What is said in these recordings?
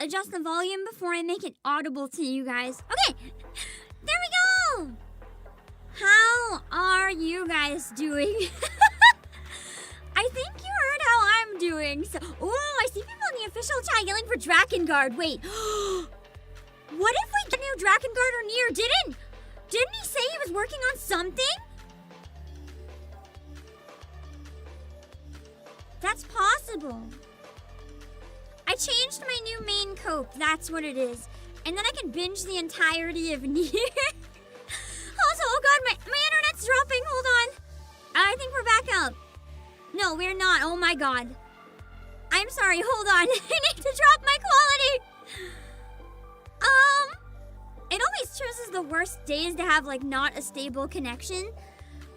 adjust the volume before I make it audible to you guys. Okay, there we go. How are you guys doing? I think you heard how I'm doing. So, oh, I see people in the official chat yelling for Drakengard. Wait, what if we get new Drakengard or Nier? Didn't he say he was working on something? That's possible. I changed my new main cope, that's what it is. And then I can binge the entirety of Nier. Also, oh god, my internet's dropping, hold on. I think we're back up. No, we're not, oh my god. I'm sorry, hold on. I need to drop my quality. It always chooses the worst days to have, like, not a stable connection.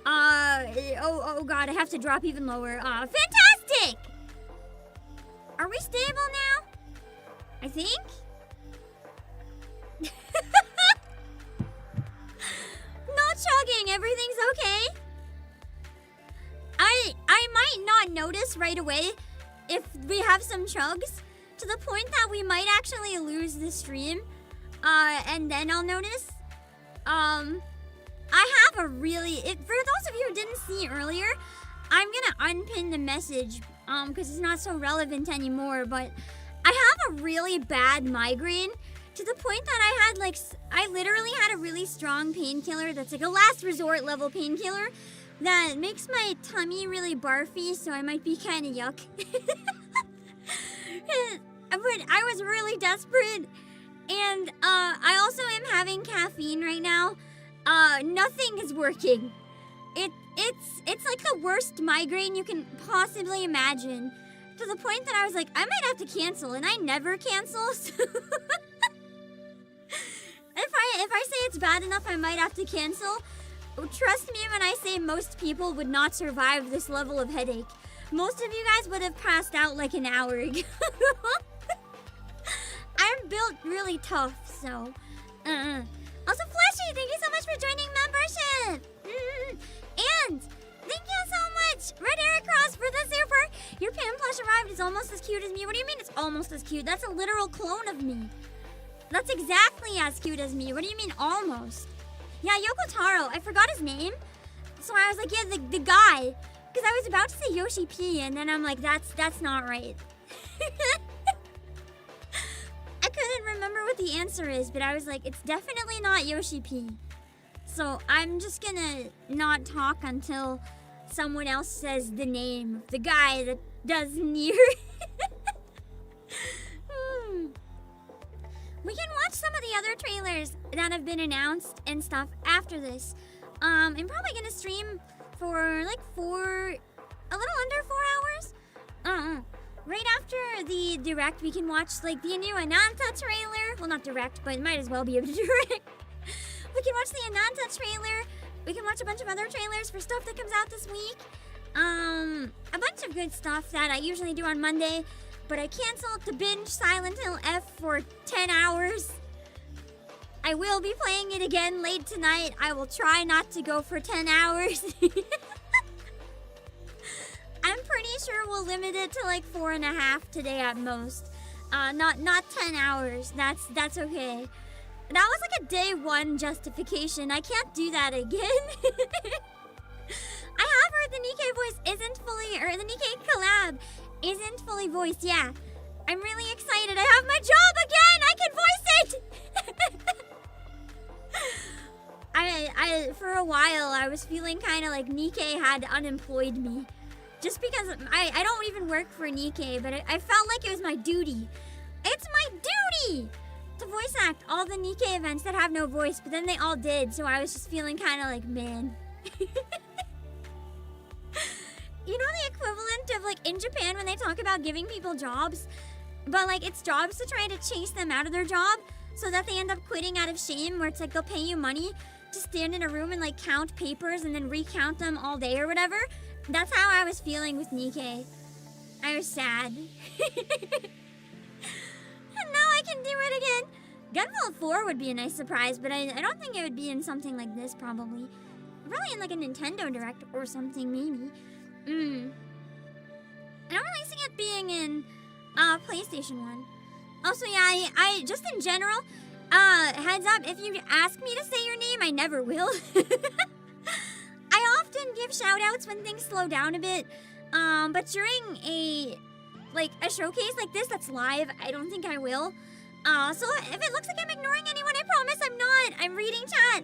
Oh god, I have to drop even lower. Fantastic! Are we stable now? I think? Not chugging, everything's okay. I might not notice right away if we have some chugs, to the point that we might actually lose the stream. And then I'll notice. I have a really, for those of you who didn't see earlier, I'm gonna unpin the message, because it's not so relevant anymore, but I have a really bad migraine, to the point that I literally had a really strong painkiller that's like a last resort level painkiller that makes my tummy really barfy, so I might be kind of yuck. But I was really desperate, and I also am having caffeine right now. Nothing is working. It's like the worst migraine you can possibly imagine. To the point that I was like, I might have to cancel, and I never cancel. So if I say it's bad enough, I might have to cancel. Trust me when I say most people would not survive this level of headache. Most of you guys would have passed out like an hour ago. I'm built really tough, so. Also, Fleshy, thank you so much for joining membership. And thank you so much, Red Eric Cross, for the super. Your Pam plush arrived. It's almost as cute as me. What do you mean it's almost as cute? That's a literal clone of me. That's exactly as cute as me. What do you mean almost? Yeah, Yoko Taro. I forgot his name. So I was like, yeah, the guy. Because I was about to say Yoshi P, and then I'm like, that's not right. I couldn't remember what the answer is, but I was like, it's definitely not Yoshi P. So I'm just gonna not talk until someone else says the name of the guy that does Nier. We can watch some of the other trailers that have been announced and stuff after this. I'm probably gonna stream for like a little under 4 hours. Right after the direct, we can watch like the new Ananta trailer. Well, not direct, but it might as well be a direct. We can watch the Ananta trailer. We can watch a bunch of other trailers for stuff that comes out this week. A bunch of good stuff that I usually do on Monday, but I canceled to binge Silent Hill F for 10 hours. I will be playing it again late tonight. I will try not to go for 10 hours. I'm pretty sure we'll limit it to like 4.5 today at most. Not 10 hours. That's okay. That was like a day one justification. I can't do that again. I have heard the Nikkei voice isn't fully, or the Nikkei collab isn't fully voiced. Yeah, I'm really excited. I have my job again. I can voice it. For a while, I was feeling kind of like Nikkei had unemployed me. Just because I don't even work for Nikkei, but I felt like it was my duty. It's my duty to voice act all the Nikkei events that have no voice, but then they all did, so I was just feeling kind of like, man. You know the equivalent of like in Japan when they talk about giving people jobs, but like it's jobs to try to chase them out of their job so that they end up quitting out of shame, where it's like they'll pay you money to stand in a room and like count papers and then recount them all day or whatever. That's how I was feeling with Nikkei. I was sad. And now I can do it again. Gunvolt 4 would be a nice surprise, but I don't think it would be in something like this, probably. Probably in like a Nintendo Direct or something, maybe. And I'm releasing it being in PlayStation 1. Also, yeah, I just in general, heads up, if you ask me to say your name, I never will. I often give shout-outs when things slow down a bit, but during a showcase like this that's live, I don't think I will. So if it looks like I'm ignoring anyone, I promise I'm not. I'm reading chat.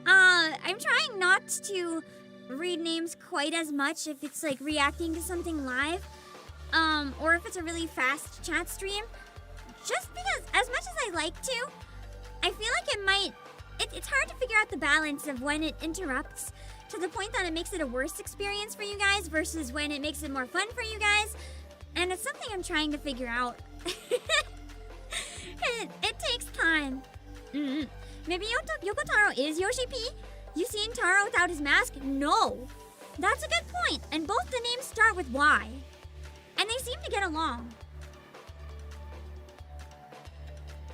I'm trying not to read names quite as much if it's like reacting to something live, or if it's a really fast chat stream. Just because, as much as I like to, I feel like it's hard to figure out the balance of when it interrupts to the point that it makes it a worse experience for you guys versus when it makes it more fun for you guys. And it's something I'm trying to figure out. It takes time. Maybe Yoko Taro is Yoshi P? You seen Taro without his mask? No. That's a good point. And both the names start with Y. And they seem to get along.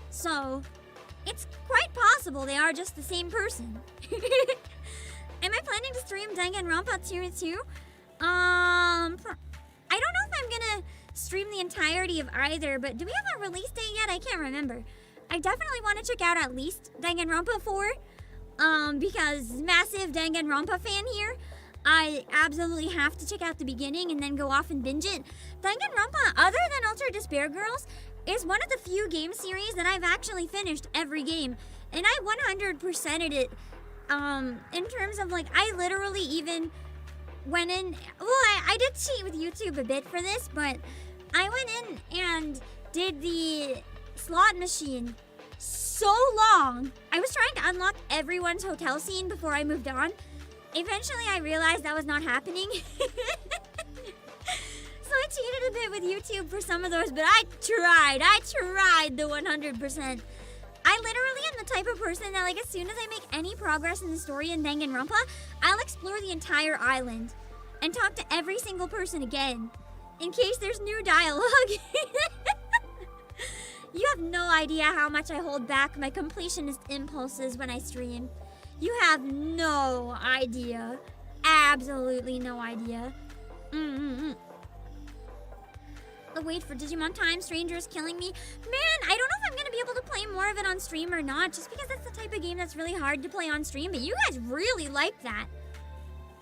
So, it's quite possible they are just the same person. Am I planning to stream Danganronpa Tier 2? I don't know if I'm gonna stream the entirety of either, but do we have a release date yet? I can't remember. I definitely want to check out at least Danganronpa 4, because massive Danganronpa fan here. I absolutely have to check out the beginning and then go off and binge it. Danganronpa, other than Ultra Despair Girls, is one of the few game series that I've actually finished every game. And I 100%ed it, in terms of, like, I literally even went in, well, I did cheat with YouTube a bit for this, but I went in and did the slot machine so long. I was trying to unlock everyone's hotel scene before I moved on. Eventually, I realized that was not happening. So I cheated a bit with YouTube for some of those, but I tried the 100%. I literally am the type of person that, like, as soon as I make any progress in the story in Danganronpa, I'll explore the entire island and talk to every single person again, in case there's new dialogue. You have no idea how much I hold back my completionist impulses when I stream. You have no idea. Absolutely no idea. The wait for Digimon Time Stranger is killing me. Man, I don't know if I'm gonna be able to play more of it on stream or not, just because that's the type of game that's really hard to play on stream, but you guys really like that.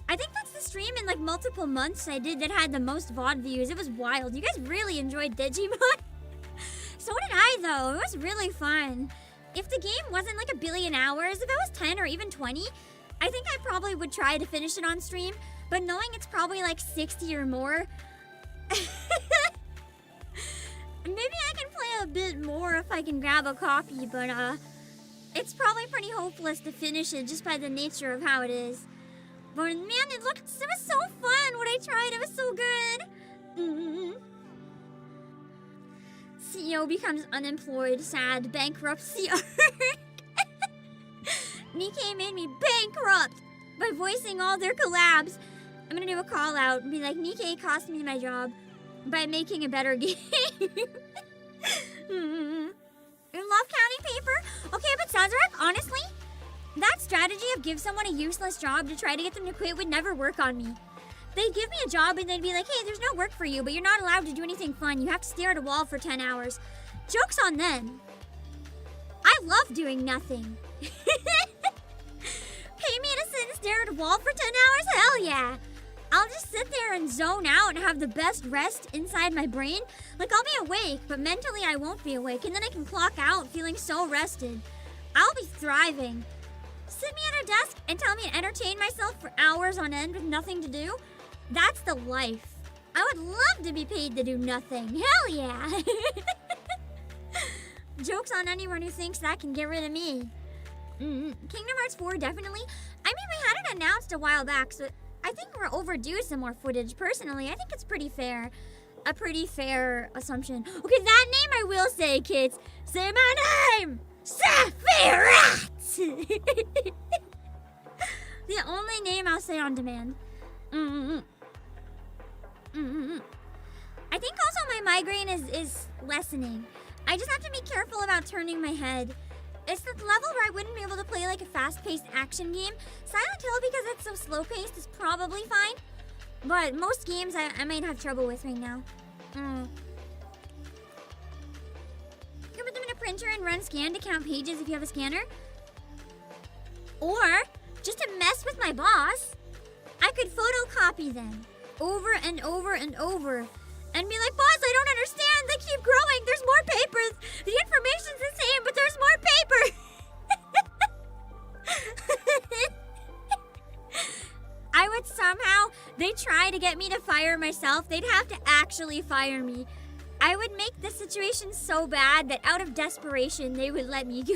I think that's the stream in like multiple months I did that had the most VOD views. It was wild. You guys really enjoyed Digimon. So did I, though. It was really fun. If the game wasn't like 1 billion hours, if it was 10 or even 20, I think I probably would try to finish it on stream, but knowing it's probably like 60 or more, maybe I can play a bit more if I can grab a copy, but it's probably pretty hopeless to finish it just by the nature of how it is. But man, it was so fun when I tried. It was so good. CEO becomes unemployed, sad, bankruptcy arc. Nikkei made me bankrupt by voicing all their collabs. I'm gonna do a call out and be like, Nikkei cost me my job by making a better game. You love counting paper? Okay, but Sazerac, honestly, that strategy of give someone a useless job to try to get them to quit would never work on me. They'd give me a job and they'd be like, hey, there's no work for you, but you're not allowed to do anything fun. You have to stare at a wall for 10 hours. Joke's on them. I love doing nothing. Pay me to sit and stare at a wall for 10 hours? Hell yeah. I'll just sit there and zone out and have the best rest inside my brain. Like, I'll be awake, but mentally I won't be awake, and then I can clock out feeling so rested. I'll be thriving. Sit me at a desk and tell me to entertain myself for hours on end with nothing to do? That's the life. I would love to be paid to do nothing. Hell yeah. Joke's on anyone who thinks that can get rid of me. Kingdom Hearts 4, definitely. I mean, we had it announced a while back, so I think we're overdue some more footage. Personally, I think it's pretty fair. A pretty fair assumption. Okay, that name I will say, kids. Say my name! Sephiroth! The only name I'll say on demand. I think also my migraine is lessening. I just have to be careful about turning my head. It's the level where I wouldn't be able to play like a fast-paced action game. Silent Hill, because it's so slow-paced, is probably fine. But most games I might have trouble with right now. enter and run scan to count pages if you have a scanner. Or, just to mess with my boss, I could photocopy them over and over and over and be like, boss, I don't understand. They keep growing. There's more papers. The information's the same, but there's more paper. I would somehow, they try to get me to fire myself. They'd have to actually fire me. I would make the situation so bad that out of desperation, they would let me go.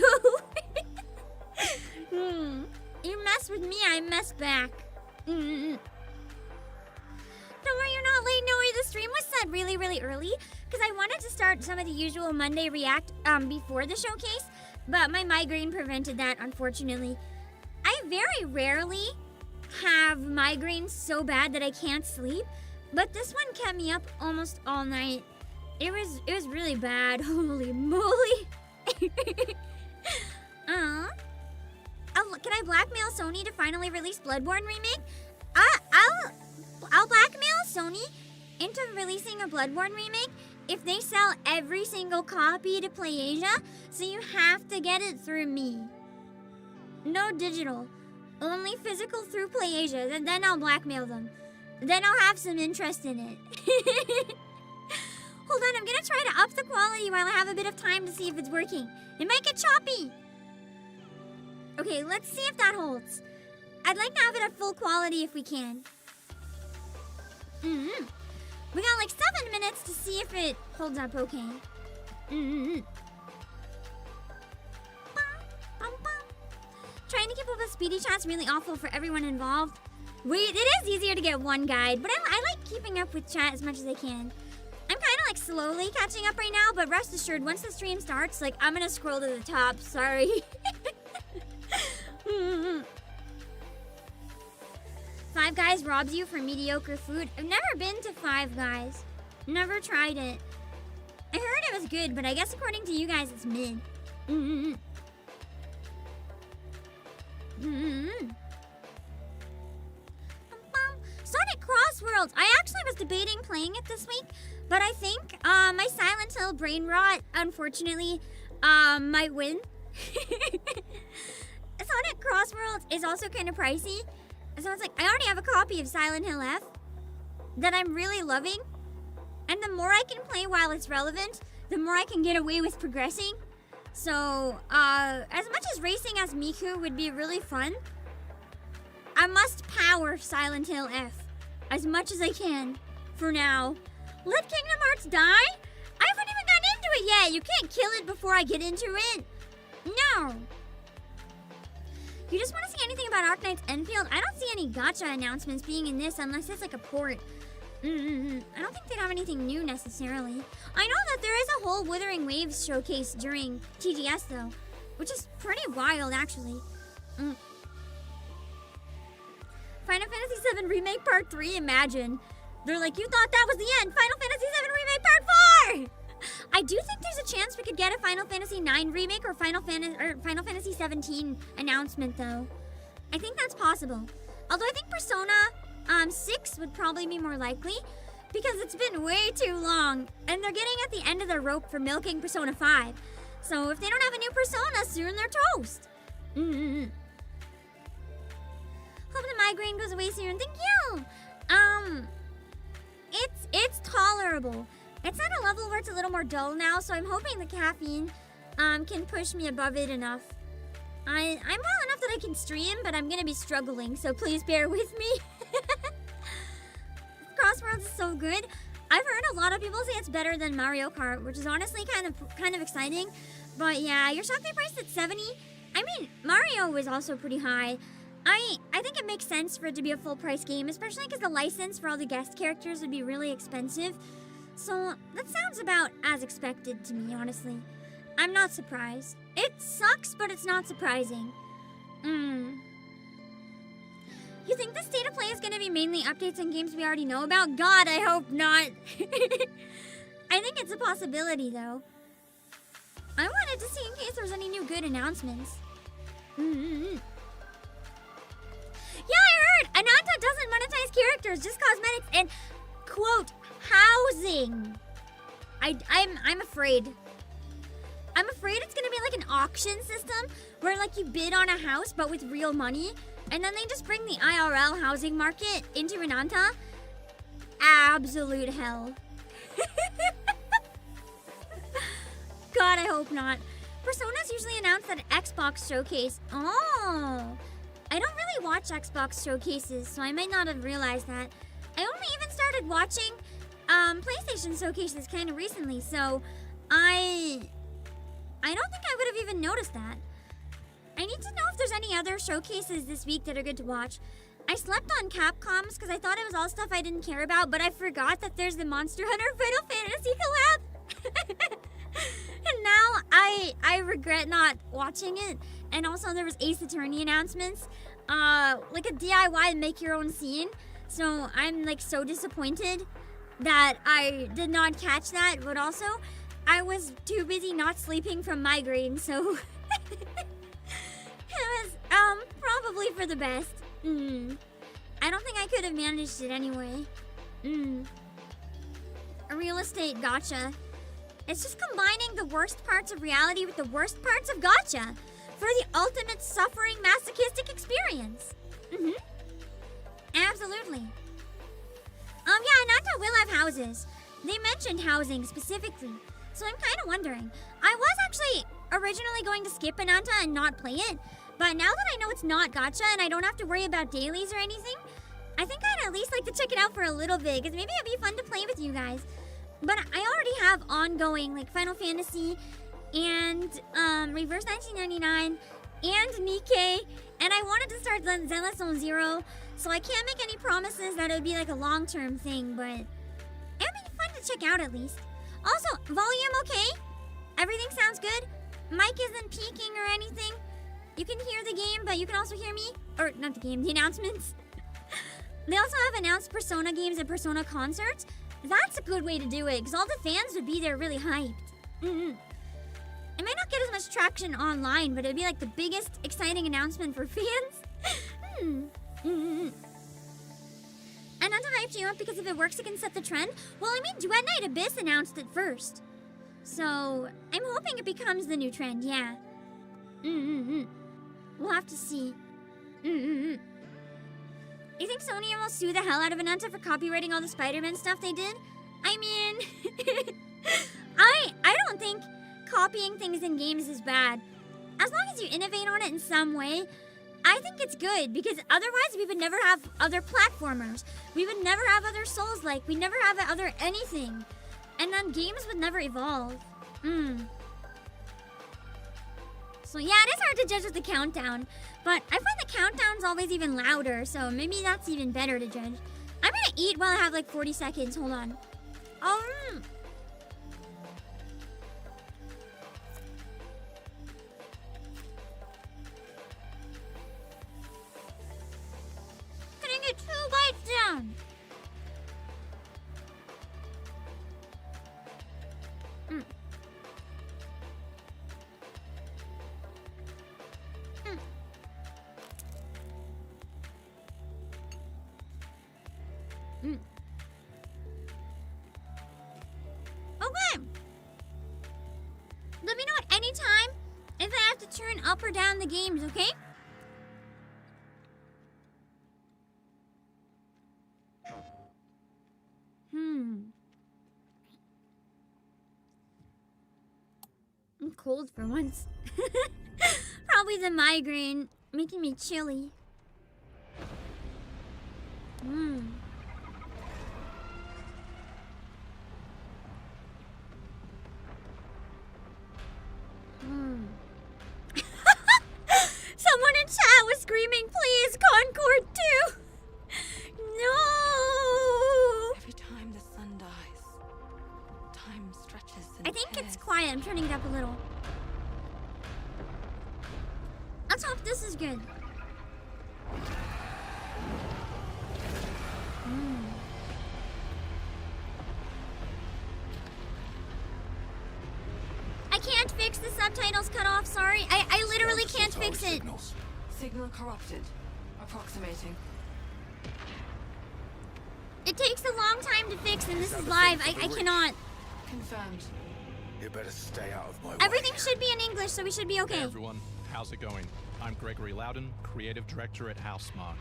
You mess with me, I mess back. Don't worry, you're not late. No worry, the stream was set really, really early because I wanted to start some of the usual Monday React before the showcase, but my migraine prevented that, unfortunately. I very rarely have migraine so bad that I can't sleep, but this one kept me up almost all night. It was really bad. Holy moly. Can I blackmail Sony to finally release Bloodborne remake? I'll blackmail Sony into releasing a Bloodborne remake if they sell every single copy to PlayAsia, so you have to get it through me. No digital. Only physical through PlayAsia. Then I'll blackmail them. Then I'll have some interest in it. Hold on, I'm gonna try to up the quality while I have a bit of time to see if it's working. It might get choppy. Okay, let's see if that holds. I'd like to have it at full quality if we can. We got like 7 minutes to see if it holds up okay. Trying to keep up with speedy chat's really awful for everyone involved. Wait, it is easier to get one guide, but I like keeping up with chat as much as I can. I'm kind of like slowly catching up right now, but rest assured, once the stream starts, like I'm gonna scroll to the top, sorry. Five Guys robs you for mediocre food. I've never been to Five Guys. Never tried it. I heard it was good, but I guess according to you guys, it's mid. Sonic Crossworlds. I actually was debating playing it this week, but I think my Silent Hill brain rot, unfortunately, might win. Sonic Crossworlds is also kind of pricey. So it's like, I already have a copy of Silent Hill F that I'm really loving. And the more I can play while it's relevant, the more I can get away with progressing. So, as much as racing as Miku would be really fun, I must power Silent Hill F as much as I can for now. Let Kingdom Hearts die? I haven't even gotten into it yet. You can't kill it before I get into it. No. You just want to see anything about Arknight's Enfield? I don't see any gacha announcements being in this unless it's like a port. I don't think they'd have anything new necessarily. I know that there is a whole Wuthering Waves showcase during TGS though, which is pretty wild actually. Final Fantasy VII Remake Part 3, imagine. They're like, you thought that was the end. Final Fantasy VII Remake Part 4! I do think there's a chance we could get a Final Fantasy IX remake or Final Fantasy 17 announcement though. I think that's possible. Although I think Persona 6 would probably be more likely because it's been way too long and they're getting at the end of their rope for milking Persona 5. So if they don't have a new Persona soon, they're toast. Hope the migraine goes away soon. Thank you. It's tolerable. It's at a level where it's a little more dull now, so I'm hoping the caffeine can push me above it enough. I'm well enough that I can stream, but I'm gonna be struggling, so please bear with me. Crossworlds is so good. I've heard a lot of people say it's better than Mario Kart, which is honestly kind of exciting. But yeah, your shop price at 70. I mean, Mario was also pretty high. I think it makes sense for it to be a full price game, especially because the license for all the guest characters would be really expensive. So that sounds about as expected to me, honestly. I'm not surprised. It sucks, but it's not surprising. You think the state of play is going to be mainly updates on games we already know about? God, I hope not. I think it's a possibility, though. I wanted to see in case there was any new good announcements. Yeah, I heard! Ananta doesn't monetize characters, just cosmetics and, quote, housing. I'm afraid. I'm afraid it's gonna be like an auction system where like you bid on a house but with real money, and then they just bring the IRL housing market into Ananta. Absolute hell. God, I hope not. Persona's usually announced at an Xbox showcase. Oh, I don't really watch Xbox showcases, so I might not have realized that. I only even started watching PlayStation showcases kind of recently, so I don't think I would have even noticed that. I need to know if there's any other showcases this week that are good to watch. I slept on Capcom's because I thought it was all stuff I didn't care about, but I forgot that there's the Monster Hunter Final Fantasy collab. And now I regret not watching it. And also there was Ace Attorney announcements. Like a DIY make your own scene. So I'm like so disappointed that I did not catch that, but also I was too busy not sleeping from migraine, so it was probably for the best. I don't think I could have managed it anyway. A real estate gotcha. It's just combining the worst parts of reality with the worst parts of gotcha for the ultimate suffering masochistic experience. Absolutely. Yeah, Ananta will have houses. They mentioned housing specifically, so I'm kind of wondering. I was actually originally going to skip Ananta and not play it, but now that I know it's not gacha and I don't have to worry about dailies or anything, I think I'd at least like to check it out for a little bit, because maybe it'd be fun to play with you guys. But I already have ongoing like Final Fantasy and Reverse 1999 and Nikkei, and I wanted to start Zenless on Zero, so I can't make any promises that it would be like a long-term thing, but it'd be fun to check out at least. Also, volume okay? Everything sounds good? Mic isn't peaking or anything? You can hear the game, but you can also hear me? Or, not the game, the announcements. They also have announced Persona games and Persona concerts. That's a good way to do it, because all the fans would be there really hyped. It might not get as much traction online, but it would be like the biggest exciting announcement for fans. Ananta hyped you up because if it works, it can set the trend. Well, I mean, Duet Night Abyss announced it first. So, I'm hoping it becomes the new trend, yeah. We'll have to see. You think Sony will sue the hell out of Ananta for copywriting all the Spider-Man stuff they did? I mean, I don't think copying things in games is bad. As long as you innovate on it in some way, I think it's good, because otherwise we would never have other platformers. We would never have other Souls-like. We'd never have other anything. And then games would never evolve. So yeah, it is hard to judge with the countdown. But I find the countdown's always even louder, so maybe that's even better to judge. I'm gonna eat while I have like 40 seconds. Hold on. Putting it 2 bites down. Okay. Let me know at any time if I have to turn up or down the games, okay? I'm cold for once. Probably the migraine making me chilly. Someone in chat was screaming, please, Concord 2! No! Every time the sun dies, time stretches and I think it's quiet. I'm turning it up a little. Let's hope this is good. I can't fix the subtitles cut off, sorry. I literally can't fix it. Signal corrupted. Approximating. It takes a long time to fix, and this is live. I cannot. Confirmed. You better stay out of my way. Everything should be in English, so we should be okay. Hey everyone, how's it going? I'm Gregory Loudon, Creative Director at Housemarque.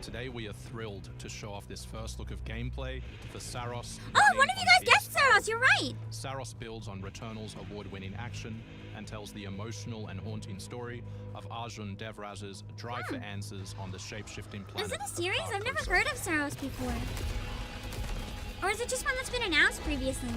Today we are thrilled to show off this first look of gameplay for Saros. Oh, one of you guys guessed Saros, you're right! Saros builds on Returnal's award-winning action and tells the emotional and haunting story of Arjun Devraz's drive for answers on the shape-shifting planet. Is it a series? of I've never Carcosa. heard of Saros before. Or is it just one that's been announced previously?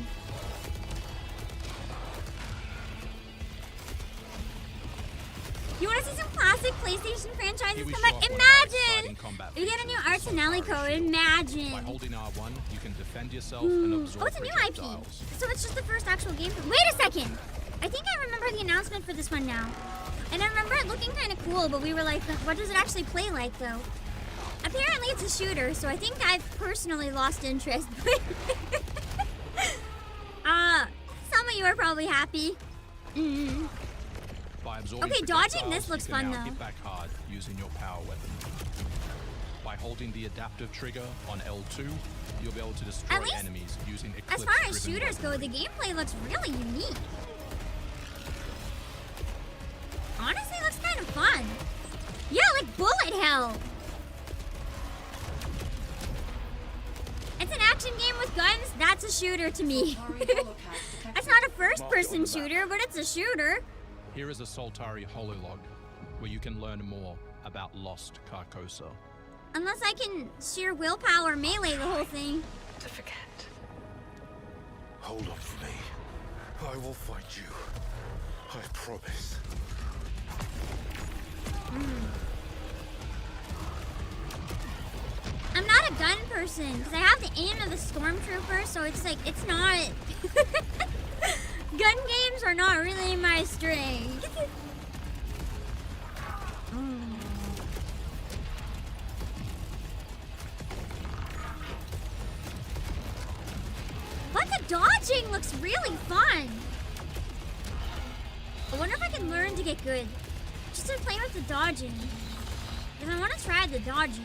You want to see some classic PlayStation franchises Here we come show out? off one of our exciting Imagine! combat We get a new features, Arsenale Solari code. Shield. Imagine! By holding R1, you can defend yourself and absorb Oh, it's a new IP. projectiles. So it's just the first actual game. Wait a second! I think I remember the announcement for this one now. And I remember it looking kind of cool, but we were like, what does it actually play like, though? Apparently it's a shooter, so I think I've personally lost interest. Some of you are probably happy. By absorbing Okay, dodging projectiles, this looks you can fun, now though. hit back hard using your power weapon. By holding the adaptive trigger on L2, you'll be able to destroy At least, enemies using As far as shooters go, the gameplay looks really unique. Honestly, it looks kind of fun. Yeah, like bullet hell. It's an action game with guns. That's a shooter to me. That's not a first-person shooter, but it's a shooter. Here is a Soltari hololog, where you can learn more about Lost Carcosa. Unless I can sheer willpower melee the whole thing. To forget. Hold up for me. I will fight you. I promise. I'm not a gun person, because I have the aim of the stormtrooper, so it's like, it's not... Gun games are not really my strength. But the dodging looks really fun. I wonder if I can learn to get good. Just to play with the dodging. Because I want to try the dodging.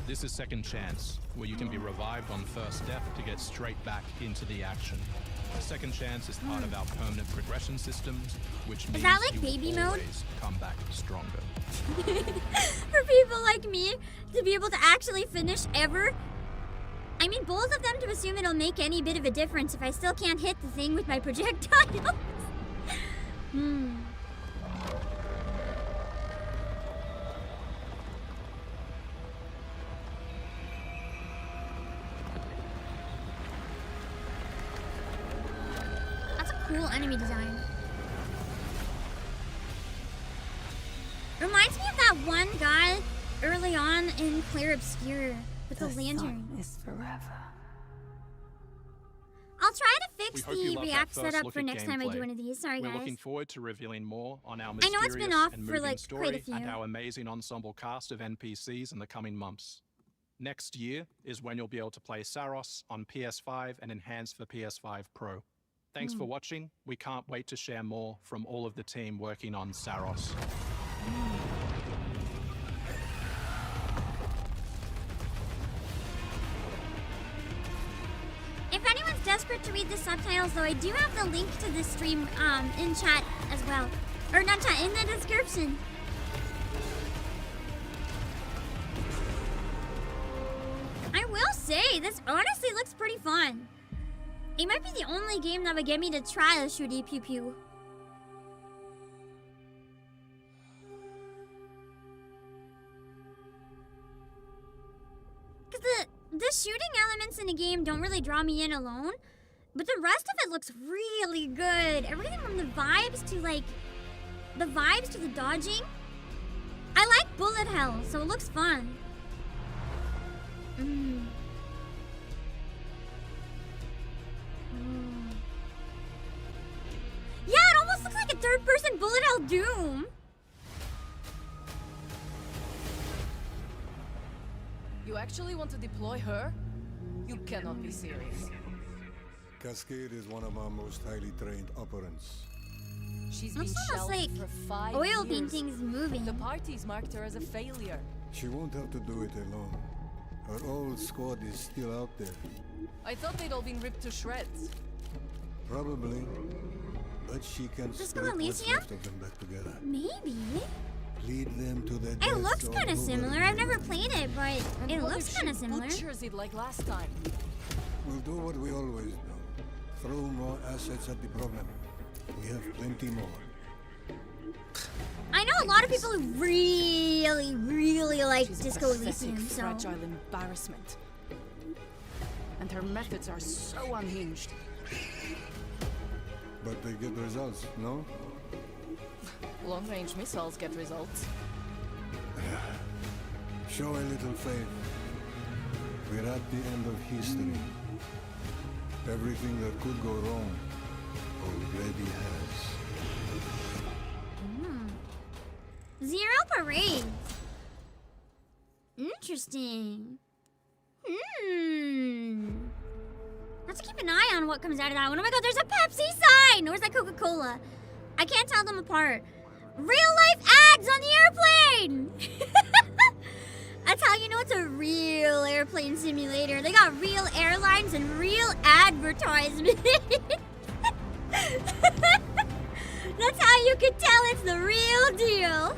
This is Second Chance, where you can be revived on first death to get straight back into the action. Second Chance is part of our permanent progression systems, which means that like you baby will mode? always come back stronger. For people like me to be able to actually finish ever. I mean, both of them to assume it'll make any bit of a difference if I still can't hit the thing with my projectiles. That's a cool enemy design. Reminds me of that one guy early on in Clear Obscure with the lantern. Is forever. I'll try to fix We hope you the loved that React first setup look for at next time I do gameplay. one of these. Sorry, We're guys. looking forward to revealing more on our I mysterious know it's been off and for, moving like, story quite a few. and our amazing ensemble cast of NPCs in the coming months. Next year is when you'll be able to play Saros on PS5 and enhanced for PS5 Pro. Thanks for watching. We can't wait to share more from all of the team working on Saros. If anyone's desperate to read the subtitles, though, I do have the link to this stream in chat as well. Or not chat, in the description. I will say, this honestly looks pretty fun. It might be the only game that would get me to try a shooty pew pew. Because the shooting elements in the game don't really draw me in alone, but the rest of it looks really good. Everything from the vibes to the dodging. I like bullet hell, so it looks fun. Yeah, it almost looks like a third-person bullet hell Doom. You actually want to deploy her? You cannot be serious. Cascade is one of my most highly trained operants. She's been Looks almost shelved like for 5 oil years. paintings moving. The parties marked her as a failure. She won't have to do it alone. Her old squad is still out there. I thought they'd all been ripped to shreds. Probably. But she can Let's go, scrape what's Elysium? left of them back together. Maybe. Lead them to the It death looks of kind of similar. I've never Wolverine. played it, but And it what looks if kind of she similar. butchers it like last time? We'll do what we always do. Throw more assets at the problem. We have plenty more. I know a lot of people who really like She's Disco a pathetic, Elysium, so fragile embarrassment. And her methods are so unhinged. But they get results, no? Long-range missiles get results. Show a little faith. We're at the end of history. Everything that could go wrong already has. Zero parades. Interesting. Let's keep an eye on what comes out of that one. Oh my god, there's a Pepsi sign! Or is that Coca-Cola? I can't tell them apart. Real life ads on the airplane! That's how you know it's a real airplane simulator. They got real airlines and real advertisements. That's how you can tell it's the real deal.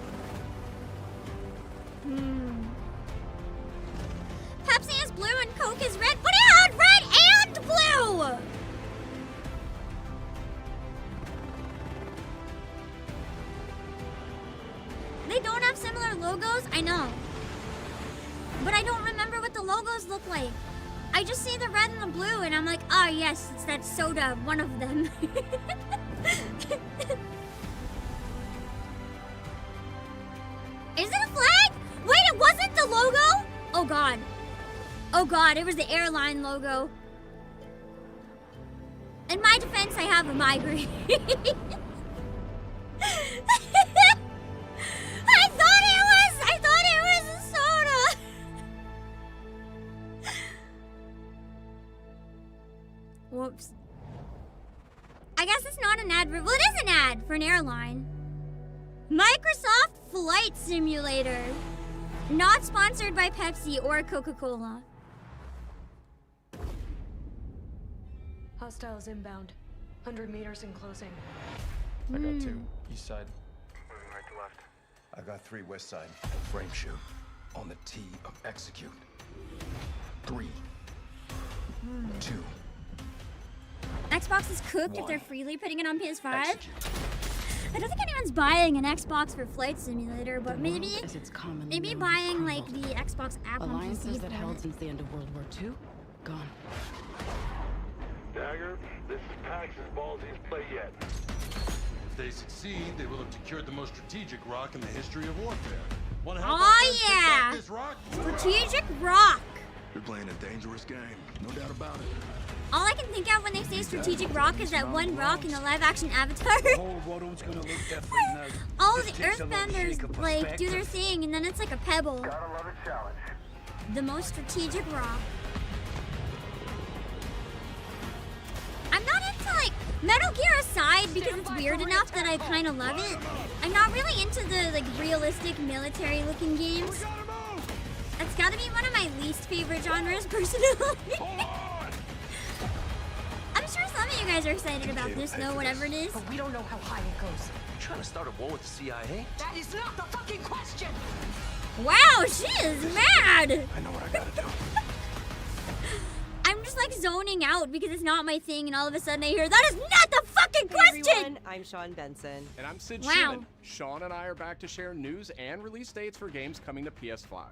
Pepsi is blue and Coke is red, but it had red and blue! They don't have similar logos, I know. But I don't remember what the logos look like. I just see the red and the blue and I'm like, ah yes, it's that soda, one of them. Is it a flag? Wait, it wasn't the logo? Oh god. Oh god, it was the airline logo. In my defense, I have a migraine. I thought it was a soda. Whoops. I guess it's not an ad. Well, it is an ad for an airline. Microsoft Flight Simulator. Not sponsored by Pepsi or Coca-Cola. Hostiles inbound. 100 meters in closing. I got 2. East side. Moving right to left. I got 3 west side. Frame shoot. On the T of execute. 3. 2. Xbox is cooked if they're One. freely putting it on PS5. Execute. I don't think anyone's buying an Xbox for Flight Simulator, but maybe As it's commonly maybe known, buying like crumbled. the Xbox app on Alliances PC that for held it. since the end of World War II, gone. Dagger, this is Pax's ballsiest play yet. If they succeed, they will have secured the most strategic rock in the history of warfare. Want to help Oh, our friends take yeah. back this rock? Strategic Rock. You're playing a dangerous game, no doubt about it. All I can think of when they say Strategic Rock is that one rock in the live-action Avatar. Whole world's gonna look different now. All the Just takes a little shake of Earthbenders like do perspective. their thing, and then it's like a pebble. Gotta love a challenge. The most strategic rock. I'm not into like Metal Gear aside because it's weird enough that I kind of love it. I'm not really into the like realistic military looking games. That's gotta be one of my least favorite genres personally. I'm sure some of you guys are excited about this though, whatever it is. But we don't know how high it goes. Trying to start a war with the CIA? That is not the fucking question! Wow, she is mad! I know what I gotta do. I'm just like zoning out because it's not my thing, and all of a sudden I hear, that is not the fucking question! Everyone, I'm Sean Benson. And I'm Sid Wow. Schumann. Sean and I are back to share news and release dates for games coming to PS5.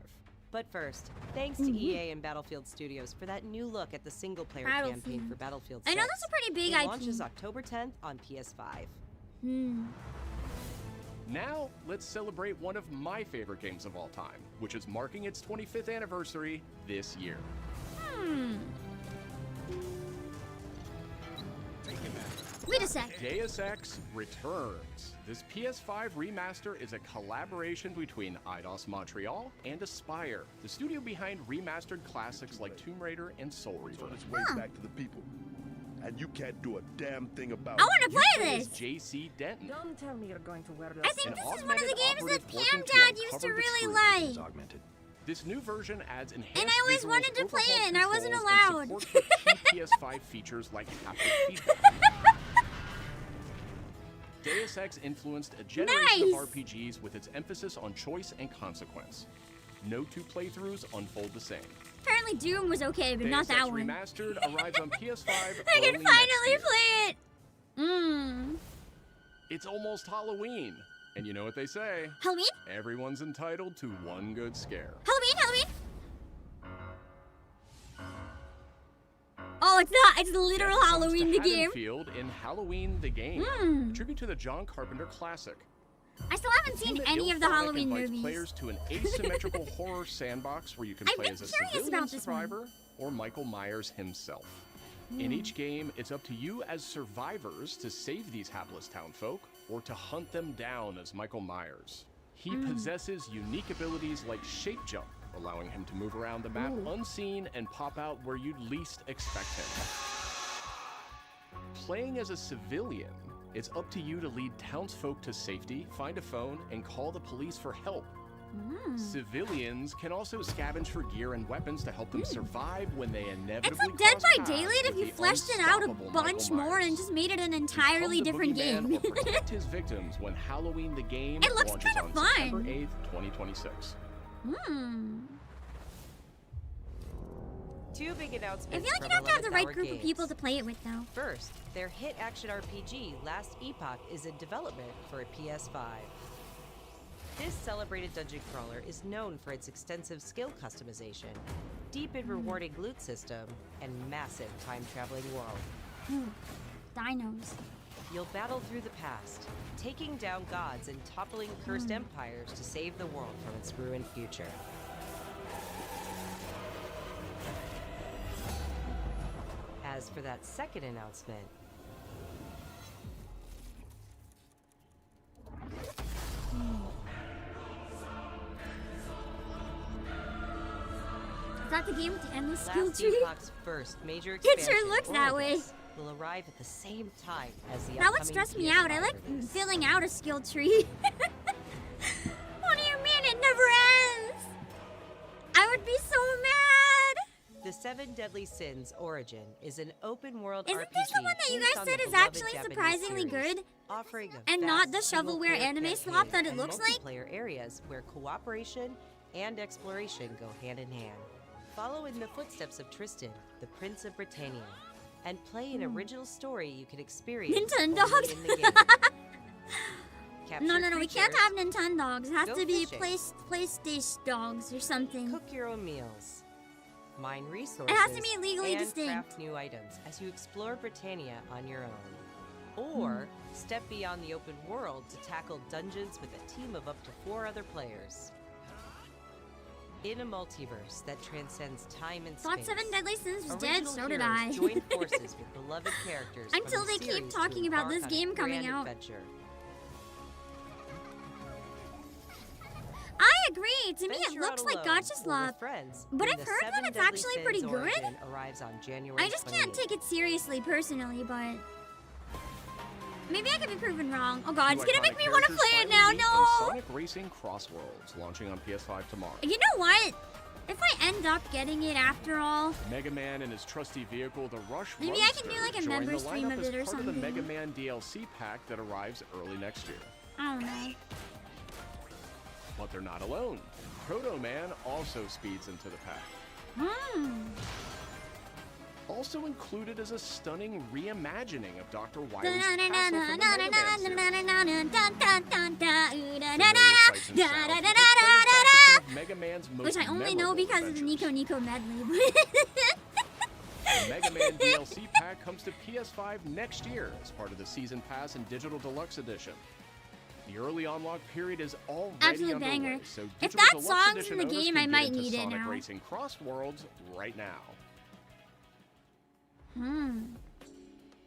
But first, thanks to EA and Battlefield Studios for that new look at the single-player campaign Battlefield. for Battlefield 6. I know that's a pretty big it IP. launches October 10th on PS5. Now, let's celebrate one of my favorite games of all time, which is marking its 25th anniversary this year. Wait a sec. Deus Ex returns. This PS5 remaster is a collaboration between Eidos Montreal and Aspyr, the studio behind remastered classics like Tomb Raider and Soul Reaver. It's way back to the people. And you can't do a damn thing about I it. want to play Is this! JC Denton. Don't tell me you're going to wear I think An this is one of the augmented games that operative Pam working to Dad used to uncover the really truth like. Is augmented. This new version adds enhanced And I always visuals, wanted to play overhauled it, and I wasn't controls, and allowed. support for key PS5 features like haptic feedback. Deus Ex influenced a generation Nice. of RPGs with its emphasis on choice and consequence. No two playthroughs unfold the same. Apparently Doom was okay, but not Deus Ex that one. Remastered arrives on PS5 I early can next finally year. play it. It's almost Halloween. And you know what they say? Halloween? Everyone's entitled to one good scare. Halloween. Oh, it's not. It's literal That comes Halloween to the game. Haddonfield in Halloween the Game, a tribute to the John Carpenter classic. I still haven't seen Team at any of the Ilphonic Halloween invites movies. players to an asymmetrical horror sandbox where you can I've play been as a curious civilian about this one. survivor or Michael Myers himself. In each game, it's up to you as survivors to save these hapless townfolk or to hunt them down as Michael Myers. He possesses unique abilities like shape jump, allowing him to move around the map unseen and pop out where you'd least expect him. Playing as a civilian, it's up to you to lead townsfolk to safety, find a phone, and call the police for help. Civilians can also scavenge for gear and weapons to help them survive when they inevitably It's like Dead cross by paths Daylight if with you the fleshed it out a unstoppable bunch Michael more and Myers. just made it an Become entirely the different boogeyman game. or protect his victims when Halloween the Game It looks launches kinda on fun. September 8th, 2026. Two big announcements. I feel like from you'd have to have the 11th right Hour group of Games. people to play it with, though. First, their hit action RPG, Last Epoch, is in development for a PS5. This celebrated dungeon crawler is known for its extensive skill customization, deep and rewarding loot system, and massive time-traveling world. Dinos. You'll battle through the past, taking down gods and toppling cursed empires to save the world from its ruined future. As for that second announcement, Is that the game with the endless skill Last tree? Epoch's first major It expansion, sure looks that way. Origins, will arrive at the same time as the That would upcoming stress me PS5 out. I like release. filling out a skill tree. What do you mean it never ends? I would be so mad. The Seven Deadly Sins Origin is an open-world Isn't RPG this the one that you based guys on said the is beloved actually Japanese surprisingly series, good? offering a And not vast the shovelware single-player anime campaign swap that it and looks like? multiplayer areas where cooperation and exploration go hand in hand. Follow in the footsteps of Tristan, the Prince of Britannia, and play an original story you can experience only Nintendogs. in the game. Capture No, we can't creatures, have Nintendogs. It has Go to be fishing. PlayStation dogs or something. cook your own meals, mine resources, It has to be legally and distinct. craft new items as you explore Britannia on your own. Or step beyond the open world to tackle dungeons with a team of up to 4 other players. In a multiverse that transcends time and space, Thought Seven Deadly Sins was dead, original so did heroes I. join forces with beloved characters from Until the they keep series to talking about embark this on game a coming grand out. adventure. I agree. To me, it Venture looks out like alone Gacha or Slop. with friends But when I've the heard that Seven it's Deadly actually pretty Sins good. Origin arrives on January I just can't 28th. take it seriously personally, but maybe I could be proven wrong. Oh god, it's Two gonna make iconic me want to characters play it finally now. meet in No. Sonic Racing Crossworlds, launching on PS5 tomorrow. You know what? If I end up getting it after all, Mega Man and his trusty vehicle, the Rush maybe I can do like a join member the stream lineup of it or as part of the something. Mega Man DLC pack that arrives early next year. I don't know. But they're not alone. Proto Man also speeds into the pack. Also included is a stunning reimagining of Dr. Wily's castle from the Mega Man series. Mega Man's most Which I only know memorable because of the adventures. Nico medley. The Mega Man DLC pack comes to PS5 next year as part of the Season Pass and Digital Deluxe Edition. The early unlock period is already Absolute underway, banger. so If Digital that Deluxe song's Edition in the owners game, can I get might into need it Sonic now. Racing Crossworlds right now.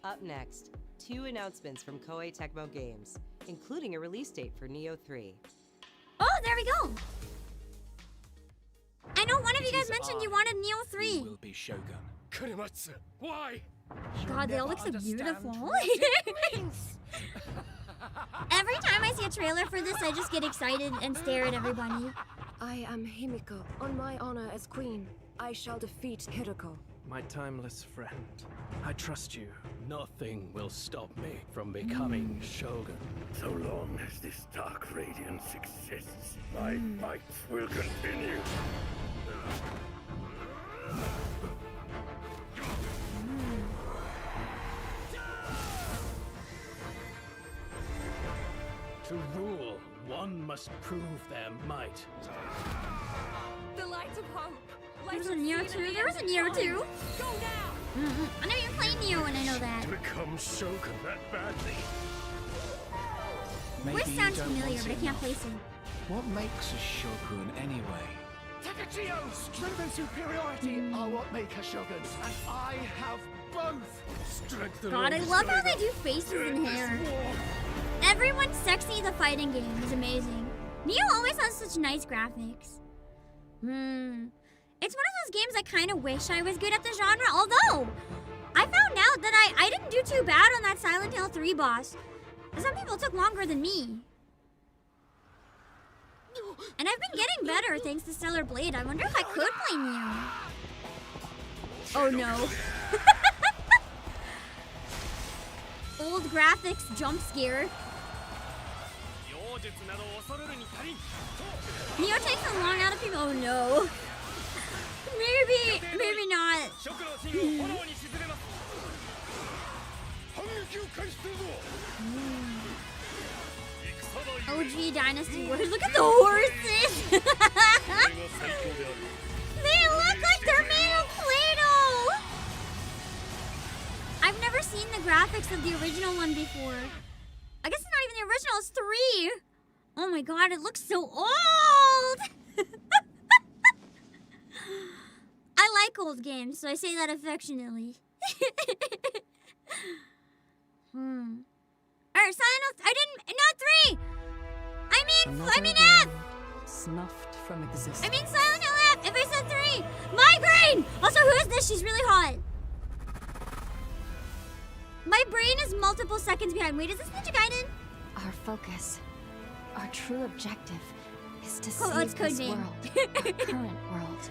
Up next, 2 announcements from Koei Tecmo Games, including a release date for Nioh 3. Oh, there we go. I know one of you guys mentioned you wanted Nioh 3. Will be Shogun. Kurimatsu, why? God, they all look so beautiful. Every time I see a trailer for this, I just get excited and stare at everybody. I am Himiko. On my honor as queen, I shall defeat Hiroko. My timeless friend, I trust you. Nothing will stop me from becoming Shogun. So long as this dark radiance exists, my fight will continue. To rule, one must prove their might. The light of hope. There was a Nioh 2. There was a Nioh 2. Go now. I never even played Nioh and I know that. Become Shogun that badly. Voice sounds familiar, but I can't place it. What makes a shogun anyway? Takachio! Strength and superiority are what make a shogun, and I have both. Strength and God, I love how they do faces and hair. Everyone's sexy in the fighting game is amazing. Nioh always has such nice graphics. It's one of those games I kind of wish I was good at the genre, although I found out that I didn't do too bad on that Silent Hill 3 boss. Some people took longer than me. And I've been getting better thanks to Stellar Blade. I wonder if I could play Nioh. Oh no. Old graphics jump scare. Nioh takes a long out of people. Oh no. Maybe not. OG Dynasty Wars. Look at the horses. They look like they're made of Play-Doh. I've never seen the graphics of the original one before. I guess it's not even the original, it's 3. Oh my god, it looks so old! I like old games, so I say that affectionately. Alright, Silent Hill, not 3! I mean F! Snuffed from existence. I mean Silent Hill F! If I said 3! Migraine! Also, who is this? She's really hot. My brain is multiple seconds behind. Wait, is this Ninja Gaiden? Our focus, our true objective, is to it's save Code this Vein. world, our current world.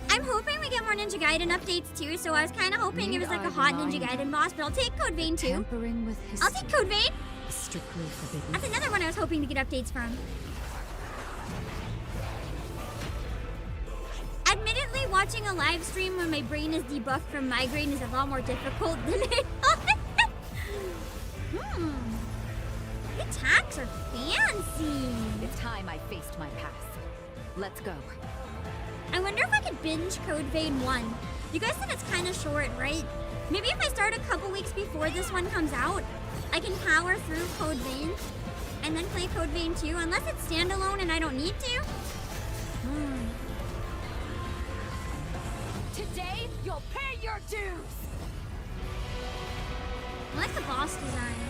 I'm hoping we get more Ninja Gaiden updates too, so I was kind of hoping it was like a hot Ninja Gaiden boss, but I'll take Code Vein too. Tampering with I'll take Code Vein. Strictly forbidden. That's another one I was hoping to get updates from. Admittedly, watching a live stream when my brain is debuffed from migraine is a lot more difficult than I thought. The attacks are fancy. It's time I faced my past. Let's go. I wonder if I could binge Code Vein 1. You guys said it's kind of short, right? Maybe if I start a couple weeks before this one comes out, I can power through Code Vein and then play Code Vein 2, unless it's standalone and I don't need to. Today, you'll pay your dues! I like the boss designs.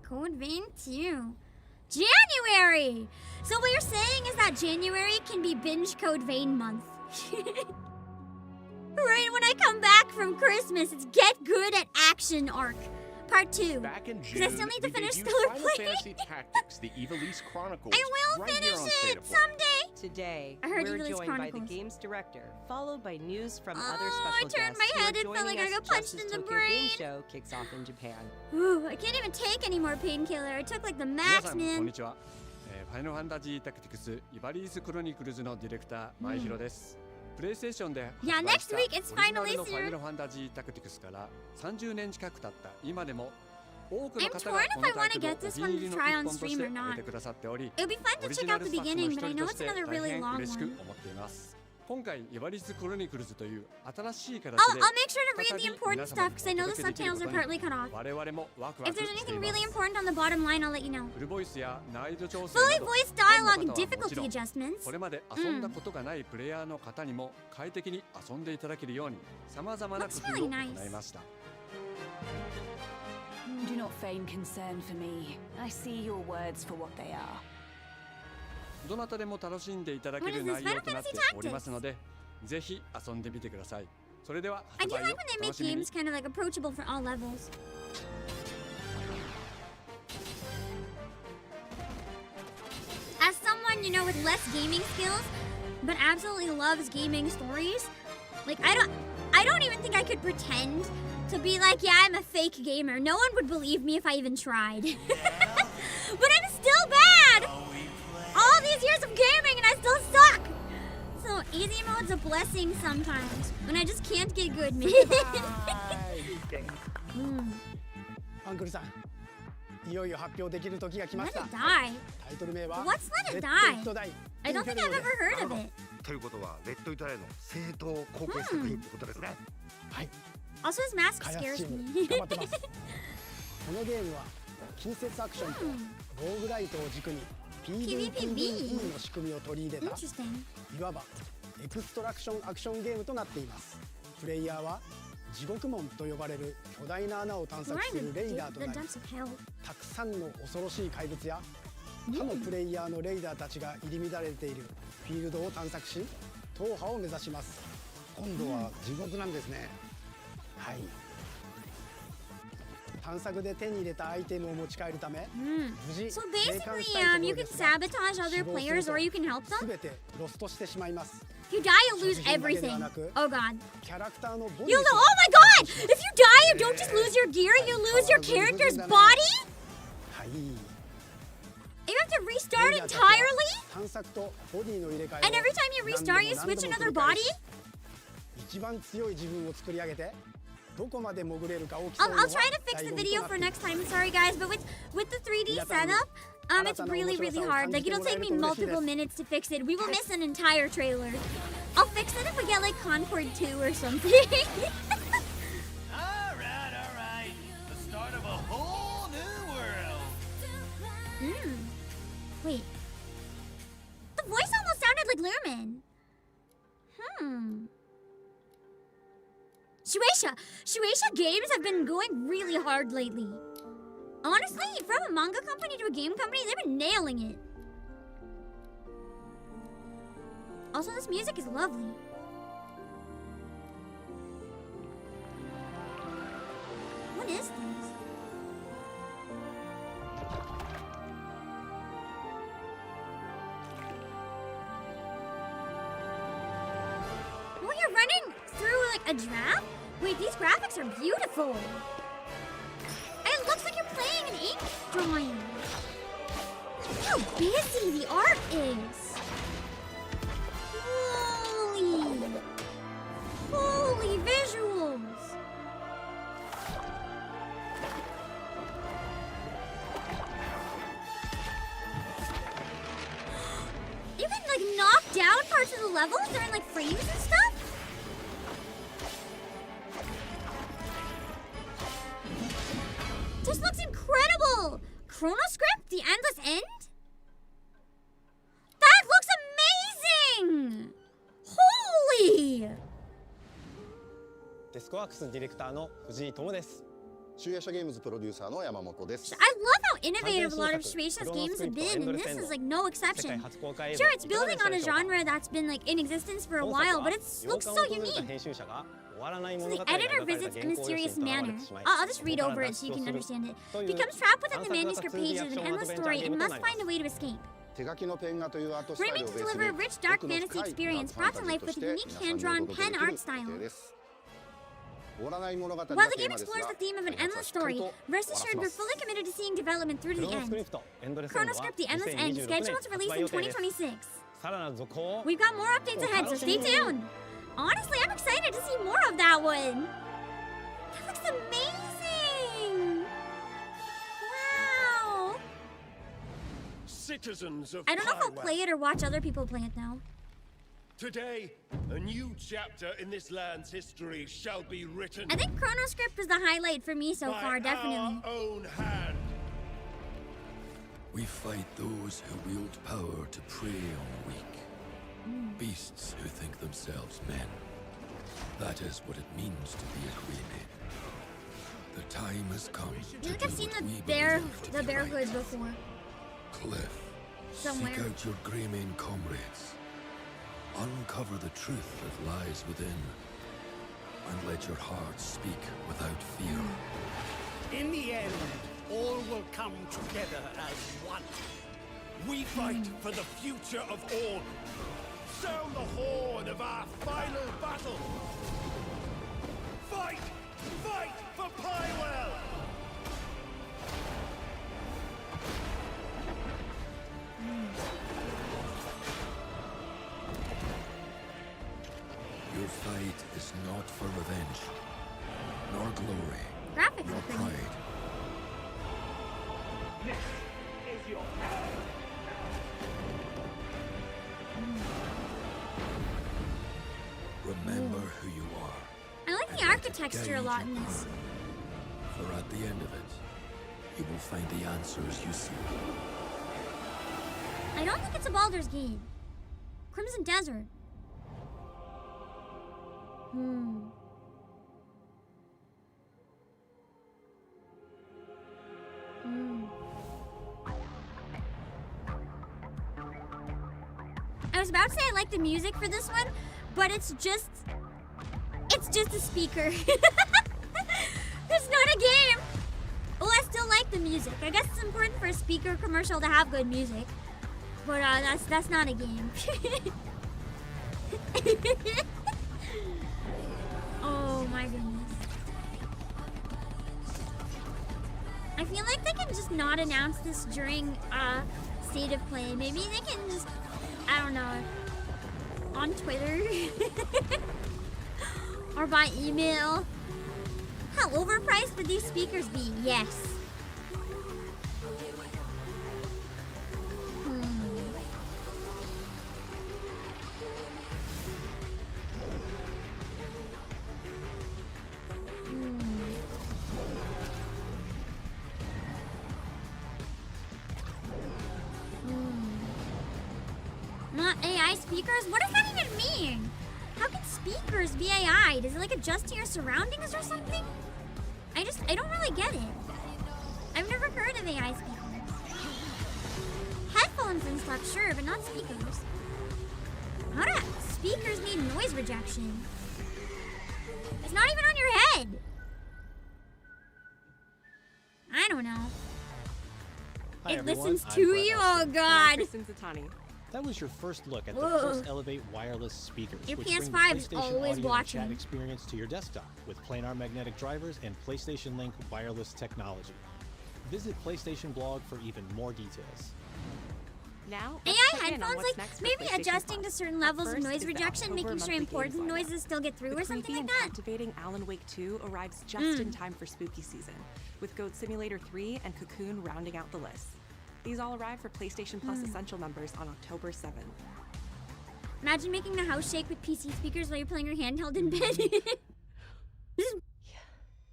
Code Vein 2. January! So what you're saying is that January can be binge Code Vein month. Right when I come back from Christmas, it's Get Good at Action arc. Part 2. Back in June, I still need to we finish debuted Stellar Final Blade. Fantasy Tactics, the Evilise Chronicles. I will right here finish on State it of Play. someday. Today, I heard we're Evilise joined by the Chronicles. game's director, followed by news from other I special turned guests my who are head and felt joining like I us got just punched as in the Tokyo brain. Game Show kicks off in Japan. Ooh, I can't even take any more painkiller. I took like the 皆 max, さんこん man. にちは。ファイナルファンタジータクティクスイバリーズクロニクルズのディレクター前広です。プレイステーションで Yeah, 発売 next した week it's オリジナ finally ルのファイナ here. ルファンタジータクティクスから30年近く経った今でも多く I'm の方 torn が if この I タ want イ to トルを get お this 気 one に入り to の try 一 on 本とし stream て or 挙げ not. てくださっており It would be fun オ to リジ check ナ out ル the スタッフ beginning, の一 but I 人 know と it's して another 大 really 変 long 嬉しく one. 思っています。今回イバリーズクロニクルズという新しい形で I'll make sure to read the important stuff because I know the 再び皆様にお届けできる subtitles こ are とに partly cut off. 我々もワクワ If ク there's してい anything ます really important on the bottom line, I'll let you know. フルボイスや難易度調整 Fully など voiced ファンの dialogue 方 and はもち difficulty ろん adjustments. これまで遊んだことがないプレイヤーの方にも快適に遊んでいただけるように様々な工 Looks 夫 really を nice. 行いました Do not feign concern for me. I see your words for what they are. どなたでも楽しんでいただける内容となっておりますので、ぜひ遊んでみてください。それでは I do 発売 like を when they お楽 make しみに。 games kind of like approachable for all levels. As someone, you know, with less gaming skills, but absolutely loves gaming stories, like I don't even think I could pretend to be like, yeah, I'm a fake gamer. No one would believe me if I even tried. But I'm still bad. All these years of gaming and I still suck. So easy mode's a blessing sometimes when I just can't get good, man. アンクルさん、いよいよ発表できる時が来ました。 Let it die. タイトル名は What's Let It Die? I don't think I've ever heard of it. ということはレッドイトライの正当高校作品ってことですね。はい。 Also, his mask 開発 scares チーム me. 頑張ってます。このゲームは近接アクションとローグライトを軸に PVPBE の仕組みを取り入れた Interesting. いわばエクストラクションアクションゲームとなっています。プレイヤーは地獄門と呼ばれる巨大な穴を探索するレイダーとなり、 The depths of hell. たくさんの恐ろしい怪物や他のプレイヤーのレイダーたちが入り乱れているフィールドを探索し、踏破を目指します。今度は地獄なんですね。はい。探索で手に入れたアイテムを持ち帰るため、無事 So 生還 basically, したいとこ you ろで can すが、 sabotage other 死亡する players と or you can help them. 全てロストしてしまいます。 If you die, you lose everything. Oh god. キャラクターのボディ You lose. Oh my god! If you die, you don't just lose your gear, you lose your character's body? はい。 You have to restart entirely? 探索とボディの入れ替えを And every time you restart, you switch another body? 一番強い自分を作り上げて、どこまで潜れるかを競うの I'll は try to fix the video for next time. Sorry guys, but with the 3D setup, it's really hard. Like it'll take me multiple minutes to fix it. We will miss an entire trailer. I'll fix it if we get like Concord 2 or something. Alright. The start of a whole new world. Wait. The voice almost sounded like Lumen. Shueisha games have been going really hard lately. Honestly, from a manga company to a game company, they've been nailing it. Also, this music is lovely. What is this? Oh, you're running through like a draft? Wait, these graphics are beautiful. It looks like you're playing an ink drawing. Look how busy the art is. Holy visuals. You can like knock down parts of the levels during like frames and stuff? This looks incredible! Chronoscript? The Endless End? That looks amazing! Holy! デスクワークスディレクターの藤井智です。集英社ゲームズプロデューサーの山本です。I love how innovative a lot of Shueisha's games have been, and this is like no exception. Sure, it's building on a genre that's been like in existence for a while, but it looks so unique. So the editor visits a mysterious manor. I'll just read over it so you can understand it. Becomes trapped within the manuscript pages of an endless story and must find a way to escape. Framing to deliver a rich, dark fantasy experience brought to life with a unique hand-drawn pen art style. While the game explores the theme of an endless story, rest assured we're fully committed to seeing development through to the end. Chronoscript The Endless End, scheduled to release in 2026. We've got more updates ahead, so stay tuned! Honestly, I'm excited to see more of that one! That looks amazing! Wow! Citizens of I don't know if I'll play it or watch other people play it now. Today, a new chapter in this land's history shall be written. I think Chronoscript was the highlight for me so far, definitely. Our own hand. We fight those who wield power to prey on the weak. Beasts who think themselves men. That is what it means to be a crewmate. The time has come I feel like I've seen the bear hood before. Cliff, somewhere. Seek out your Greymane comrades. Uncover the truth that lies within. And let your heart speak without fear. In the end, all will come together as one. We fight for the future of all. Sound the horn of our final battle. Fight! Fight for Pywell! Your fight is not for revenge, nor glory, Graphics nor are pretty. pride. This is your Remember who you are. I like the architecture a lot in this. For at the end of it, you will find the answers you seek. I don't think it's a Baldur's Gate. Crimson Desert. I was about to say I like the music for this one, but it's just a speaker. It's not a game. Well, I still like the music. I guess it's important for a speaker commercial to have good music, but that's not a game. Oh my goodness. I feel like they can just not announce this during state of play. Maybe they can just, I don't know, on Twitter or by email. How overpriced would these speakers be? Yes. Not AI speakers? What does that even mean? How can speakers be AI? Does it like adjust to your surroundings or something? I don't really get it. I've never heard of AI speakers. Headphones and stuff, sure, but not speakers. How do speakers need noise rejection? It's not even on your head. I don't know. Hi, It everyone. listens I'm to Brett you? Austin. Oh god. That was your first look at the Whoa. first Elevate wireless speakers, Your which bring the PS5 is PlayStation always audio watching. and chat experience to your desktop with planar magnetic drivers and PlayStation Link wireless technology. Visit PlayStation blog for even more details. Now, AI let's check in on headphones, what's like next for maybe PlayStation adjusting Plus. to certain levels of First noise is the rejection, October making sure monthly important games lineup. noises still get through The or something creepy like and that. captivating Alan Wake 2 arrives just in time for spooky season, with Goat Simulator 3 and Cocoon rounding out the list. These all arrive for PlayStation Plus Essential members on October 7th. Imagine making the house shake with PC speakers while you're playing your handheld in bed. Just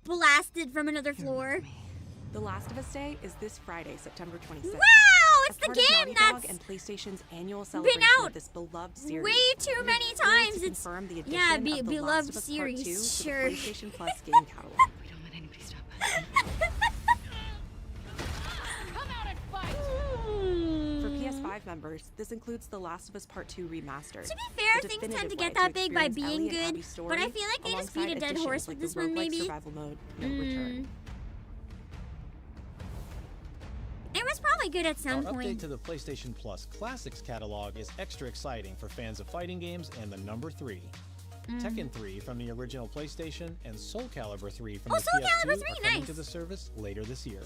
blasted from another floor. The Last of Us Day is this Friday, September 26th. Wow, it's As the part of game Naughty Dog that's and PlayStation's annual been celebration out of this beloved series. way too we're many thrilled to times. It's confirm the yeah, addition of the beloved Last of Us series. Part 2 to Sure. the PlayStation Plus game catalog. We don't let anybody stop us. Come out and fight! For PS5 members, this includes The Last of Us Part 2 Remastered. To be fair, the things tend definitive to way get that big by experience being Ellie and good, Abby's story, but I feel like they just beat a alongside dead additions horse like with this the one, roguelike maybe. survival mode, No Return. It was probably good at some Our update point. to the PlayStation Plus Classics catalog is extra exciting for fans of fighting games and the number 3. Tekken 3 from the original PlayStation and Soul Calibur 3 from Oh, the Soul PS2 Calibur 3, are coming nice. to the service later this year.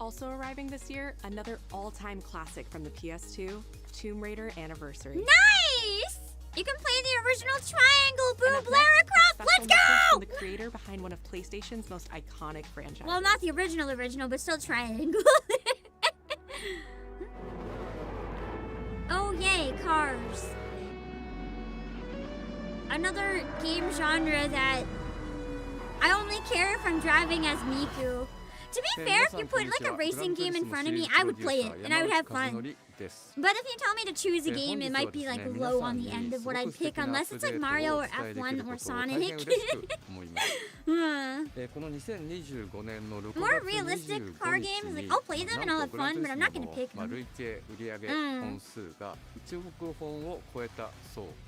Also arriving this year, another all-time classic from the PS2, Tomb Raider Anniversary. Nice! You can play the original Triangle And Boob up Lara next, a Croft. special Let's message go! from the creator behind one of PlayStation's most iconic franchises. Well, not the original, but still Triangle. Oh, yay, cars. Another game genre that I only care if I'm driving as Miku. To be fair, if you put like a racing game in front of me, I would play it and I would have fun. But if you tell me to choose a game, it might be like low on the end of what I'd pick, unless it's like Mario or F1 or Sonic. More realistic car games, like I'll play them and I'll have fun, but I'm not gonna pick them.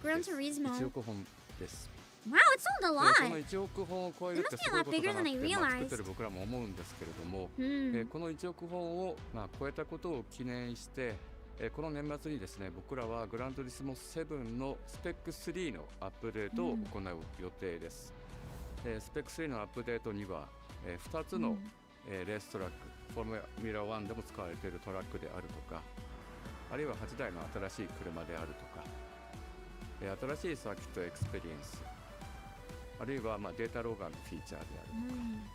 Gran Turismo. Wow, it sold a lot. It must be a lot bigger than I realized. この1億本を超えたことを記念して、この年末にですね、僕らはグラントリスモ7のスペック3のアップデートを行う予定です。スペック3のアップデートには、2つの、レーストラック、フォーミュラ1でも使われているトラックであるとか、あるいは8台の新しい車であるとか、新しいサーキットエクスペリエンス、あるいはデータローガンのフィーチャーで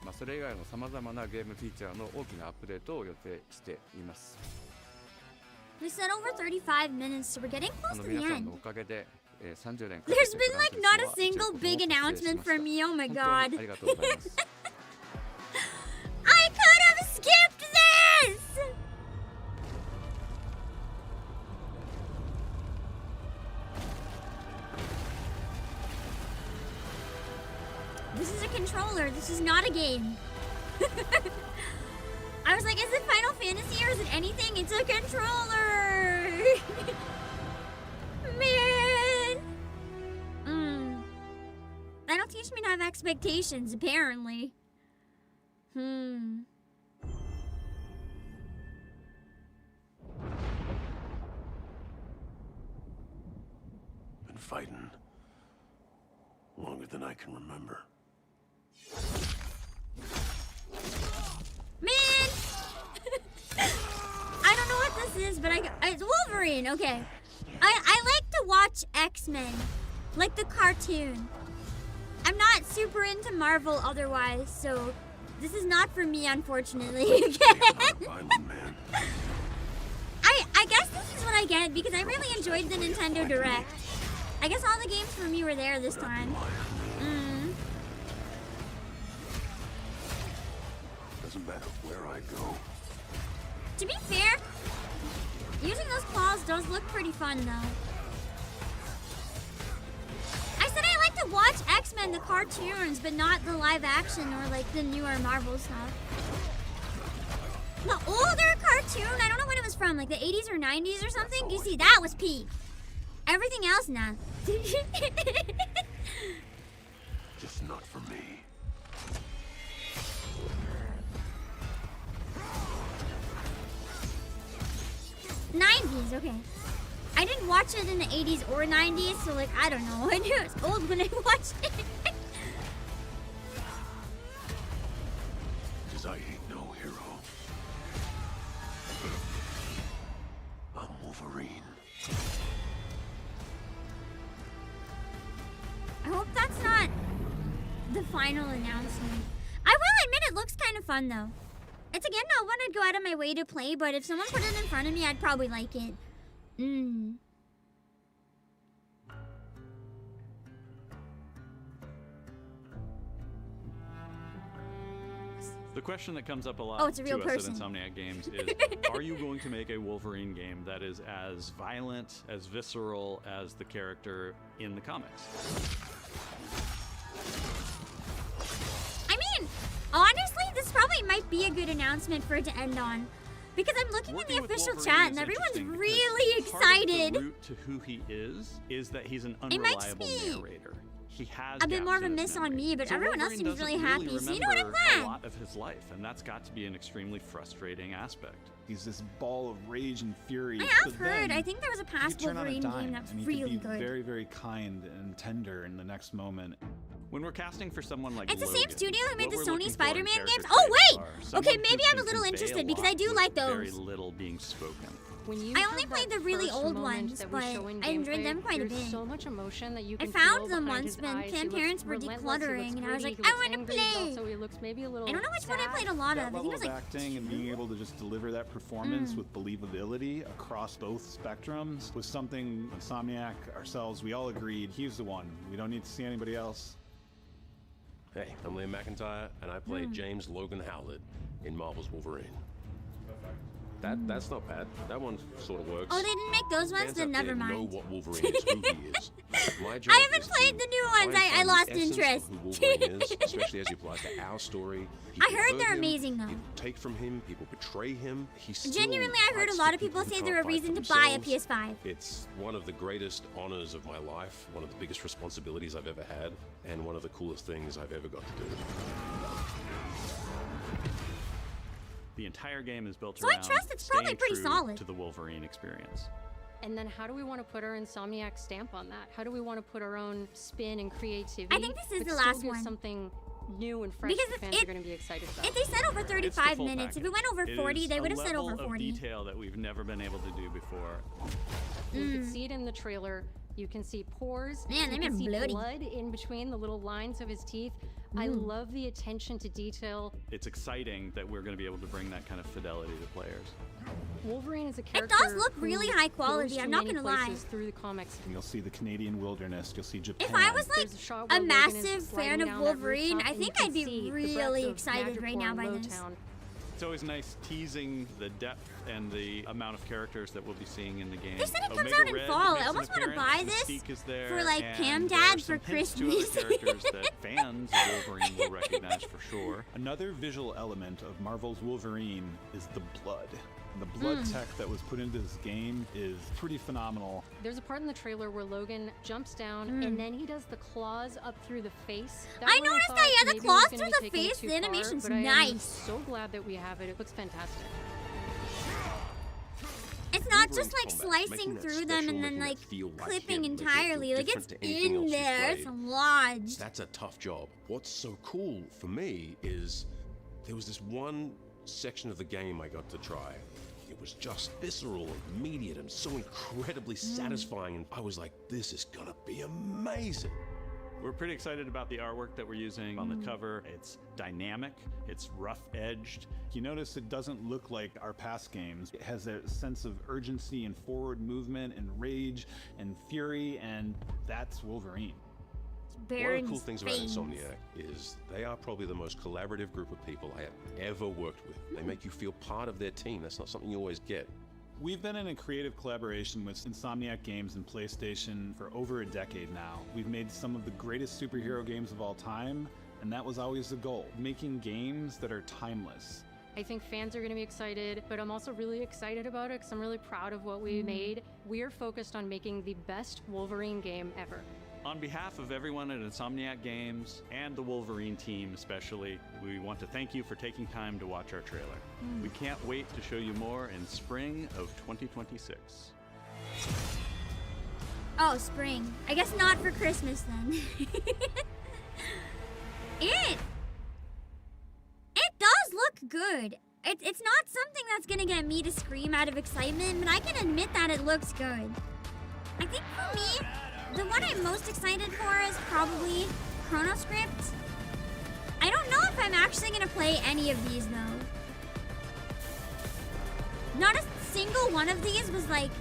ある、それ以外のさまざまなゲームフィーチャーの大きなアップデートを予定しています。We said over 35 minutes, so we're getting close to the end. 皆さんのおかげで30年 There's been like not a single big announcement from me. Oh my god. ありがとうございます。I could have skipped this! This is a controller. This is not a game. I was like, is it Final Fantasy or is it anything? It's a controller! Man! That'll teach me to have expectations, apparently. Been fighting longer than I can remember. Man! I don't know what this is, but it's Wolverine, okay. I like to watch X-Men, like the cartoon. I'm not super into Marvel otherwise, so this is not for me, unfortunately. I guess this is what I get because I really enjoyed the Nintendo Direct. I guess all the games for me were there this time. Doesn't matter where I go. To be fair, using those claws does look pretty fun, though. I said I like to watch X-Men, the cartoons, but not the live action or like the newer Marvel stuff. The older cartoon, I don't know when it was from, like the 80s or 90s or something. You see, that was peak. Everything else, nah. Just not for me. 90s, okay. I didn't watch it in the 80s or 90s, so like, I don't know. I knew it was old when I watched it. Because I ain't no hero. I'm Wolverine. I hope that's not the final announcement. I will admit it looks kind of fun, though. It's again not one I'd go out of my way to play, but if someone put it in front of me, I'd probably like it. The question that comes up a lot it's a real to us person. at Insomniac Games is, are you going to make a Wolverine game that is as violent, as visceral as the character in the comics? Honestly, this probably might be a good announcement for it to end on. Because I'm looking in the official chat and everyone's really excited. Part of the root to who he is that he's an unreliable narrator. He has a bit more of a miss on me, but everyone else seems really happy. So you know what, I'm glad. A lot of his life, and that's got to be an extremely frustrating aspect. He's this ball of rage and fury. I have heard. I think there was a past Wolverine game that was really good. Very, very kind and tender in the next moment. When we're casting for someone like it's the Logan, same studio who made the Sony looking Spider-Man for in games. character Oh wait! traits Okay, are maybe someone I'm a who little can interested convey a because I lot do with like very those. little being spoken. When you I have only that played the really first old moment ones, that but we show in I enjoyed gameplay, them quite a there's bit. so much emotion that you I can found feel them behind once his when eyes. Pam He parents were looks relentless, he decluttering, looks and I was greedy, like, he I looks want to angry, play. Also, he looks maybe a little I don't know which one I sad. played a lot That of. I think it was level like of acting and being able to just deliver that performance with believability across both spectrums was something Insomniac, ourselves, we all agreed he's the one. We don't need to see anybody else. Hey, I'm Liam McIntyre, and I played James Logan Howlett. in Marvel's Wolverine. That's not bad. That one sort of works. Oh, they didn't make those ones? Fans Then out there never mind. know what Wolverine is, who he is. My job I haven't is played to the new ones. try and I find the lost essence of interest. who Wolverine is, especially as you apply to our story. I People heard hurt they're him, amazing, though. People take from him. People betray him. He still Genuinely, I heard a fights lot for of people who say can't they're a fight reason for to buy a themselves. PS5. It's one of the greatest honors of my life, one of the biggest responsibilities I've ever had, and one of the coolest things I've ever got to do. The entire game is built So I around trust it's probably staying pretty true solid. to the Wolverine experience. And then how do we want to put our Insomniac stamp on that? How do we want to put our own spin and creativity? I think this is but the still last give one. something new and fresh Because that if fans it- are going to be excited about. If they said over It's the 35 full minutes, if package. it went over It 40, is they a would have said over level 40. of detail that we've never been able to do before. You can see it in the trailer. You can see pores. Man, you they can are see bloody. blood in between the little lines of his teeth. I love the attention to detail. It's exciting that we're going to be able to bring that kind of fidelity to players. Wolverine is a It character. does look really who high goes quality, to I'm not many gonna lie. places through the comics. You'll see the Canadian wilderness. You'll see Japan. If I was like There's a shot a where Logan is massive sliding fan of down that Wolverine, rooftop I and you think can I'd be see the really breadth of excited right Madripoor now and by this. Lowtown. It's always nice teasing the depth and the amount of characters that we'll be seeing in the game. They said it comes Omega out in Red fall. makes I an almost wanna appearance, buy this Mystique is there, for, like, and Cam there are Dad some for hints to other Christmas. characters that fans of Wolverine will recognize for sure. Another visual element of Marvel's Wolverine is the blood. The blood tech that was put into this game is pretty phenomenal. There's a part in the trailer where Logan jumps down and then he does the claws up through the face. That I one noticed thought that, yeah, the maybe claws was gonna through be the taking it face, too the far, animation's but I am nice. so glad that we have it. It looks fantastic. It's not Wolverine's just like combat, slicing making that through them special, and then making like it feel like clipping him, making it feel entirely. Like it's different to anything in else you've there. It's played. lodged. That's a tough job. What's so cool for me is there was this one section of the game I got to try. It was just visceral and immediate and so incredibly satisfying, and I was like, this is gonna be amazing. We're pretty excited about the artwork that we're using on the cover. It's dynamic, it's rough-edged. You notice it doesn't look like our past games. It has a sense of urgency and forward movement and rage and fury, and that's Wolverine. One of the cool things about Insomniac is they are probably the most collaborative group of people I have ever worked with. They make you feel part of their team. That's not something you always get. We've been in a creative collaboration with Insomniac Games and PlayStation for over a decade now. We've made some of the greatest superhero games of all time, and that was always the goal, making games that are timeless. I think fans are going to be excited, but I'm also really excited about it because I'm really proud of what we made. We are focused on making the best Wolverine game ever. On behalf of everyone at Insomniac Games and the Wolverine team especially, we want to thank you for taking time to watch our trailer. We can't wait to show you more in spring of 2026. Oh, spring. I guess not for Christmas then. It does look good. It's not something that's gonna get me to scream out of excitement, but I can admit that it looks good. I think for me, the one I'm most excited for is probably Chronoscript. I don't know if I'm actually gonna play any of these though. Not a single one of these was like,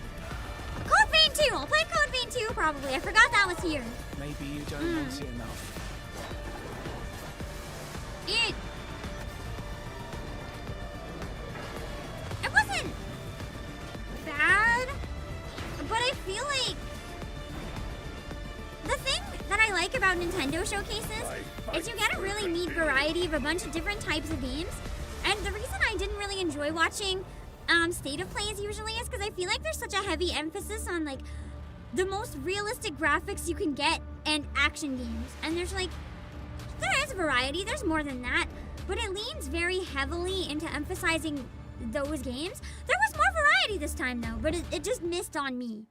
Code Vein 2! I'll play Code Vein 2 probably. I forgot that was here. Maybe you don't want it enough. It wasn't bad, but I feel like the thing that I like about Nintendo showcases is you get a really neat variety of a bunch of different types of games. And the reason I didn't really enjoy watching State of Plays usually is because I feel like there's such a heavy emphasis on like the most realistic graphics you can get and action games. And there's like, there is variety, there's more than that, but it leans very heavily into emphasizing those games. There was more variety this time though, but it just missed on me.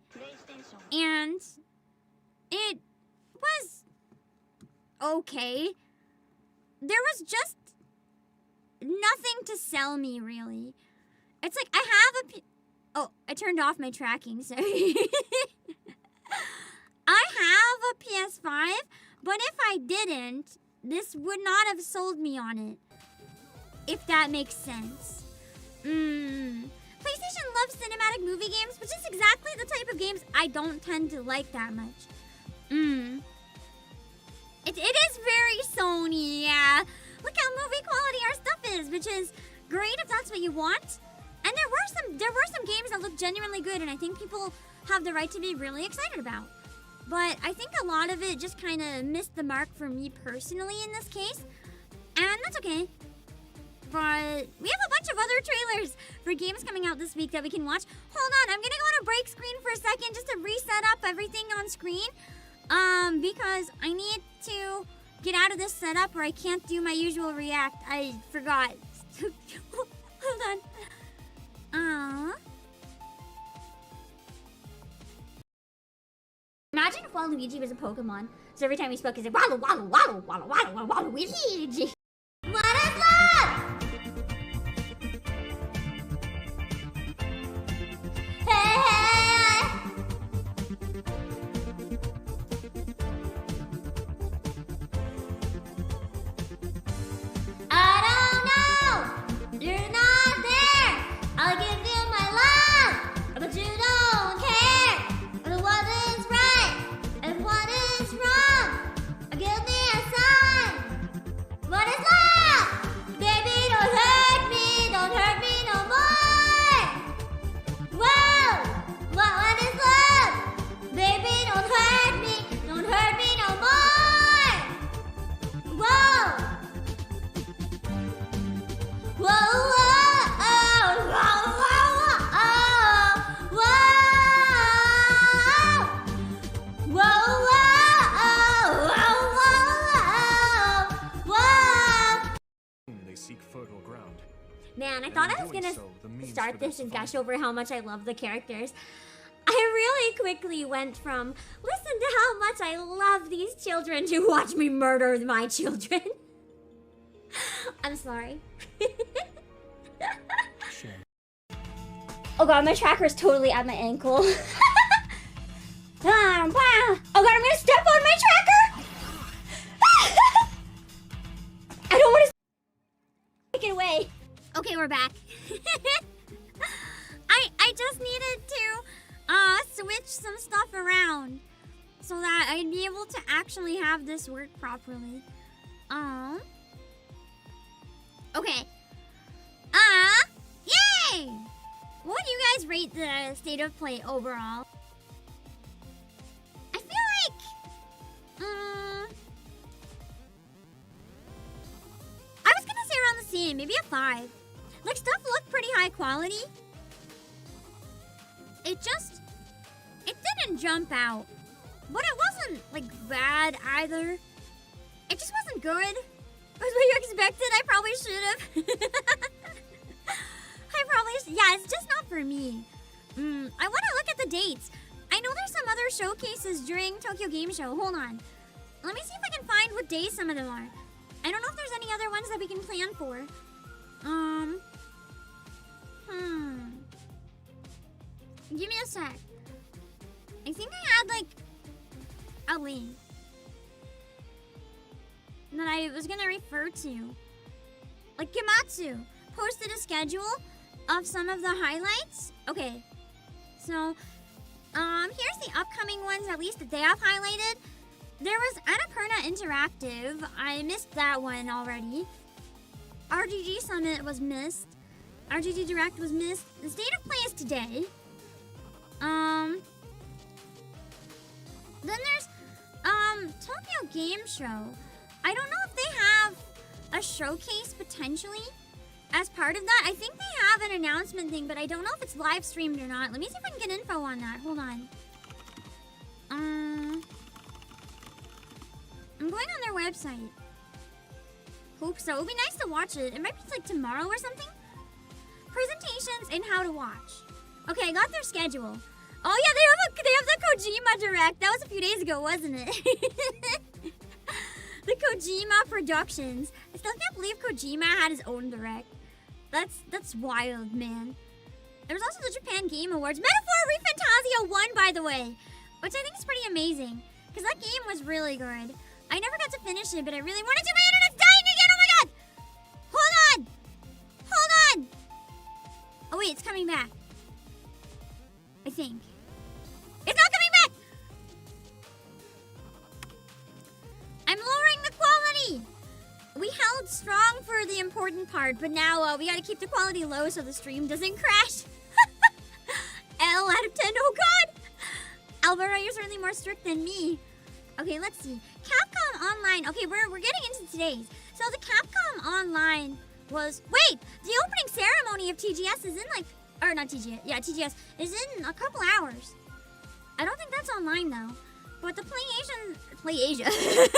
And it was okay. There was just nothing to sell me really. It's like I have a oh, I turned off my tracking, sorry. I have a PS5, but if I didn't, this would not have sold me on it. If that makes sense. PlayStation loves cinematic movie games, which is exactly the type of games I don't tend to like that much. It is very Sony, yeah. Look how movie quality our stuff is, which is great if that's what you want. And there were some games that looked genuinely good, and I think people have the right to be really excited about. But I think a lot of it just kind of missed the mark for me personally in this case, and that's okay. But we have a bunch of other trailers for games coming out this week that we can watch. Hold on, I'm gonna go on a break screen for a second just to reset up everything on screen. Because I need to get out of this setup or I can't do my usual react. I forgot. Hold on. Imagine if Waluigi was a Pokemon. So every time he spoke, he said Walu Walu Walu Walu Walu Waluigi. What is love? Hey, hey. I don't know. You're not there. I'll give you my love, but you don't care what is right and what is wrong. Give me a sign. What is love? Baby, don't hurt me no more. Whoa, what is love? Baby, don't hurt me no more. Whoa, whoa, whoa, oh, whoa, whoa, whoa, whoa, whoa, whoa. They seek fertile ground. Man, I thought I was gonna start this and gush over how much I love the characters. I really quickly went from listen to how much I love these children to watch me murder my children. I'm sorry. Oh god, my tracker is totally at my ankle. Oh god, I'm gonna step on my tracker! I don't want to take it away. Okay, we're back. I just needed to switch some stuff around so that I'd be able to actually have this work properly. Okay. Yay! What do you guys rate the state of play overall? I feel like I was gonna say around the same, maybe a 5. Like, stuff looked pretty high quality. It didn't jump out. But it wasn't, like, bad either. It just wasn't good. That's what you expected. I probably should have. Yeah, it's just not for me. I want to look at the dates. I know there's some other showcases during Tokyo Game Show. Hold on. Let me see if I can find what days some of them are. I don't know if there's any other ones that we can plan for. Give me a sec. I think I had, like, a link that I was gonna refer to. Like, Kimatsu posted a schedule of some of the highlights. Okay. So, here's the upcoming ones, at least that they have highlighted. There was Annapurna Interactive. I missed that one already. RGG Summit was missed. RGG Direct was missed. The state of play is today. Then there's, Tokyo Game Show. I don't know if they have a showcase potentially as part of that. I think they have an announcement thing, but I don't know if it's live streamed or not. Let me see if I can get info on that. Hold on. I'm going on their website. Hope so. It would be nice to watch it. It might be like tomorrow or something. Presentations and how to watch. Okay, I got their schedule. Oh yeah, they have the Kojima Direct. That was a few days ago, wasn't it? The Kojima Productions. I still can't believe Kojima had his own Direct. That's wild, man. There was also the Japan Game Awards. Metaphor ReFantasia won, by the way, which I think is pretty amazing because that game was really good. I never got to finish it, but I really wanted to. My internet's dying again. Oh my god! Hold on. Oh wait, it's coming back. I think. It's not coming back! I'm lowering the quality! We held held strong for the important part, but now we gotta keep the quality low so the stream doesn't crash. L out of 10, oh god! Alberto, you're certainly more strict than me. Okay, let's see. Capcom Online. Okay, we're getting into today's. So the Capcom Online was... Wait! The opening ceremony of TGS is in like... Or not TGS. Yeah, TGS is in a couple hours. I don't think that's online though. But the Play Asia. The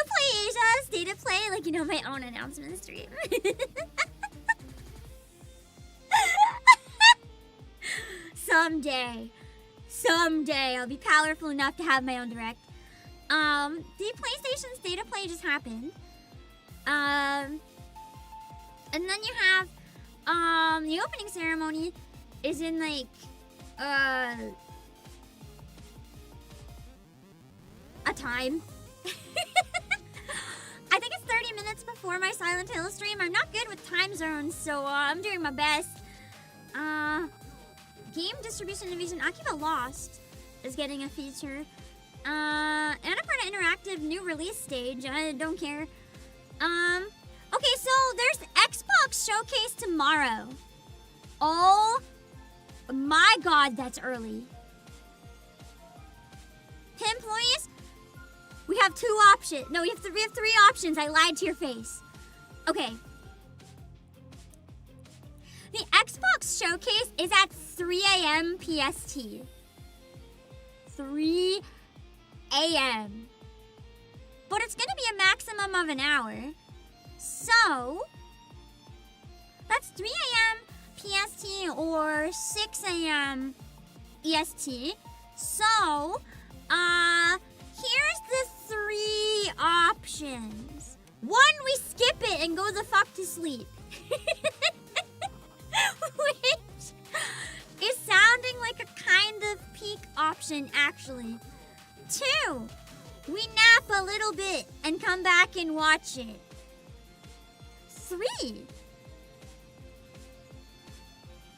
Play Asia State of Play, like, you know, my own announcement stream. Someday I'll be powerful enough to have my own direct. The PlayStation State of Play just happened. And then you have the opening ceremony is in like a time. I think it's 30 minutes before my Silent Hill stream. I'm not good with time zones, so I'm doing my best. Game Distribution Division Akiba Lost is getting a feature. Annapurna Interactive new release stage. I don't care. Okay, so there's Xbox Showcase tomorrow. Oh my god, that's early. Hey, employees, we have two options. No, we have three options. I lied to your face. Okay. The Xbox Showcase is at 3 a.m. PST. 3 a.m. But it's going to be a maximum of an hour. So, that's 3 a.m. PST or 6 a.m. EST. So, here's the three options. One, we skip it and go the fuck to sleep. Which is sounding like a kind of peak option, actually. 2, we nap a little bit and come back and watch it. 3,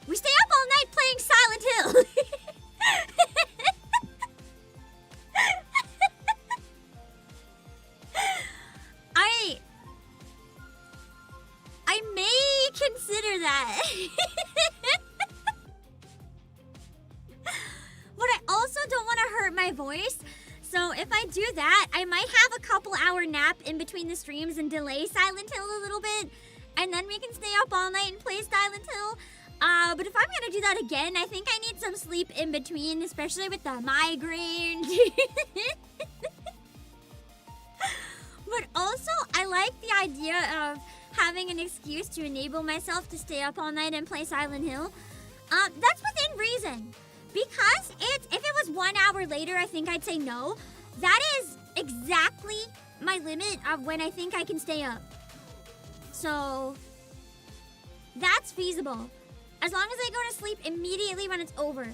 we stay up all night playing Silent Hill. I may consider that. But I also don't want to hurt my voice. So if I do that, I might have a couple hour nap in between the streams and delay Silent Hill a little bit. And then we can stay up all night and play Silent Hill. But if I'm going to do that again, I think I need some sleep in between, especially with the migraine. But also, I like the idea of having an excuse to enable myself to stay up all night and play Silent Hill. That's within reason. Because if it was 1 hour later, I think I'd say no. That is exactly my limit of when I think I can stay up. So, that's feasible. As long as I go to sleep immediately when it's over.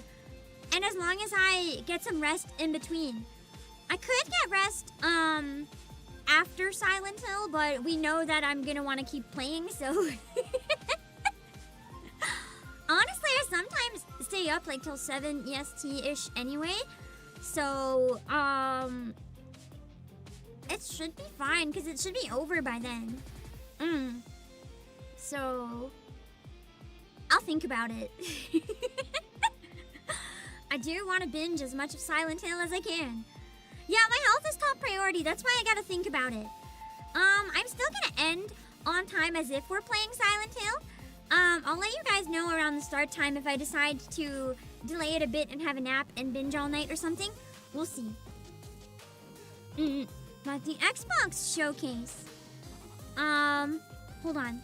And as long as I get some rest in between. I could get rest, after Silent Hill, but we know that I'm gonna want to keep playing, so... Honestly, I sometimes stay up like till 7 EST-ish anyway. So, it should be fine, because it should be over by then. So, I'll think about it. I do want to binge as much of Silent Hill as I can. Yeah, my health is top priority. That's why I gotta think about it. I'm still gonna end on time as if we're playing Silent Hill. I'll let you guys know around the start time if I decide to delay it a bit and have a nap and binge all night or something. We'll see. But the Xbox Showcase. Hold on.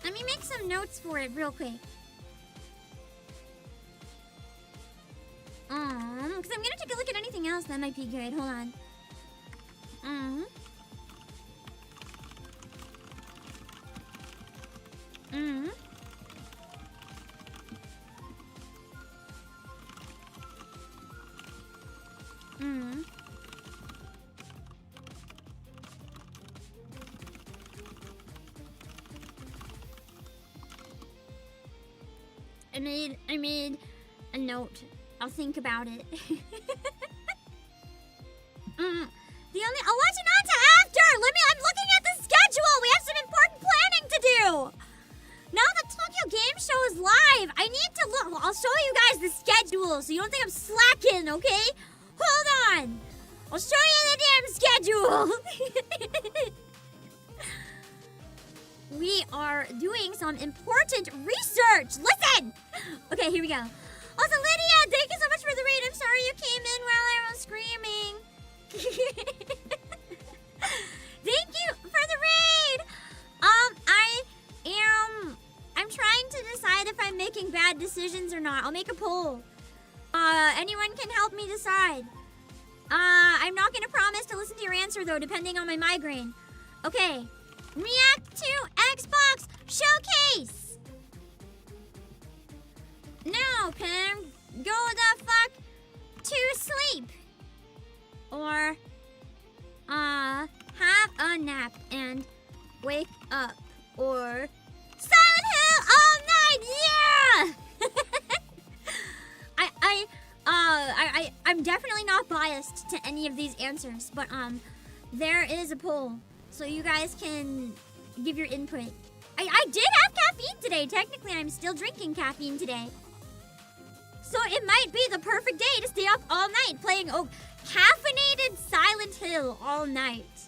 Let me make some notes for it real quick. Because I'm gonna take a look at anything else that might be good. Hold on. I made a note. I'll think about it. I'll watch schedule, so you don't think I'm slacking, okay? Hold on. I'll show you the damn schedule. We are doing some important research. Listen. Okay, here we go. Also, Lydia, thank you so much for the raid. I'm sorry you came in while I was screaming. Thank you for the raid. I'm trying to decide if I'm making bad decisions or not. I'll make a poll. Anyone can help me decide. I'm not gonna promise to listen to your answer though, depending on my migraine. Okay. React to Xbox Showcase. No, Pam, go the fuck to sleep. Or, have a nap and wake up. Or, Silent Hill all night, yeah! I'm definitely not biased to any of these answers, but, there is a poll, so you guys can give your input. I did have caffeine today. Technically, I'm still drinking caffeine today. So it might be the perfect day to stay up all night playing caffeinated Silent Hill all night.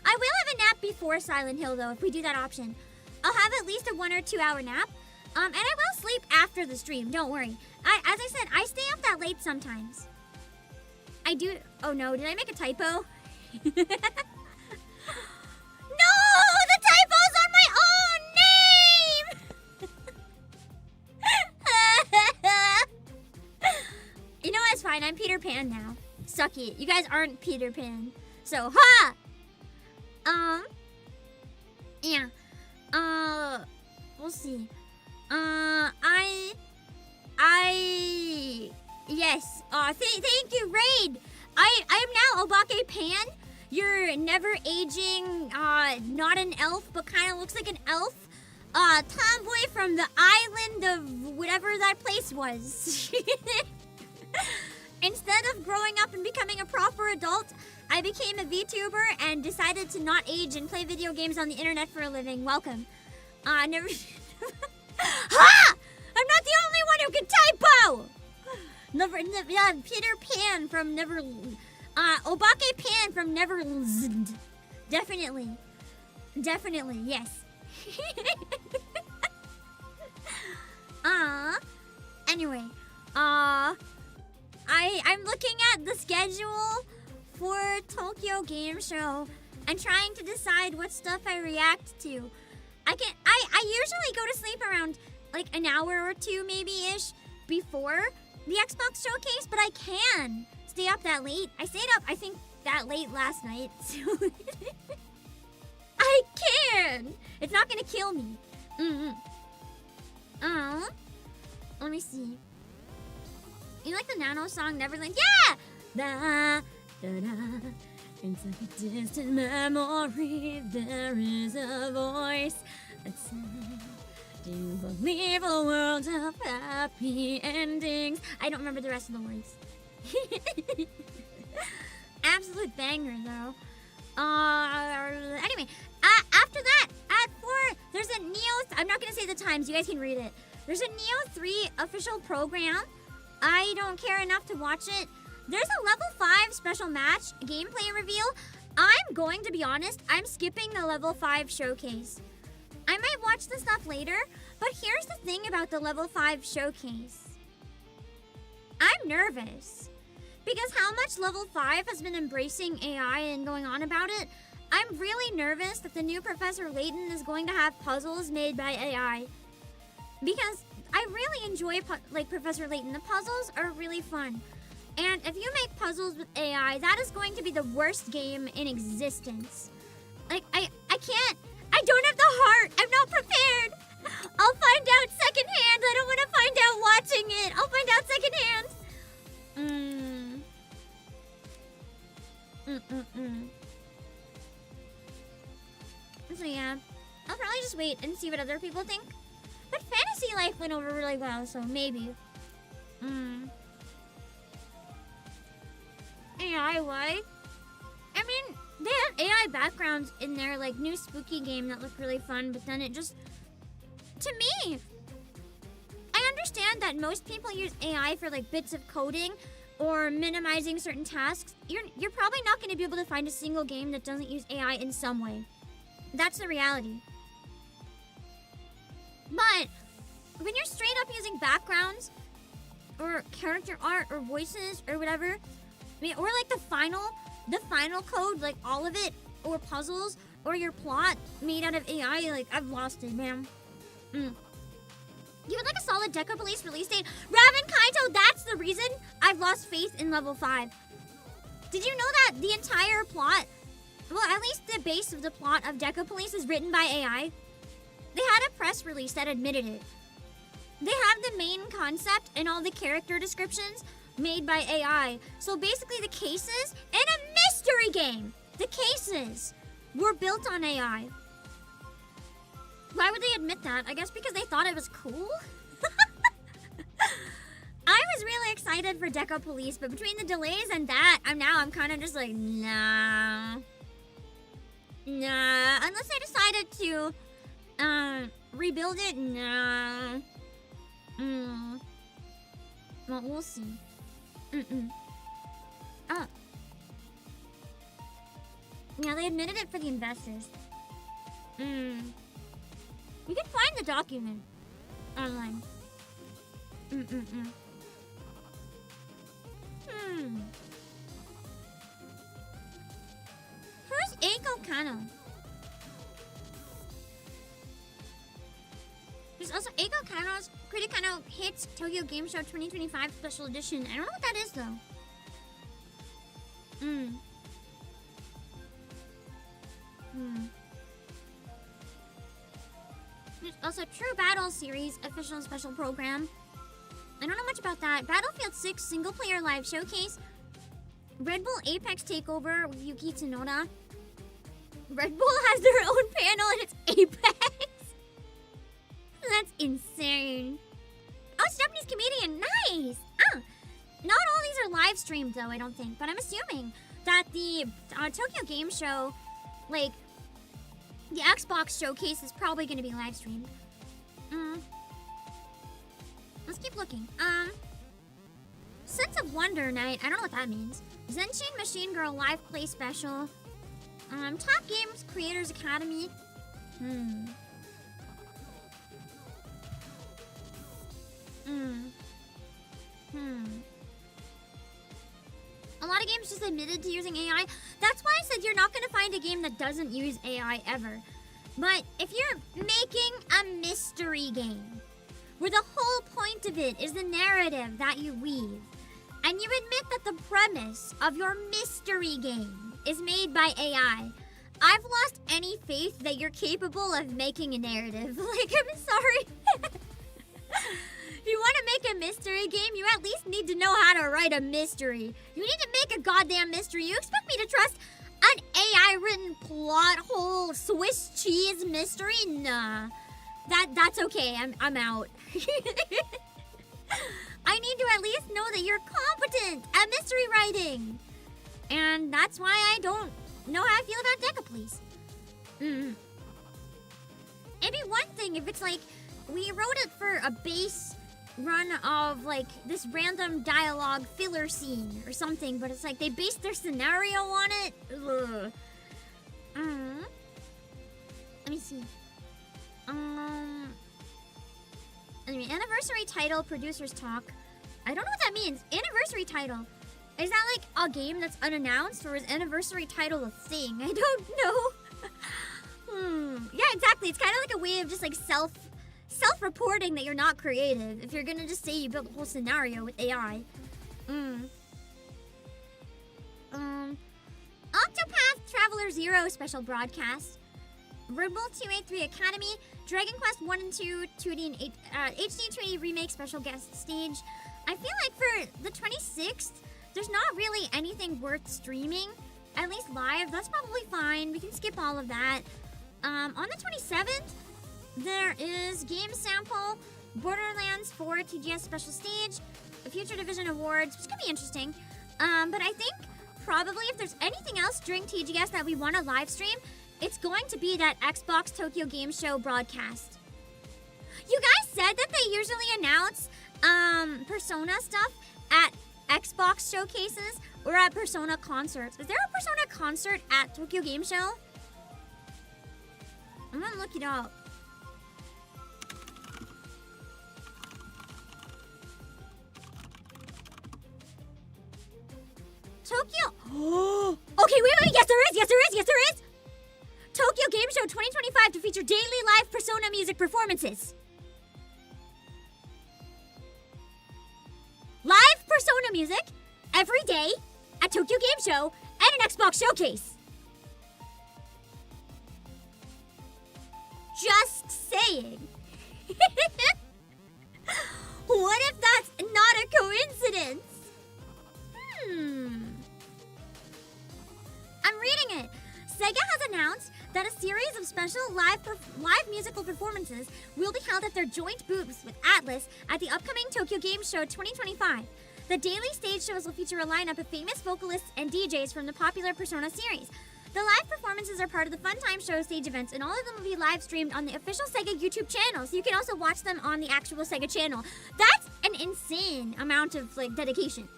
I will have a nap before Silent Hill, though, if we do that option. I'll have at least a 1 or 2 hour nap. And I will sleep after the stream, don't worry. As I said, I stay up that late sometimes. I do... Oh no, did I make a typo? No! The typo's on my own name! You know what? It's fine. I'm Peter Pan now. Suck it. You guys aren't Peter Pan. So, ha! Yeah. We'll see. Yes. Thank you, Raid. I am now Obake PAM. You're never aging, not an elf, but kind of looks like an elf. Tomboy from the island of whatever that place was. Instead of growing up and becoming a proper adult, I became a VTuber and decided to not age and play video games on the internet for a living. Welcome. Never... Ha! I'm not the only one who can typo! Peter Pan from Never... Obake PAM from Neverland. Definitely. Definitely, yes. Anyway. I'm looking at the schedule for Tokyo Game Show and trying to decide what stuff I react to. I usually go to sleep around like an hour or two maybe-ish before the Xbox Showcase, but I can stay up that late. I stayed up, I think, that late last night, so I can! It's not gonna kill me. Let me see. You like the Nano song, Neverland? Yeah! Da, da, da. Inside a distant memory, there is a voice that says, do you believe a world of happy endings? I don't remember the rest of the words. Absolute banger, though. Anyway, after that, at 4, there's a Nioh... I'm not going to say the times. You guys can read it. There's a Nioh 3 official program. I don't care enough to watch it. There's a level 5 special match gameplay reveal. I'm going to be honest, I'm skipping the level 5 showcase. I might watch the stuff later, but here's the thing about the level 5 showcase. I'm nervous. Because how much level 5 has been embracing AI and going on about it, I'm really nervous that the new Professor Layton is going to have puzzles made by AI. Because I really enjoy Professor Layton. The puzzles are really fun. And if you make puzzles with AI, that is going to be the worst game in existence. Like, I can't, I don't have the heart. I'm not prepared. I'll find out secondhand. I don't want to find out watching it. I'll find out secondhand. So yeah, I'll probably just wait and see what other people think. But Fantasy Life went over really well, so maybe. AI, why? I mean, they have AI backgrounds in their like new spooky game that looked really fun, but then it just, to me, I understand that most people use AI for like bits of coding or minimizing certain tasks. You're probably not going to be able to find a single game that doesn't use AI in some way. That's the reality. But when you're straight up using backgrounds or character art or voices or whatever, I mean, or like the final code, like all of it, or puzzles, or your plot made out of AI, like I've lost it, man. You would like a solid Deca Police release date? Raven Kaito, that's the reason I've lost faith in level 5. Did you know that the entire plot, well, at least the base of the plot of Deca Police is written by AI? They had a press release that admitted it. They have the main concept and all the character descriptions made by AI. So basically the cases in a mystery game, the cases were built on AI. Why would they admit that? I guess because they thought it was cool? I was really excited for Deca Police, but between the delays and that, I'm kind of just like, nah. Unless I decided to rebuild it, nah. Well, we'll see. Oh. Yeah, they admitted it for the investors. You can find the document online. Who's Eiko Kano? There's also Eiko Kano's Criticano Hits Tokyo Game Show 2025 Special Edition. I don't know what that is though. There's also True Battle Series Official Special Program. I don't know much about that. Battlefield 6 Single Player Live Showcase. Red Bull Apex Takeover with Yuki Tsunoda. Red Bull has their own panel and it's Apex. That's insane. Oh, it's a Japanese comedian. Nice. Not all these are live streamed though, I don't think. But I'm assuming that the Tokyo Game Show, like, the Xbox showcase is probably going to be live streamed. Let's keep looking. Sense of Wonder Night. I don't know what that means. Zenshin Machine Girl Live Play Special. Top Games Creators Academy. A lot of games just admitted to using AI. That's why I said you're not going to find a game that doesn't use AI ever. But if you're making a mystery game, where the whole point of it is the narrative that you weave, and you admit that the premise of your mystery game is made by AI, I've lost any faith that you're capable of making a narrative. Like, I'm sorry. If you want to make a mystery game, you at least need to know how to write a mystery. You need to make a goddamn mystery. You expect me to trust an AI-written plot hole Swiss cheese mystery? Nah. That's okay. I'm out. I need to at least know that you're competent at mystery writing. And that's why I don't know how I feel about Deca Police. It'd be one thing if it's like, we wrote it for a base run of like this random dialogue filler scene or something, but it's like they based their scenario on it. Ugh. Let me see. Anyway, anniversary title, producers talk. I don't know what that means. Anniversary title. Is that like a game that's unannounced, or is anniversary title a thing? I don't know. Yeah, exactly. It's kind of like a way of just like self-reporting that you're not creative if you're gonna just say you built a whole scenario with AI. Octopath Traveler 0 special broadcast. Red Bull 283 Academy, Dragon Quest 1 and 2, 2D and HD 2D remake special guest stage. I feel like for the 26th, there's not really anything worth streaming, at least live. That's probably fine. We can skip all of that. On the 27th, there is Game Sample, Borderlands 4 TGS Special Stage, the Future Division Awards, which could be interesting. But I think probably if there's anything else during TGS that we want to live stream, it's going to be that Xbox Tokyo Game Show broadcast. You guys said that they usually announce Persona stuff at Xbox showcases or at Persona concerts. Is there a Persona concert at Tokyo Game Show? I'm gonna look it up. Tokyo. Okay, wait. Yes, there is. Tokyo Game Show 2025 to feature daily live Persona music performances. Live Persona music every day at Tokyo Game Show and an Xbox showcase. Just saying. What if that's not a coincidence? I'm reading it. Sega has announced that a series of special live musical performances will be held at their joint booths with Atlus at the upcoming Tokyo Game Show 2025. The daily stage shows will feature a lineup of famous vocalists and DJs from the popular Persona series. The live performances are part of the Funtime Show stage events, and all of them will be live streamed on the official Sega YouTube channel, so you can also watch them on the actual Sega channel. That's an insane amount of dedication.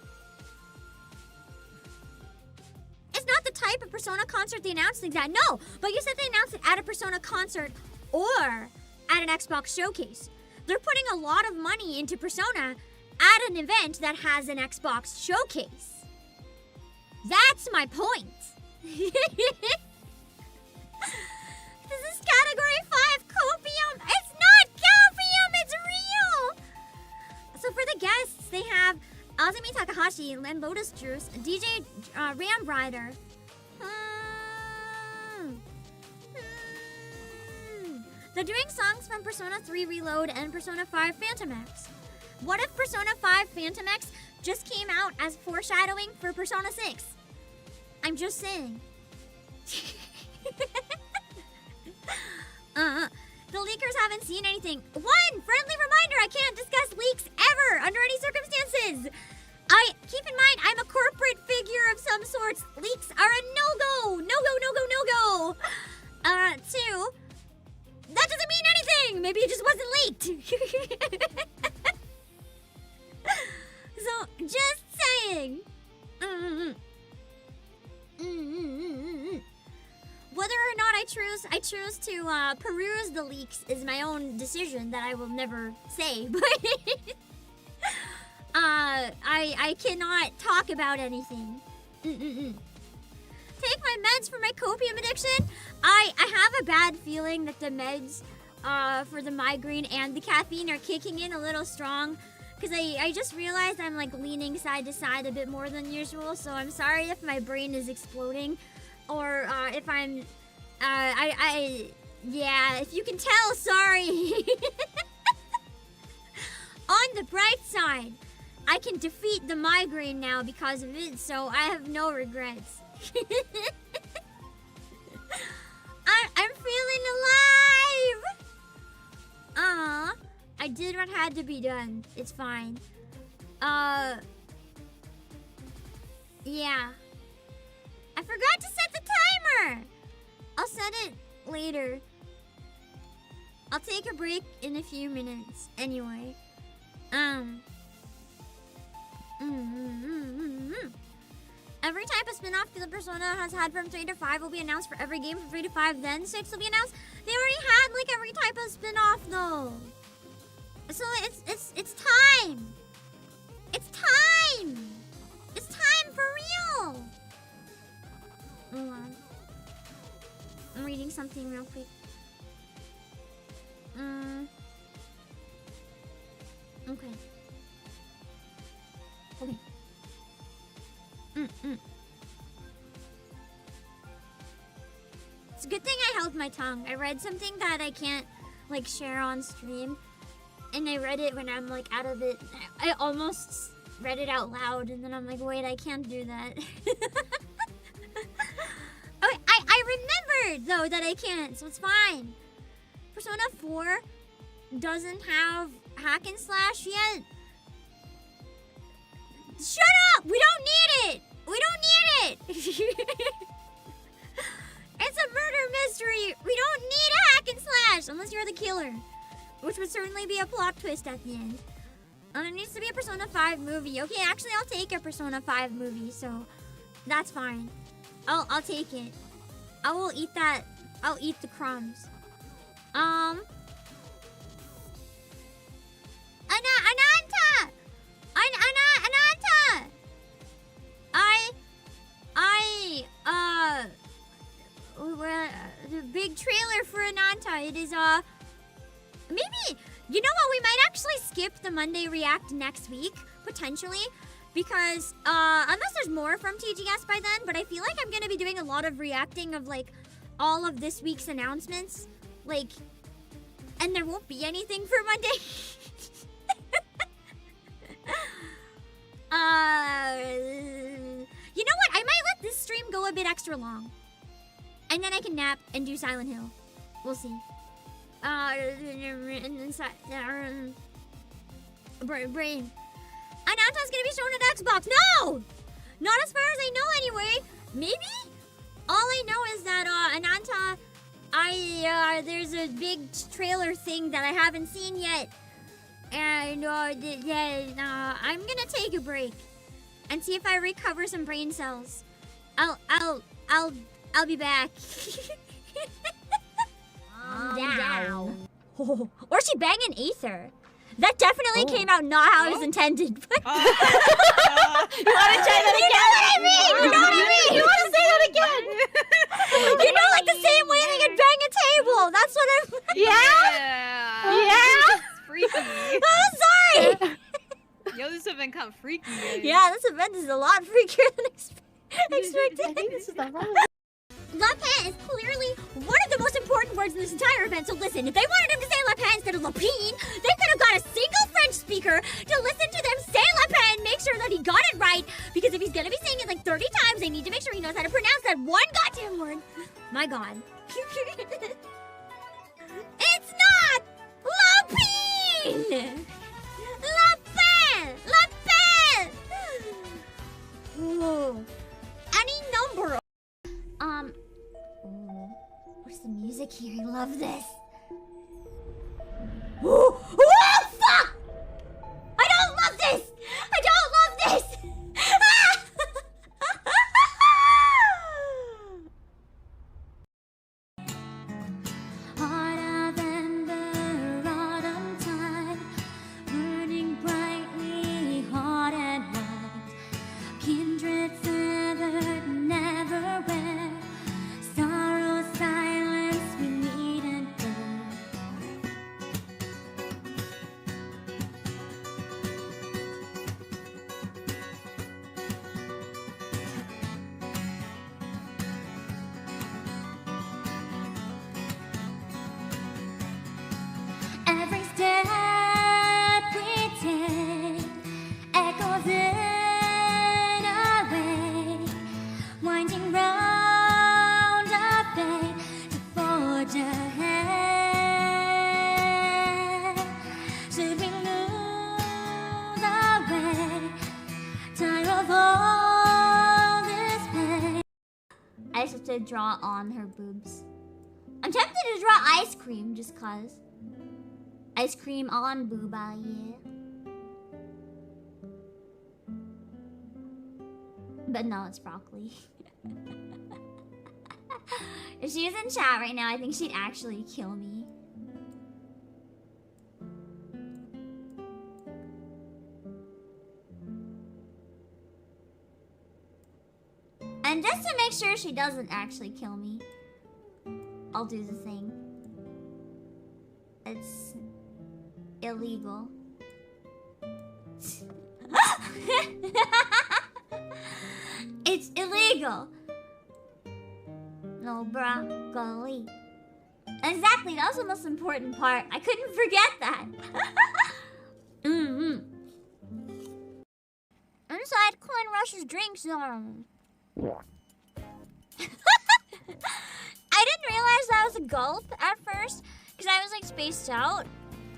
It's not the type of Persona concert they announced that. No, but you said they announced it at a Persona concert or at an Xbox showcase. They're putting a lot of money into Persona at an event that has an Xbox showcase. That's my point. This is category 5 copium. It's not copium, it's real. So for the guests, they have Azumi Takahashi, Len Lotus Juice, DJ Ram Rider. They're doing songs from Persona 3 Reload and Persona 5 Phantom X. What if Persona 5 Phantom X just came out as foreshadowing for Persona 6? I'm just saying. The leakers haven't seen anything. One friendly reminder, I can't discuss leaks ever under any circumstances. Keep in mind, I'm a corporate figure of some sorts. Leaks are a no-go. No-go. Two, that doesn't mean anything. Maybe it just wasn't leaked. So, just saying. Whether or not I choose to peruse the leaks is my own decision that I will never say. But I cannot talk about anything. Take my meds for my copium addiction. I have a bad feeling that the meds for the migraine and the caffeine are kicking in a little strong. Because I just realized I'm leaning side to side a bit more than usual. So I'm sorry if my brain is exploding. Or if I'm... yeah, if you can tell, sorry. On the bright side, I can defeat the migraine now because of it, so I have no regrets. I'm feeling alive! I did what had to be done. It's fine. Yeah. I forgot to set the timer! I'll set it later. I'll take a break in a few minutes anyway. Every type of spin-off the Persona has had from 3 to 5 will be announced for every game from 3 to 5, then 6 will be announced. They already had every type of spin-off though. So it's time. It's time. It's time for real. Hold on. I'm reading something real quick. Okay. It's a good thing I held my tongue. I read something that I can't share on stream, and I read it when I'm out of it. I almost read it out loud, and then I'm like, wait, I can't do that. Oh, I remembered though that I can't, so it's fine. Persona 4 doesn't have hack and slash yet. Shut up! We don't need it! We don't need it! It's a murder mystery! We don't need a hack and slash! Unless you're the killer. which would certainly be a plot twist at the end. And it needs to be a Persona 5 movie. Okay, actually, I'll take a Persona 5 movie, so that's fine. I'll take it. I will eat that. I'll eat the crumbs. Ananta! Ananta! The big trailer for Ananta. It is, maybe, you know what? We might actually skip the Monday React next week, potentially. Because, unless there's more from TGS by then, but I feel like I'm gonna be doing a lot of reacting of, like, all of this week's announcements. Like, and there won't be anything for Monday. You know what? I might let this stream go a bit extra long. And then I can nap and do Silent Hill. We'll see. Brain. Ananta's gonna be shown at Xbox. No! Not as far as I know anyway. Maybe? All I know is that, Ananta, there's a big trailer thing that I haven't seen yet. And, I'm gonna take a break and see if I recover some brain cells. I'll be back. Down. Or she banging Aether. That definitely came out not how it was intended. You wanna try that again? You know what I mean? You know what I mean? You wanna say that again? You know, like the same way they could bang a table. That's what I'm. Yeah. Freaky. Oh, sorry. Yo, this event got freaky. Guys. Yeah, this event is a lot freakier than expected. I think this is the wrong. La Pen is clearly one of the most important words in this entire event, so listen, if they wanted him to say La Pen instead of Lapine, they could have got a single French speaker to listen to them say La Pen, make sure that he got it right, because if he's gonna be saying it like 30 times, they need to make sure he knows how to pronounce that one goddamn word. My god. It's not Lapine! La Pen! La Pen! Whoa. Any number. What's the music here? I love this. Oh, fuck! I don't love this! I don't love this! Harder than the autumn tide, burning brightly hot at night. Kindred feathered, never where. Sorrow, silence, we need and burn. Every step we take echoes in a way, winding round our fate to forge ahead. Should we lose our way, tired of all this pain? I just have to draw on her boobs. I'm tempted to draw ice cream just cause. Ice cream on booba, yeah. But no, it's broccoli. If she was in chat right now, I think she'd actually kill me. And just to make sure she doesn't actually kill me, I'll do the thing. It's illegal. It's illegal. No broccoli. Exactly, that was the most important part. I couldn't forget that. Inside Coin Rush's drink zone. I didn't realize that was a gulp at first, because I was like spaced out.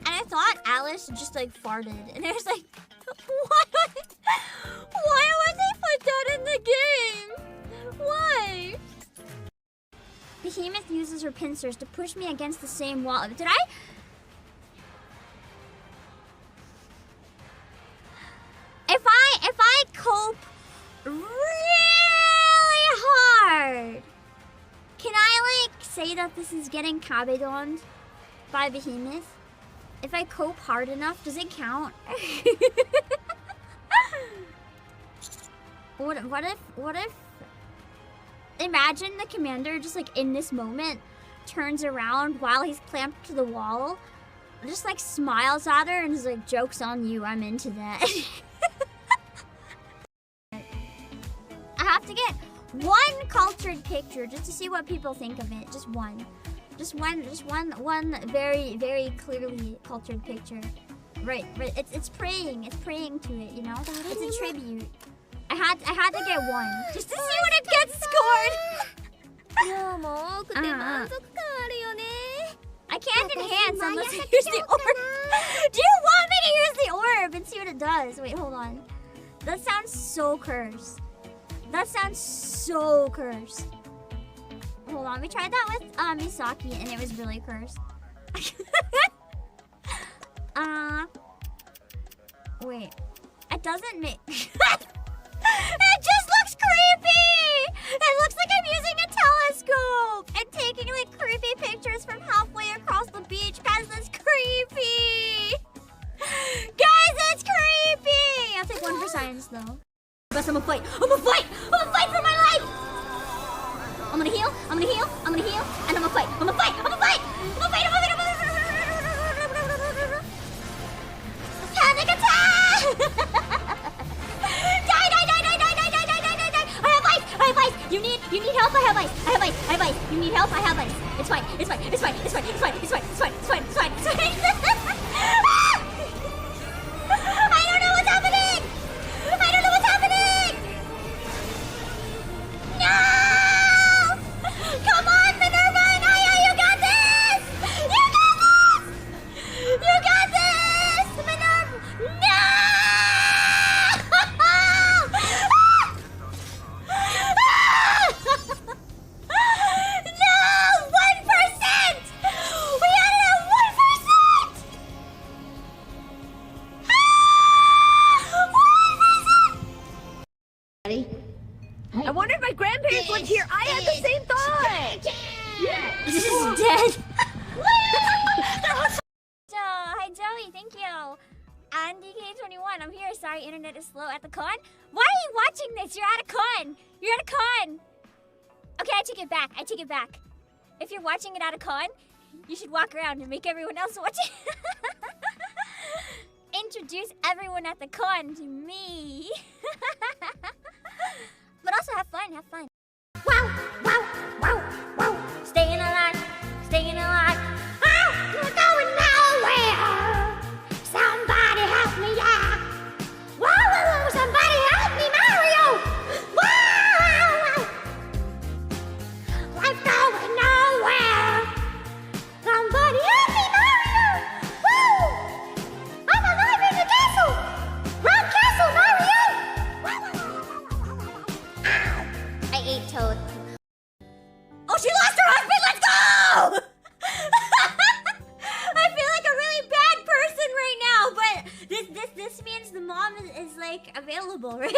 And I thought Alice just like farted. And I was like, why would they put that in the game? Why? Behemoth uses her pincers to push me against the same wall. Did I cope really hard. Can I, like, say that this is getting kabedoned by Behemoth? If I cope hard enough, does it count? What if... Imagine the commander just, like, in this moment, turns around while he's clamped to the wall, just, like, smiles at her and is like, joke's on you, I'm into that. I have to get one cultured picture just to see what people think of it. Just one. Just one very, very clearly cultured picture. Right. It's praying to it, you know? It's a tribute. I had to get one just to see what it gets scored. I can't enhance unless I use the orb. Do you want me to use the orb and see what it does? Wait, hold on. That sounds so cursed. Hold on, we tried that with Misaki and it was really cursed. Wait. It doesn't make... It just looks creepy! It looks like I'm using a telescope and taking like creepy pictures from halfway across the beach. Guys, that's creepy! Guys, that's creepy! I'll take one for science though. But I'm gonna fight for my life! I'm gonna heal, and I'm gonna fight. Panic attack! I have ice! You need help? I have ice! You need help? I have ice. It's fine. I don't know what's happening! No! Come on, Minerva and Aya, you got this! Minerva! No! No! 1%! We had it at 1%! 1%! I wonder if my grandparents lived here. I had the same thought. This is dead. Hi Joey, thank you. And DK21, I'm here. Sorry, internet is slow at the con. Why are you watching this? You're at a con. Okay, I take it back. If you're watching it at a con, you should walk around and make everyone else watch it. Introduce everyone at the con to me. But also have fun. Wow. Staying alive. Ah, you're going nowhere. Somebody help me, yeah. Whoa, somebody help me, Mario. Wow. I'm going nowhere. Somebody help me, Mario. Woo. I'm alive in the castle. Rock castle, Mario. Ow. I ate Toad. Oh, she lost her husband! Let's go! I feel like a really bad person right now, but this means the mom is like available, right?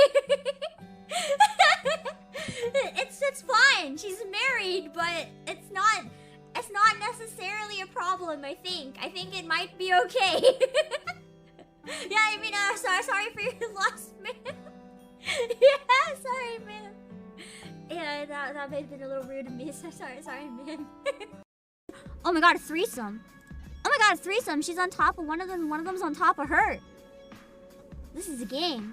It's fine. She's married, but it's not necessarily a problem. I think it might be okay. Yeah, I mean, sorry for your loss, man. Yeah, sorry, man. Yeah, that may have been a little rude of me. So sorry, man. Oh my god, a threesome. She's on top of one of them. One of them's on top of her. This is a game.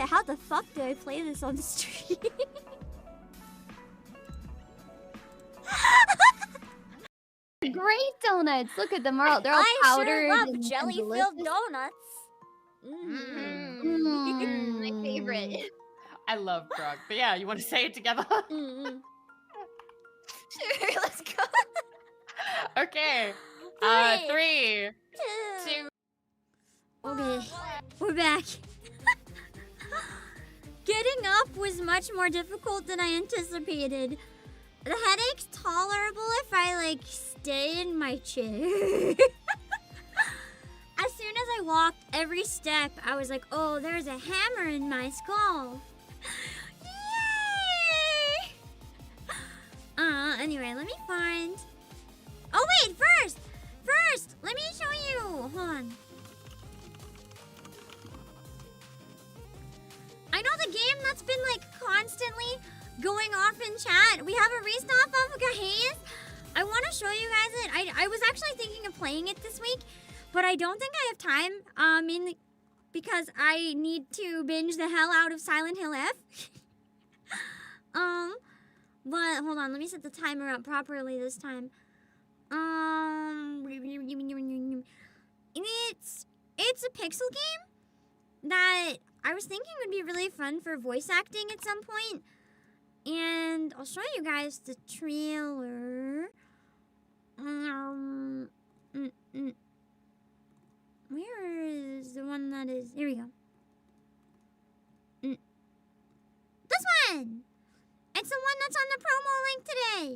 How the fuck do I play this on stream? Great donuts. Look at them. They're all powdered. I sure love and jelly-filled delicious. donuts. My favorite. I love Brooke. But yeah, you want to say it together? Sure, let's go. Okay. 3, 2. Okay, we're back. Getting up was much more difficult than I anticipated. The headache's tolerable if I, like, stay in my chair. As soon as I walked every step, I was like, oh, there's a hammer in my skull. Yay! Anyway, let me find... Oh, wait, first, let me show you. Hold on. I know the game that's been, like, constantly going off in chat. We have a restock of Gahaze. I want to show you guys it. I was actually thinking of playing it this week, but I don't think I have time, because I need to binge the hell out of Silent Hill F. But hold on, let me set the timer up properly this time. It's a pixel game that I was thinking would be really fun for voice acting at some point. And I'll show you guys the trailer. Where is the one that is... Here we go. This one! It's the one that's on the promo link today.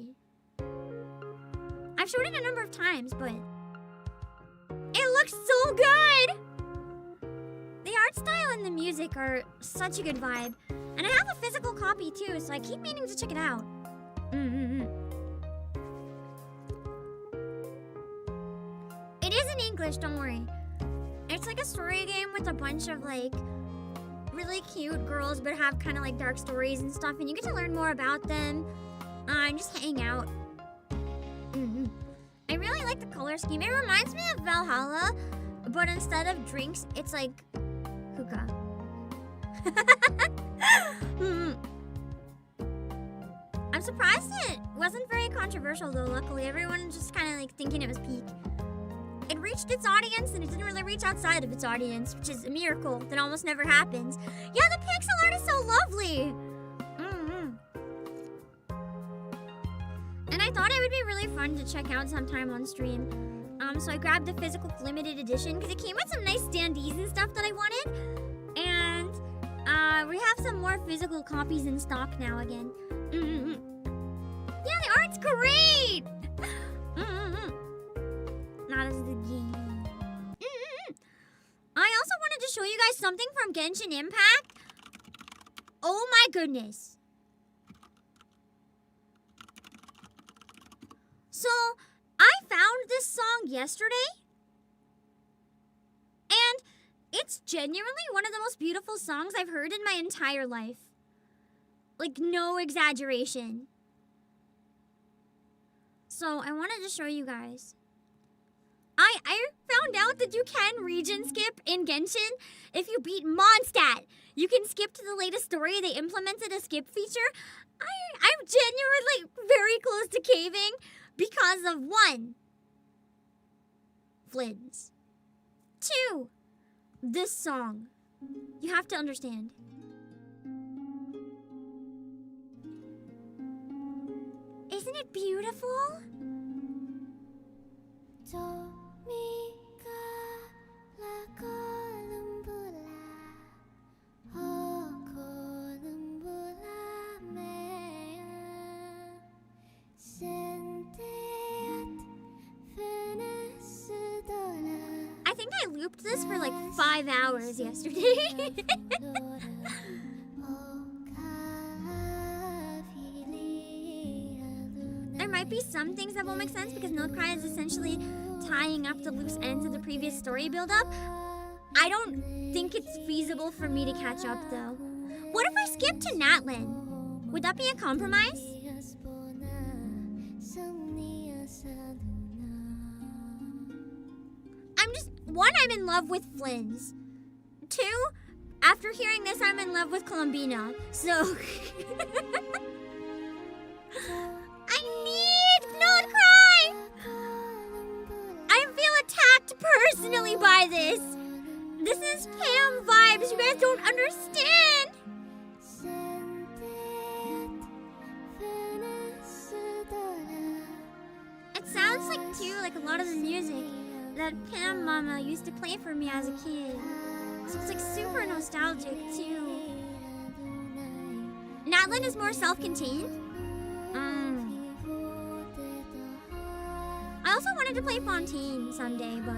I've showed it a number of times, but it looks so good! The art style and the music are such a good vibe. And I have a physical copy too, so I keep meaning to check it out. It is in English, don't worry. It's like a story game with a bunch of like really cute girls but have kind of like dark stories and stuff, and you get to learn more about them and just hang out. I really like the color scheme. It reminds me of Valhalla, but instead of drinks, it's like hookah. I'm surprised it wasn't very controversial though, luckily. Everyone just kind of like thinking it was peak. It reached its audience and it didn't really reach outside of its audience, which is a miracle that almost never happens. Yeah, the pixel art is so lovely! And I thought it would be really fun to check out sometime on stream. So I grabbed the physical limited edition because it came with some nice standees and stuff that I wanted. And we have some more physical copies in stock now again. Yeah, the art's great! Not as the game. I also wanted to show you guys something from Genshin Impact. Oh my goodness. So, I found this song yesterday. And it's genuinely one of the most beautiful songs I've heard in my entire life. Like, no exaggeration. So, I wanted to show you guys. I found out that you can region skip in Genshin if you beat Mondstadt. You can skip to the latest story. They implemented a skip feature. I'm genuinely very close to caving because of 1, Flynn's. 2, this song. You have to understand. Isn't it beautiful? I think I looped this for like 5 hours yesterday. There might be some things that won't make sense because Milkcry is essentially tying up the loose ends of the previous story build-up. I don't think it's feasible for me to catch up though. What if I skip to Natlin? Would that be a compromise? One, I'm in love with Flynn's. 2, after hearing this, I'm in love with Columbina. So... I need Milkcry! I feel attacked personally by this. This is Pam vibes. You guys don't understand. It sounds like, too, like a lot of the music that Pam Mama used to play for me as a kid. So it's like super nostalgic too. Natlan is more self-contained. I also wanted to play Fontaine someday, but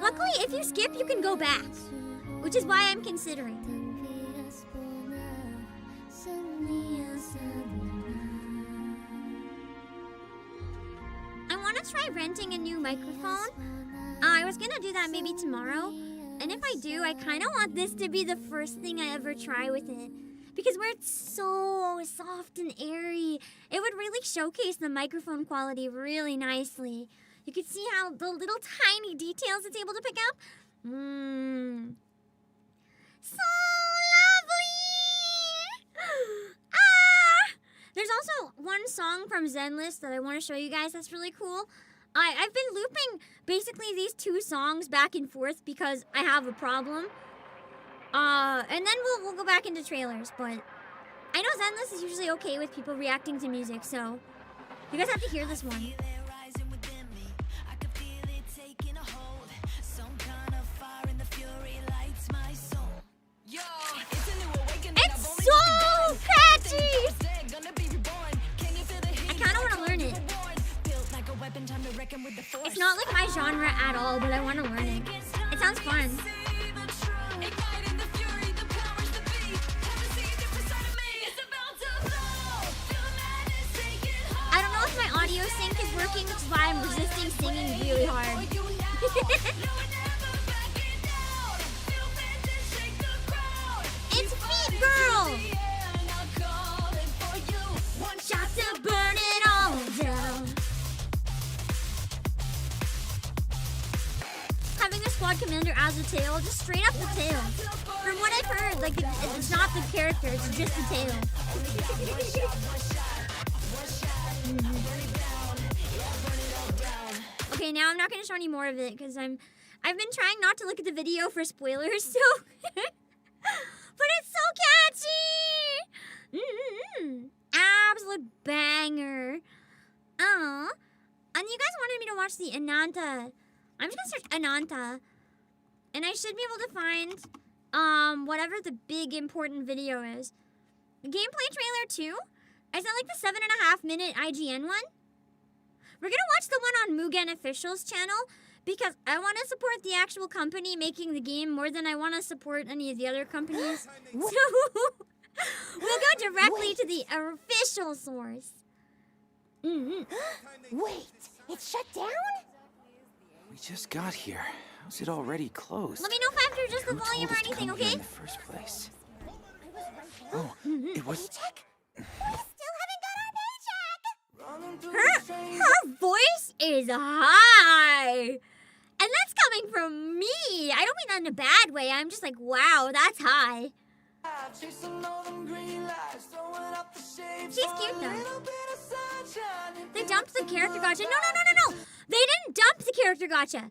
luckily if you skip, you can go back, which is why I'm considering. I want to try renting a new microphone. I was gonna do that maybe tomorrow, and if I do, I kind of want this to be the first thing I ever try with it. Because where it's so soft and airy, it would really showcase the microphone quality really nicely. You could see how the little tiny details it's able to pick up. So lovely! There's also one song from Zenlist that I want to show you guys that's really cool. I've been looping basically these two songs back and forth because I have a problem. And then we'll go back into trailers, but I know Zenlist is usually okay with people reacting to music, so you guys have to hear this one. It's so catchy! I kind of want to learn it. It's not like my genre at all, but I want to learn it. It sounds fun. I don't know if my audio sync is working, which is why I'm resisting singing really hard. It's Feet Girl! One shot to burn it all down. Having a squad commander as a tail, just straight up the tail. From what I've heard, like it's not the character, it's just the tail. Okay, now I'm not gonna show any more of it because I've been trying not to look at the video for spoilers, so but it's so catchy! Absolute banger. And you guys wanted me to watch the Ananta. I'm just gonna search Ananta, and I should be able to find whatever the big important video is. The gameplay trailer 2? Is that like the 7.5-minute IGN one? We're gonna watch the one on Mugen Official's channel because I want to support the actual company making the game more than I want to support any of the other companies. So we'll go directly to the official source. Wait, it's shut down? We just got here. How's it already closed? Let me know if I have to adjust the volume or anything, okay? In the first place. Oh, it was. Her voice is high. And that's coming from me. I don't mean that in a bad way. I'm just like, wow, that's high. She's cute though. They dumped the character gacha. No. They didn't dump the character gacha.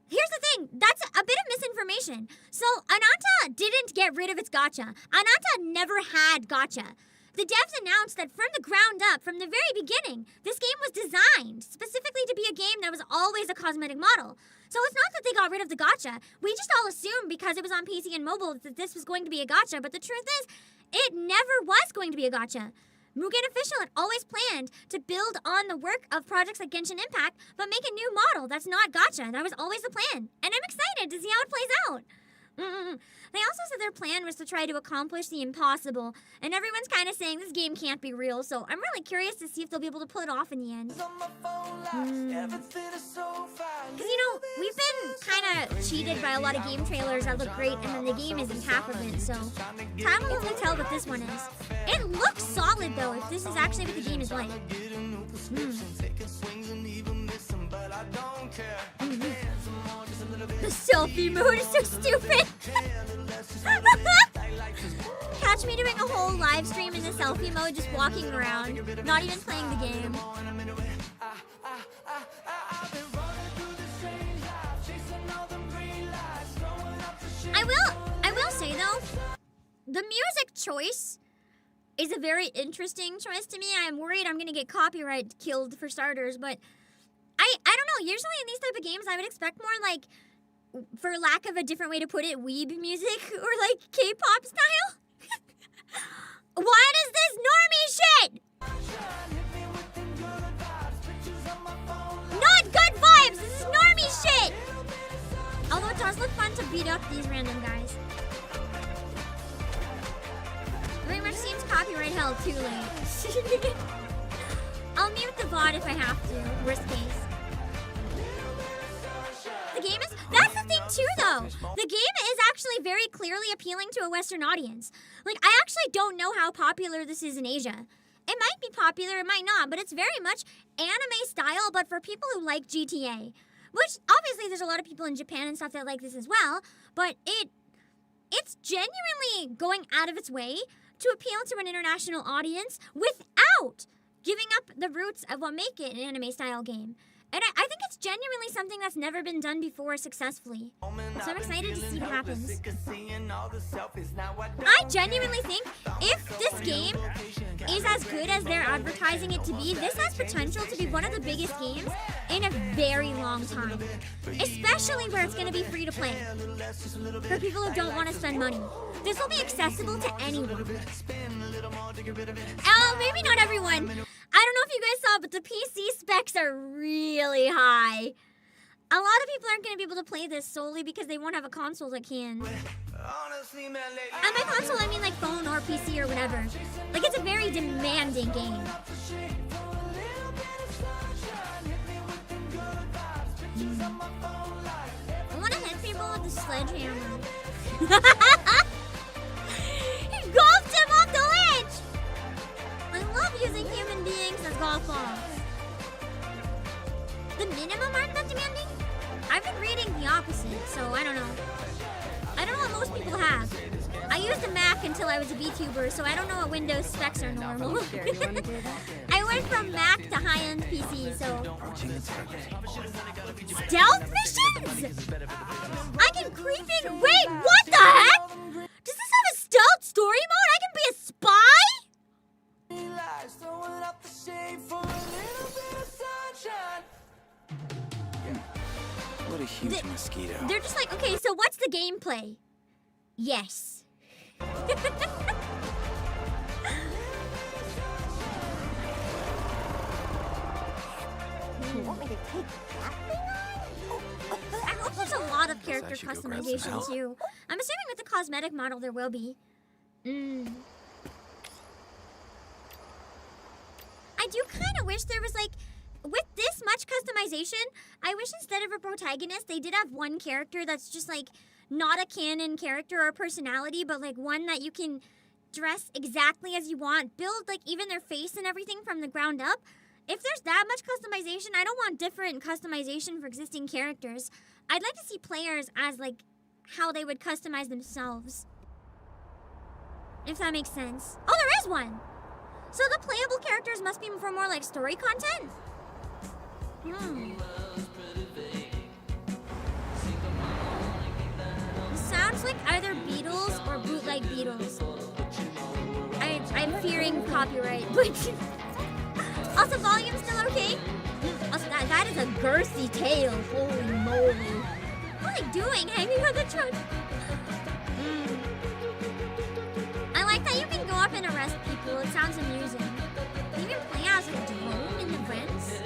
Here's the thing. That's a bit of misinformation. So Ananta didn't get rid of its gacha. Ananta never had gacha. The devs announced that from the ground up, from the very beginning, this game was designed specifically to be a game that was always a cosmetic model. So it's not that they got rid of the gacha. We just all assumed because it was on PC and mobile that this was going to be a gacha, but the truth is, it never was going to be a gacha. Mugen Official had always planned to build on the work of projects like Genshin Impact, but make a new model that's not gacha. That was always the plan. And I'm excited to see how it plays out. They also said their plan was to try to accomplish the impossible, and everyone's kind of saying this game can't be real, so I'm really curious to see if they'll be able to pull it off in the end. Because, you know, we've been kind of cheated by a lot of game trailers that look great, and then the game isn't half of it, so time will hopefully tell what this one is. It looks solid, though, if this is actually what the game is like. The selfie mode is so stupid. Catch me doing a whole live stream in the selfie mode, just walking around, not even playing the game. I will say though, the music choice is a very interesting choice to me. I'm worried I'm gonna get copyright killed for starters, but I don't know. Usually in these type of games, I would expect more like, for lack of a different way to put it, weeb music or like K-pop style. What is this normie shit? Not good vibes. This is normie shit. Although it does look fun to beat up these random guys. Very much seems copyright held too late. I'll mute the VOD if I have to. Worst case. The game is... That's the thing too, though. The game is actually very clearly appealing to a Western audience. Like, I actually don't know how popular this is in Asia. It might be popular, it might not, but it's very much anime style, but for people who like GTA. Which, obviously, there's a lot of people in Japan and stuff that like this as well, but it's genuinely going out of its way to appeal to an international audience without giving up the roots of what make it an anime-style game. And I think it's genuinely something that's never been done before successfully. So I'm excited to see what happens. I genuinely think if this game is as good as they're advertising it to be, this has potential to be one of the biggest games in a very long time. Especially where it's going to be free to play. For people who don't want to spend money. This will be accessible to anyone. Maybe not everyone. I don't know if you guys saw, but the PC specs are really high. A lot of people aren't going to be able to play this solely because they won't have a console that can. And by console, I mean like phone or PC or whatever. Like, it's a very demanding game. I want to hit people with the sledgehammer. He golfed him off the ledge! I love using human beings as golf balls. The minimum aren't that demanding? I've been reading the opposite, so I don't know. I don't know what most people have. I used a Mac until I was a VTuber, so I don't know what Windows specs are normal. I went from Mac to high-end PC, so... Stealth missions?! I can creep in... Wait, what the heck?! Does this have a stealth story mode? I can be a spy?! What a huge mosquito. They're just like, okay, so what's the gameplay? Yes. You want me to take that thing on? I hope there's a lot of character customization too. I'm assuming with the cosmetic model there will be. I do kind of wish there was like, with this much customization, I wish instead of a protagonist, they did have one character that's just like not a canon character or personality, but like one that you can dress exactly as you want, build like even their face and everything from the ground up. If there's that much customization, I don't want different customization for existing characters. I'd like to see players as like how they would customize themselves. If that makes sense. Oh, there is one! So the playable characters must be for more like story content? It sounds like either Beatles or bootleg Beatles. I'm fearing copyright, but... Also, volume's still okay? Also, that is a girthy tail. Holy moly. What are they doing hanging on the truck? I like that you can go up and arrest people. It sounds amusing. Can you even play as a drone in the vents?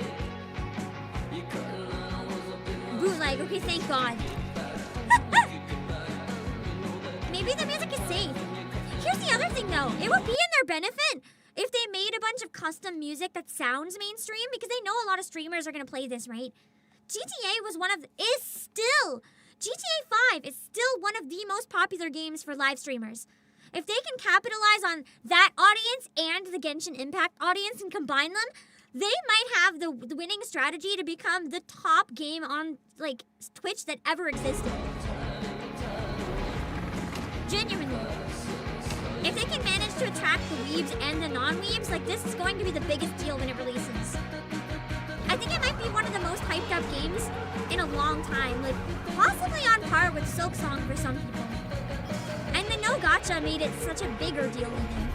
Bootleg, okay, thank God. Maybe the music is safe. Here's the other thing though. It would be in their benefit if they made a bunch of custom music that sounds mainstream, because they know a lot of streamers are going to play this, right? GTA is still one of the most popular games for live streamers. If they can capitalize on that audience and the Genshin Impact audience and combine them, they might have the winning strategy to become the top game on like Twitch that ever existed. Genuinely. If they can manage to attract the weebs and the non-weebs, like this is going to be the biggest deal when it releases. I think it might be one of the most hyped up games in a long time, like possibly on par with Silksong for some people. And the no gacha made it such a bigger deal even.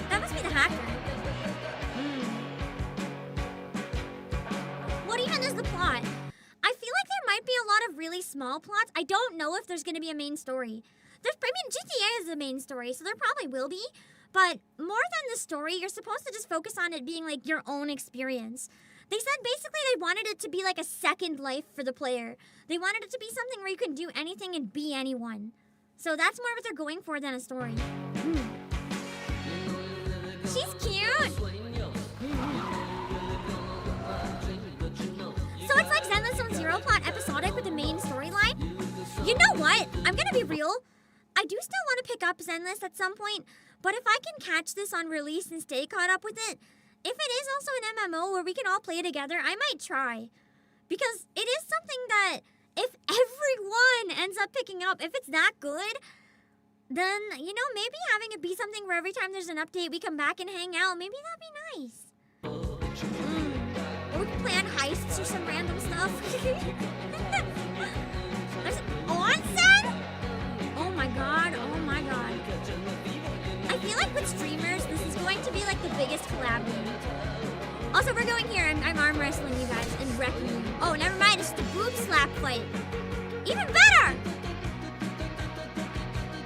That must be the hacker. What even is the plot? I feel like there might be a lot of really small plots. I don't know if there's going to be a main story. GTA is the main story, so there probably will be. But more than the story, you're supposed to just focus on it being like your own experience. They said basically they wanted it to be like a second life for the player. They wanted it to be something where you can do anything and be anyone. So that's more what they're going for than a story. She's cute! So it's like Zenless on Zero Plot episodic with the main storyline? You know what? I'm gonna be real. I do still want to pick up Zenless at some point, but if I can catch this on release and stay caught up with it, if it is also an MMO where we can all play together, I might try. Because it is something that if everyone ends up picking up, if it's that good, then, you know, maybe having it be something where every time there's an update we come back and hang out, maybe that'd be nice. Or we can plan heists or some random stuff. There's onsen? Oh my god, oh my god. I feel like with streamers, this is going to be like the biggest collab game. Also, we're going here. I'm arm wrestling you guys and wrecking you. Oh, never mind. It's the boob slap fight. Even better!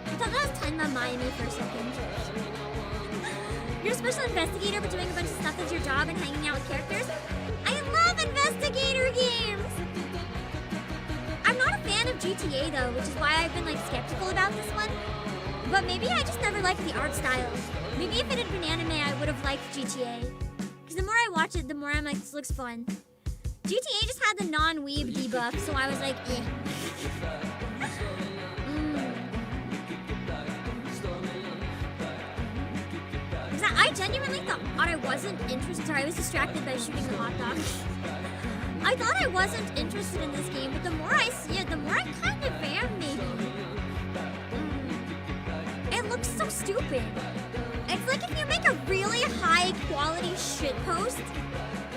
I thought that was Tenma Miami for a second. You're a special investigator, but doing a bunch of stuff that's your job and hanging out with characters. I love investigator games! I'm not a fan of GTA though, which is why I've been like skeptical about this one. But maybe I just never liked the art style. Maybe if it had been anime, I would have liked GTA. Because the more I watch it, the more I'm like, this looks fun. GTA just had the non-weeb debuff, so I was like, eh. I genuinely thought I wasn't interested. Sorry, I was distracted by shooting the hot dog. I thought I wasn't interested in this game, but the more I see it, the more I kind of am, maybe. It looks so stupid. It's like if you make a really high quality shitpost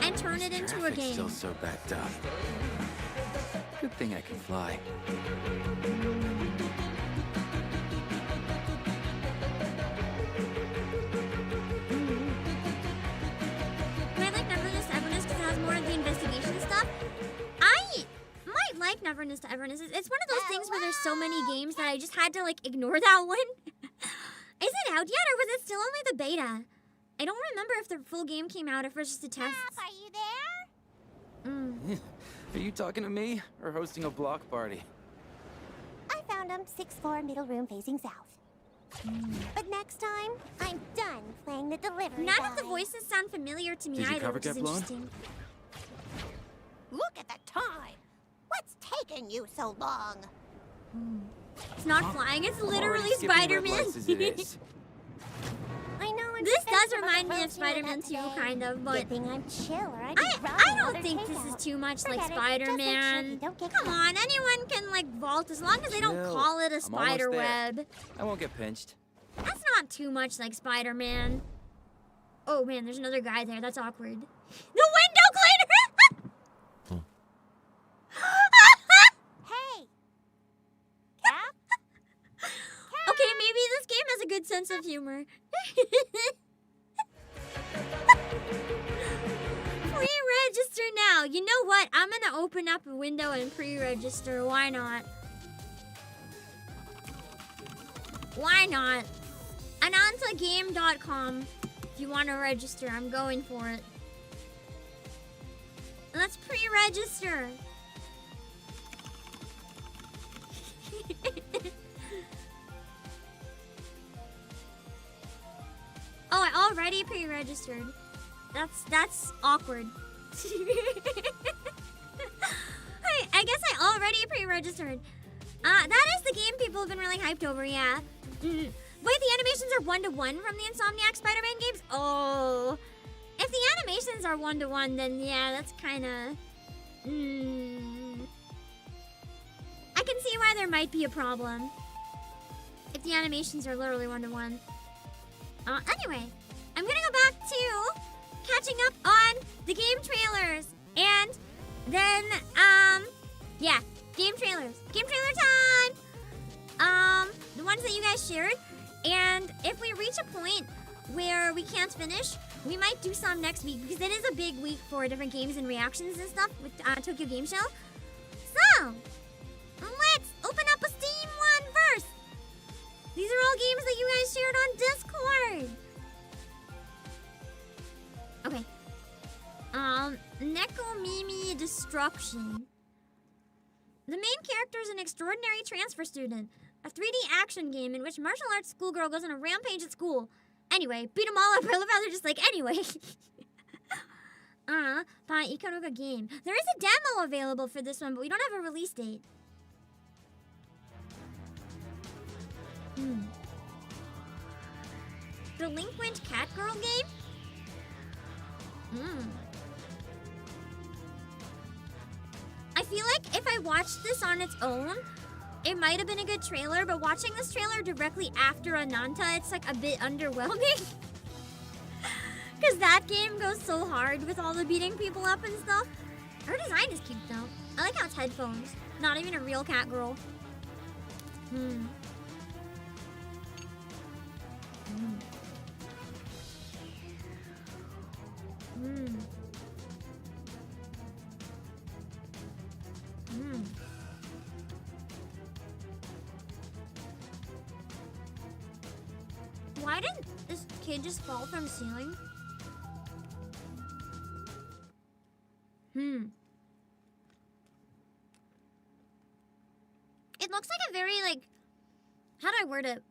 and turn it into a game. Still so backed up. Good thing I can fly. Like Neverness to Everness. It's one of those things where there's so many games that I just had to like ignore that one. Is it out yet or was it still only the beta? I don't remember if the full game came out or if it was just a test. Are you there? Are you talking to me or hosting a block party? I found him 6th floor middle room facing south. But next time, I'm done playing the delivery None guy. of the voices sound familiar to me Did your either, cover which is get blown? interesting. Look at the time. What's taking you so long? It's not flying, it's literally Already skipping red Spider-Man. lights as it is. I know I'm This does defensive remind me about of Spider-Man 2, today. kind of, but Good thing I'm chill, or I'd be I riding don't another think this takeout. is too much like Forget it. Just make sure Spider-Man. you don't get Come caught. on, anyone can like vault as long as they don't Chill. call it a I'm almost spider there. web. I won't get pinched. That's not too much like Spider-Man. Oh man, there's another guy there. That's awkward. The window cleaner! Hey! Cap? Okay, maybe this game has a good sense of humor. Pre-register now. You know what? I'm gonna open up a window and pre-register. Why not? Why not? AnantaGame.com. If you want to register, I'm going for it. Let's pre-register. Oh, I already pre-registered. That's awkward. I guess I already pre-registered. That is the game people have been really hyped over, yeah. Wait, the animations are 1-to-1 from the Insomniac Spider-Man games? Oh. If the animations are 1-to-1, then yeah, that's kinda... I can see why there might be a problem. If the animations are literally 1-to-1. Anyway, I'm gonna go back to catching up on the game trailers. And then, yeah, game trailers. Game trailer time! The ones that you guys shared. And if we reach a point where we can't finish, we might do some next week because it is a big week for different games and reactions and stuff with Tokyo Game Show. So, let's open up a Steam one first. Doxxing. The main character is an extraordinary transfer student, a 3D action game in which martial arts schoolgirl goes on a rampage at school. Anyway, beat them all up. I love how they're just like, anyway. By Ikaruga game. There is a demo available for this one, but we don't have a release date. Delinquent cat girl game? I feel like if I watched this on its own, it might have been a good trailer, but watching this trailer directly after Ananta, it's like a bit underwhelming. Because that game goes so hard with all the beating people up and stuff. Her design is cute though. I like how it's headphones. Not even a real cat girl. Why didn't this kid just fall from the ceiling? It looks like a very, like, how do I word it?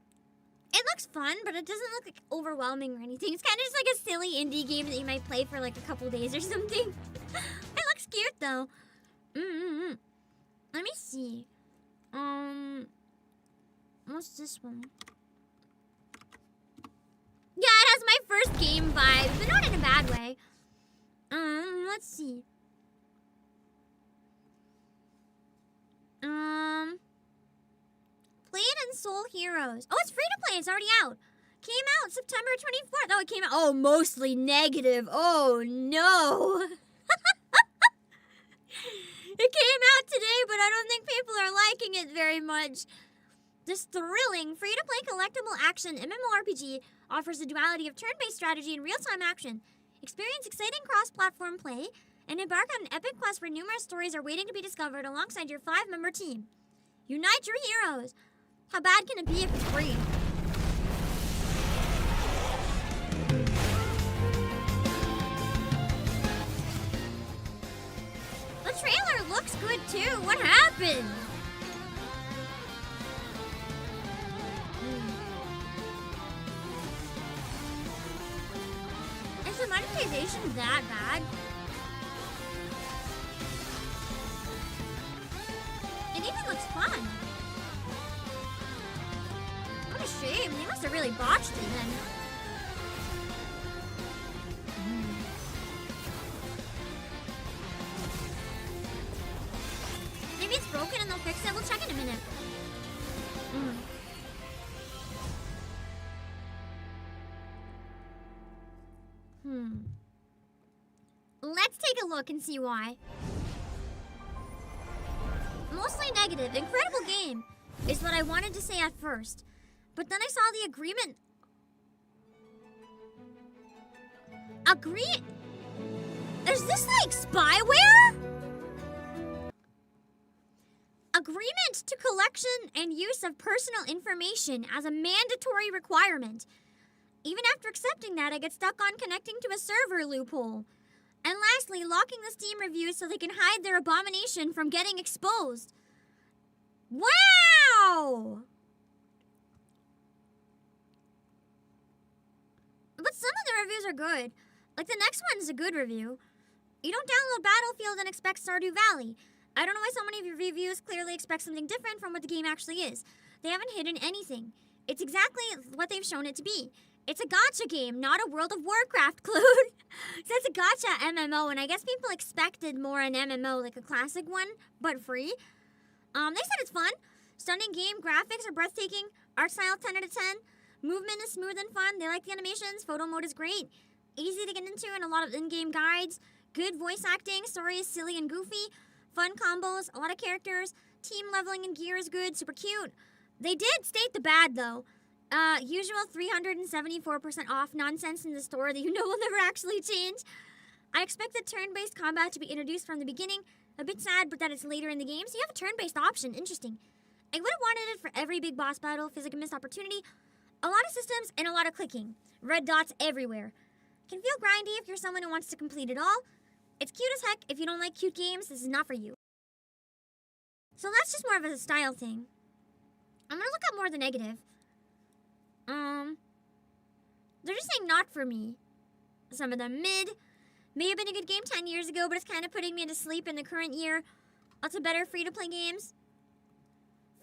It looks fun, but it doesn't look like overwhelming or anything. It's kind of just like a silly indie game that you might play for like a couple days or something. It looks cute though. Let me see. What's this one? Yeah, it has my first game vibe, but not in a bad way. Let's see. Play it in Soul Heroes. Oh, it's free to play. It's already out. Came out September 24th. Oh, it came out. Oh, mostly negative. Oh, no. It came out today, but I don't think people are liking it very much. This thrilling, free-to-play collectible action MMORPG offers a duality of turn-based strategy and real-time action. Experience exciting cross-platform play and embark on an epic quest where numerous stories are waiting to be discovered alongside your 5-member team. Unite your heroes. How bad can it be if it's free? The trailer looks good too. What happened? Is the monetization that bad? It even looks fun. What a shame. They must have really botched it then. Maybe it's broken and they'll fix it. We'll check in a minute. Let's take a look and see why. Mostly negative. Incredible game is what I wanted to say at first. But then I saw the agreement. Is this like spyware? Agreement to collection and use of personal information as a mandatory requirement. Even after accepting that, I get stuck on connecting to a server loophole. And lastly, locking the Steam reviews so they can hide their abomination from getting exposed. Wow! But some of the reviews are good. Like the next one is a good review. You don't download Battlefield and expect Stardew Valley. I don't know why so many of your reviews clearly expect something different from what the game actually is. They haven't hidden anything. It's exactly what they've shown it to be. It's a gacha game, not a World of Warcraft clone. So it's a gacha MMO, and I guess people expected more an MMO, like a classic one, but free. They said it's fun. Stunning game, graphics are breathtaking, art style 10 out of 10. Movement is smooth and fun. They like the animations. Photo mode is great. Easy to get into and a lot of in-game guides. Good voice acting. Story is silly and goofy. Fun combos. A lot of characters. Team leveling and gear is good. Super cute. They did state the bad, though. Usual 374% off nonsense in the store that you know will never actually change. I expect the turn-based combat to be introduced from the beginning. A bit sad, but that it's later in the game, so you have a turn-based option. Interesting. I would have wanted it for every big boss battle. Feels like a missed opportunity. A lot of systems and a lot of clicking. Red dots everywhere. Can feel grindy if you're someone who wants to complete it all. It's cute as heck. If you don't like cute games, this is not for you. So that's just more of a style thing. I'm gonna look up more of the negative. They're just saying not for me. Some of them mid. May have been a good game 10 years ago, but it's kind of putting me to sleep in the current year. Lots of better free-to-play games.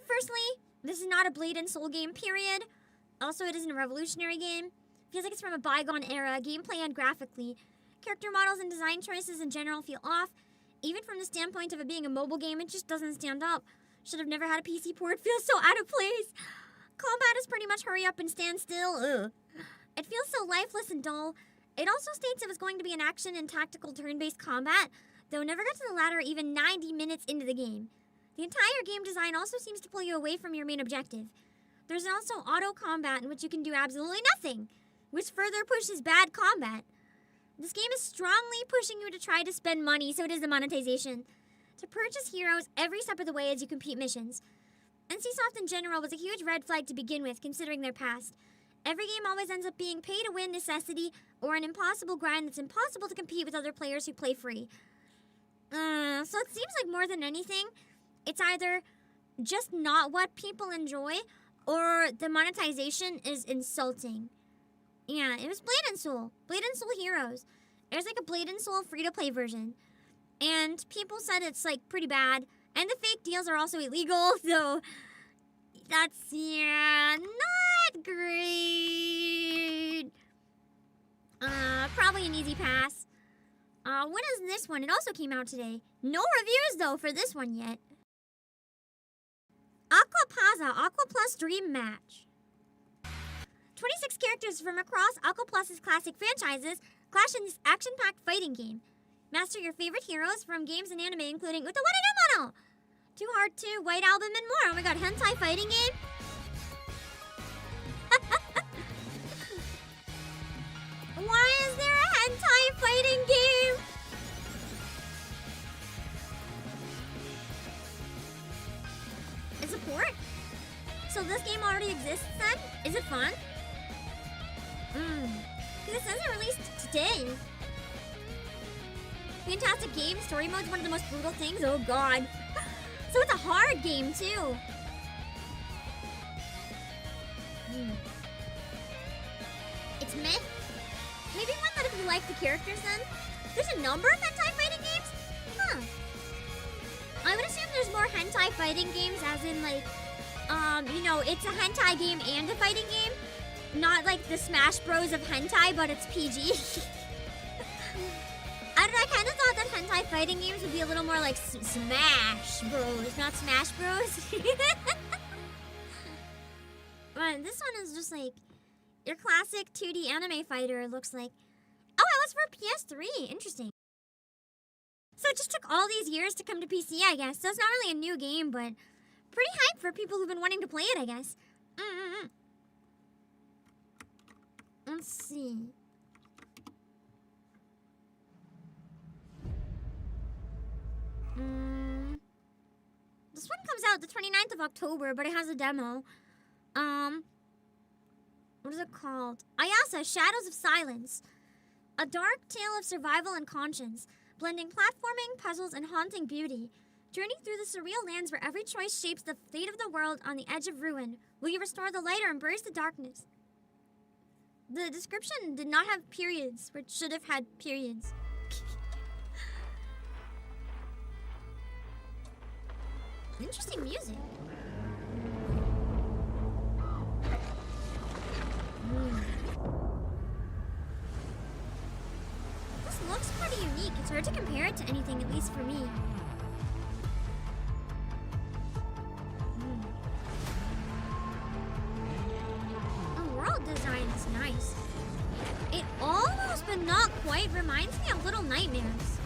Firstly, this is not a Blade and Soul game, period. Also, it isn't a revolutionary game. Feels like it's from a bygone era, gameplay and graphically. Character models and design choices in general feel off. Even from the standpoint of it being a mobile game, it just doesn't stand up. Should have never had a PC port. Feels so out of place. Combat is pretty much hurry up and stand still. Ugh. It feels so lifeless and dull. It also states it was going to be an action and tactical turn-based combat, though never got to the latter even 90 minutes into the game. The entire game design also seems to pull you away from your main objective. There's also auto combat in which you can do absolutely nothing, which further pushes bad combat. This game is strongly pushing you to try to spend money, so it is the monetization, to purchase heroes every step of the way as you complete missions. NCSoft in general was a huge red flag to begin with, considering their past. Every game always ends up being pay-to-win necessity or an impossible grind that's impossible to compete with other players who play free. So it seems like more than anything, it's either just not what people enjoy or the monetization is insulting. Yeah, it was Blade and Soul. Blade and Soul Heroes. There's like a Blade and Soul free-to-play version. And people said it's like pretty bad. And the fake deals are also illegal, so that's, yeah, not great. Probably an easy pass. When is this one? It also came out today. No reviews, though, for this one yet. Aquapaza, Aqua Plus Dream Match. 26 characters from across Aqua Plus's classic franchises clash in this action-packed fighting game. Master your favorite heroes from games and anime, including Utawaremono, Too Hard 2, White Album, and more. Oh my god, hentai fighting game? Why is there a hentai fighting game? It's a port? So this game already exists then? Is it fun? This isn't released today. Fantastic game. Story mode's one of the most brutal things. Oh god. So it's a hard game too. It's meh. Maybe one that if you like the characters then. There's a number of hentai fighting games? Huh. I would assume there's more hentai fighting games as in like, you know, it's a hentai game and a fighting game. Not like the Smash Bros of hentai, but it's PG. I don't know, I kind of thought that hentai fighting games would be a little more like Smash Bros, not Smash Bros. But this one is just like your classic 2D anime fighter, it looks like. Oh, it was for PS3. Interesting. So it just took all these years to come to PC, I guess. So it's not really a new game, but pretty hype for people who've been wanting to play it, I guess. Let's see. This one comes out the 29th of October, but it has a demo. What is it called? Ayasa, Shadows of Silence. A dark tale of survival and conscience, blending platforming, puzzles, and haunting beauty. Journey through the surreal lands where every choice shapes the fate of the world on the edge of ruin. Will you restore the light or embrace the darkness? The description did not have periods, which should have had periods. Interesting music. This looks pretty unique. It's hard to compare it to anything, at least for me. The world design is nice. It almost, but not quite, reminds me of Little Nightmares.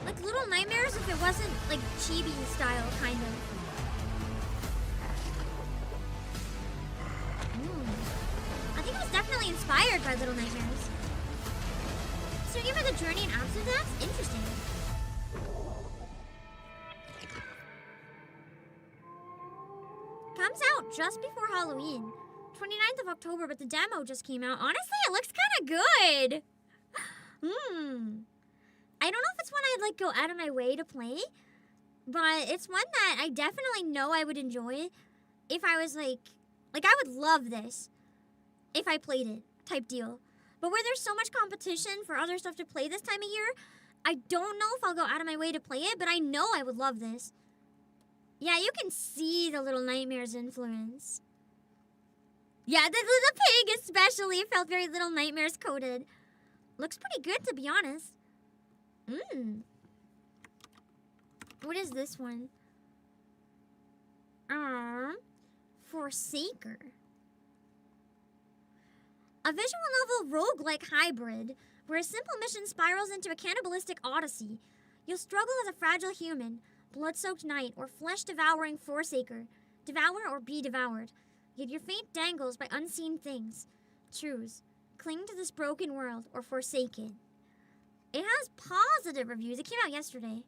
Like Little Nightmares if it wasn't like chibi style, kind of. I think it was definitely inspired by Little Nightmares. So you give her the journey and absence, that's interesting. Comes out just before Halloween. 29th of October, but the demo just came out. Honestly, it looks kind of good. I it's one I'd like go out of my way to play, but it's one that I definitely know I would enjoy if I was like I would love this if I played it type deal. But where there's so much competition for other stuff to play this time of year, I don't know if I'll go out of my way to play it, but I know I would love this. Yeah, you can see the Little Nightmares influence. Yeah, the pig especially felt very Little Nightmares coded. Looks pretty good, to be honest. What is this one? Forsaker. A visual novel roguelike hybrid, where a simple mission spirals into a cannibalistic odyssey. You'll struggle as a fragile human, blood-soaked knight, or flesh-devouring forsaker. Devour or be devoured. Yet your fate dangles by unseen things. Choose. Cling to this broken world, or forsake it. It has positive reviews. It came out yesterday.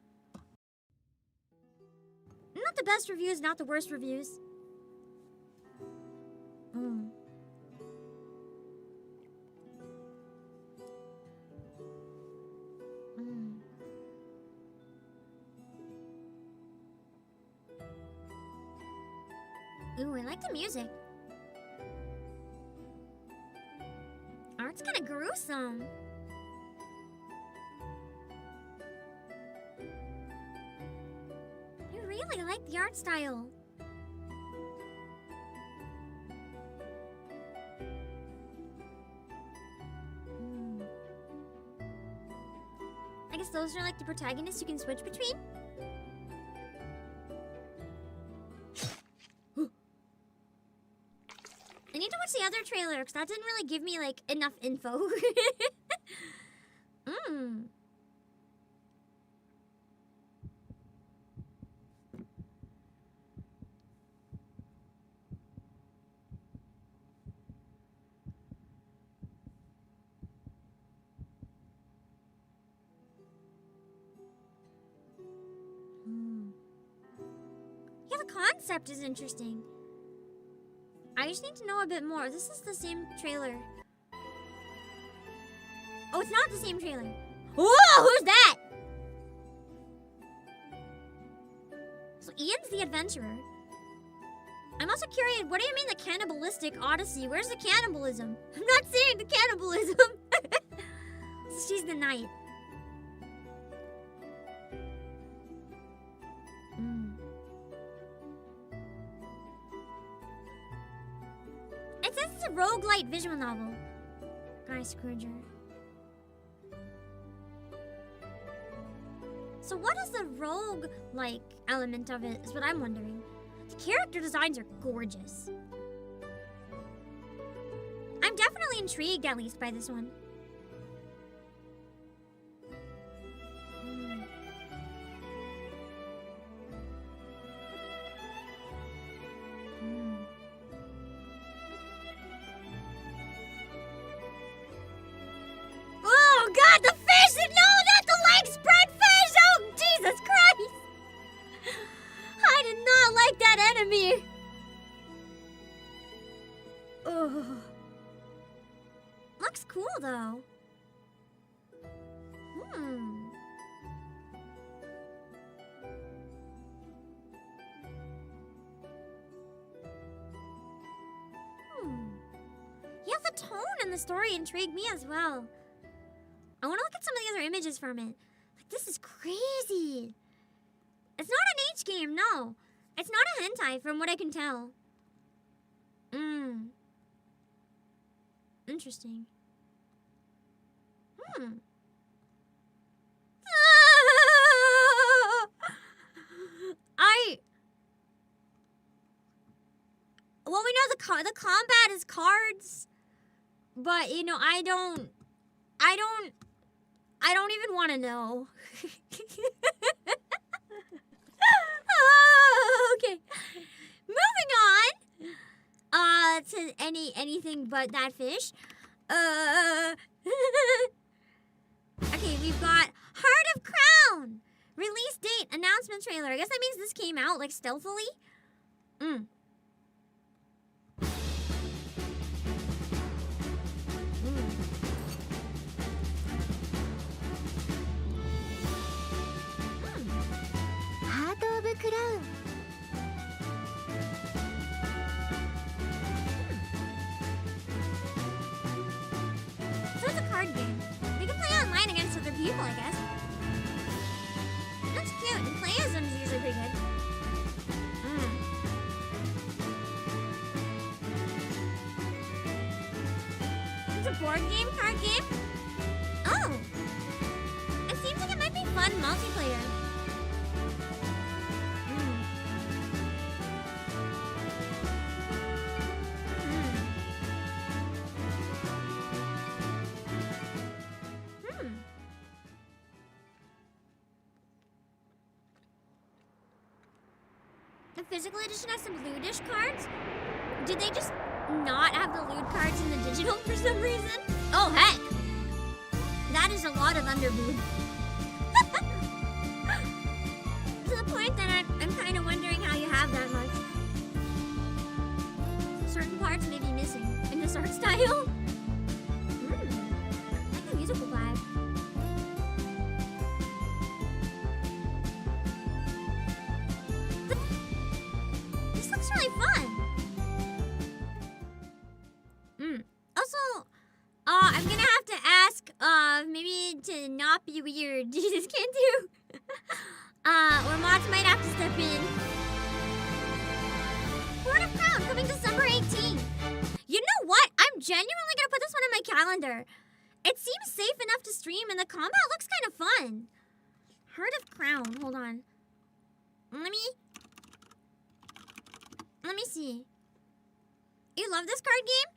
Not the best reviews, not the worst reviews. Ooh, I like the music. Art's kind of gruesome. I really like the art style. I guess those are like the protagonists you can switch between. I need to watch the other trailer because that didn't really give me like enough info. Yeah, the concept is interesting. I just need to know a bit more. This is the same trailer. Oh, it's not the same trailer. Whoa, who's that? So Ian's the adventurer. I'm also curious, what do you mean the cannibalistic odyssey? Where's the cannibalism? I'm not saying the cannibalism. So she's the knight. It says it's a roguelite visual novel. Guy Scrooger. So what is the rogue-like element of it is what I'm wondering. The character designs are gorgeous. I'm definitely intrigued, at least, by this one. Oh god, the fish! No, not the leg spread fish! Oh, Jesus Christ! I did not like that enemy! Ugh. Looks cool, though. Yeah, the tone and the story intrigued me as well. I want to look at some of the other images from it. Like, this is crazy. It's not an H game, no. It's not a hentai, from what I can tell. Interesting. Well, we know the combat is cards, but you know, I don't even want to know. Okay. Moving on. To anything but that fish. Okay, we've got Heart of Crown. Release date, announcement trailer. I guess that means this came out like stealthily. board game, card game? Oh. It seems like it might be fun multiplayer. The physical edition has some lewdish cards. Did they just not have the lewd cards in the digital for some reason? Oh, heck. That is a lot of underboob. To the point that I'm kind of wondering how you have that much. Certain parts may be missing in this art style. I like the musical vibe. This looks really fun. Also, I'm gonna have to ask, maybe to not be weird. Jesus can't do. Or mods might have to step in. Word of Crown coming December 18th. You know what? I'm genuinely gonna put this one in my calendar. It seems safe enough to stream, and the combat looks kind of fun. Heart of Crown. Hold on. Let me see. You love this card game?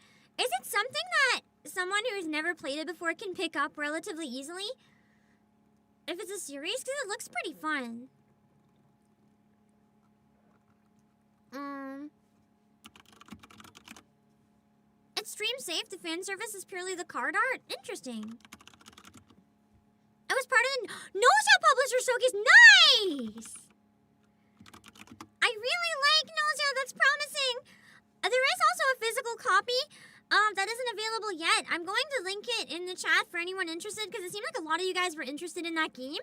Is it something that someone who's never played it before can pick up relatively easily? If it's a series, because it looks pretty fun. It's stream safe. The fan service is purely the card art. Interesting. I was part of the Nioh Publisher Showcase. Nice! I really like Nioh. That's promising. There is also a physical copy that isn't available yet. I'm going to link it in the chat for anyone interested, because it seemed like a lot of you guys were interested in that game.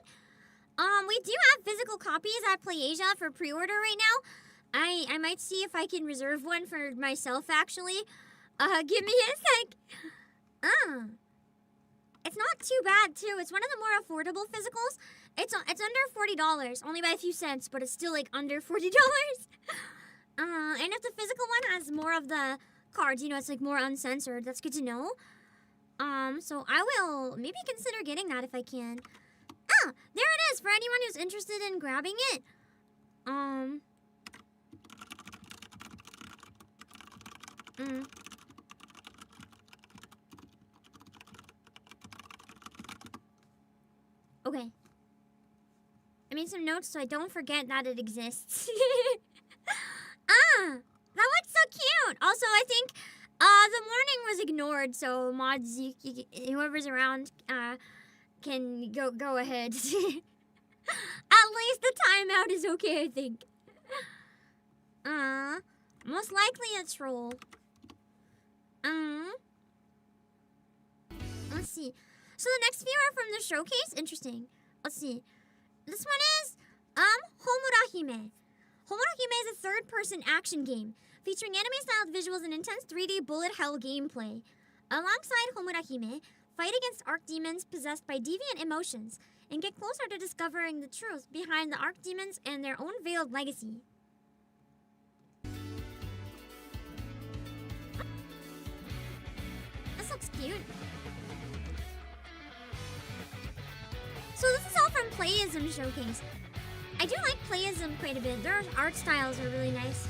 We do have physical copies at PlayAsia for pre-order right now. I might see if I can reserve one for myself, actually. Give me a sec. It's not too bad, too. It's one of the more affordable physicals. It's under $40, only by a few cents, but it's still like under $40. And if the physical one has more of the cards, you know, it's like more uncensored, that's good to know. So I will maybe consider getting that if I can. There it is for anyone who's interested in grabbing it. Okay. I made some notes so I don't forget that it exists. That looks so cute. Also, I think the morning was ignored, so mods, whoever's around, can go ahead. At least the timeout is okay, I think. Most likely a troll. Let's see. So the next few are from the showcase. Interesting. Let's see. This one is Homuraime. Homuraime is a third-person action game featuring anime-styled visuals and intense 3D bullet hell gameplay. Alongside Homuraime, fight against archdemons possessed by deviant emotions and get closer to discovering the truth behind the archdemons and their own veiled legacy. This looks cute. So this is all from PlayIsm Showcase. I do like PlayIsm quite a bit. Their art styles are really nice.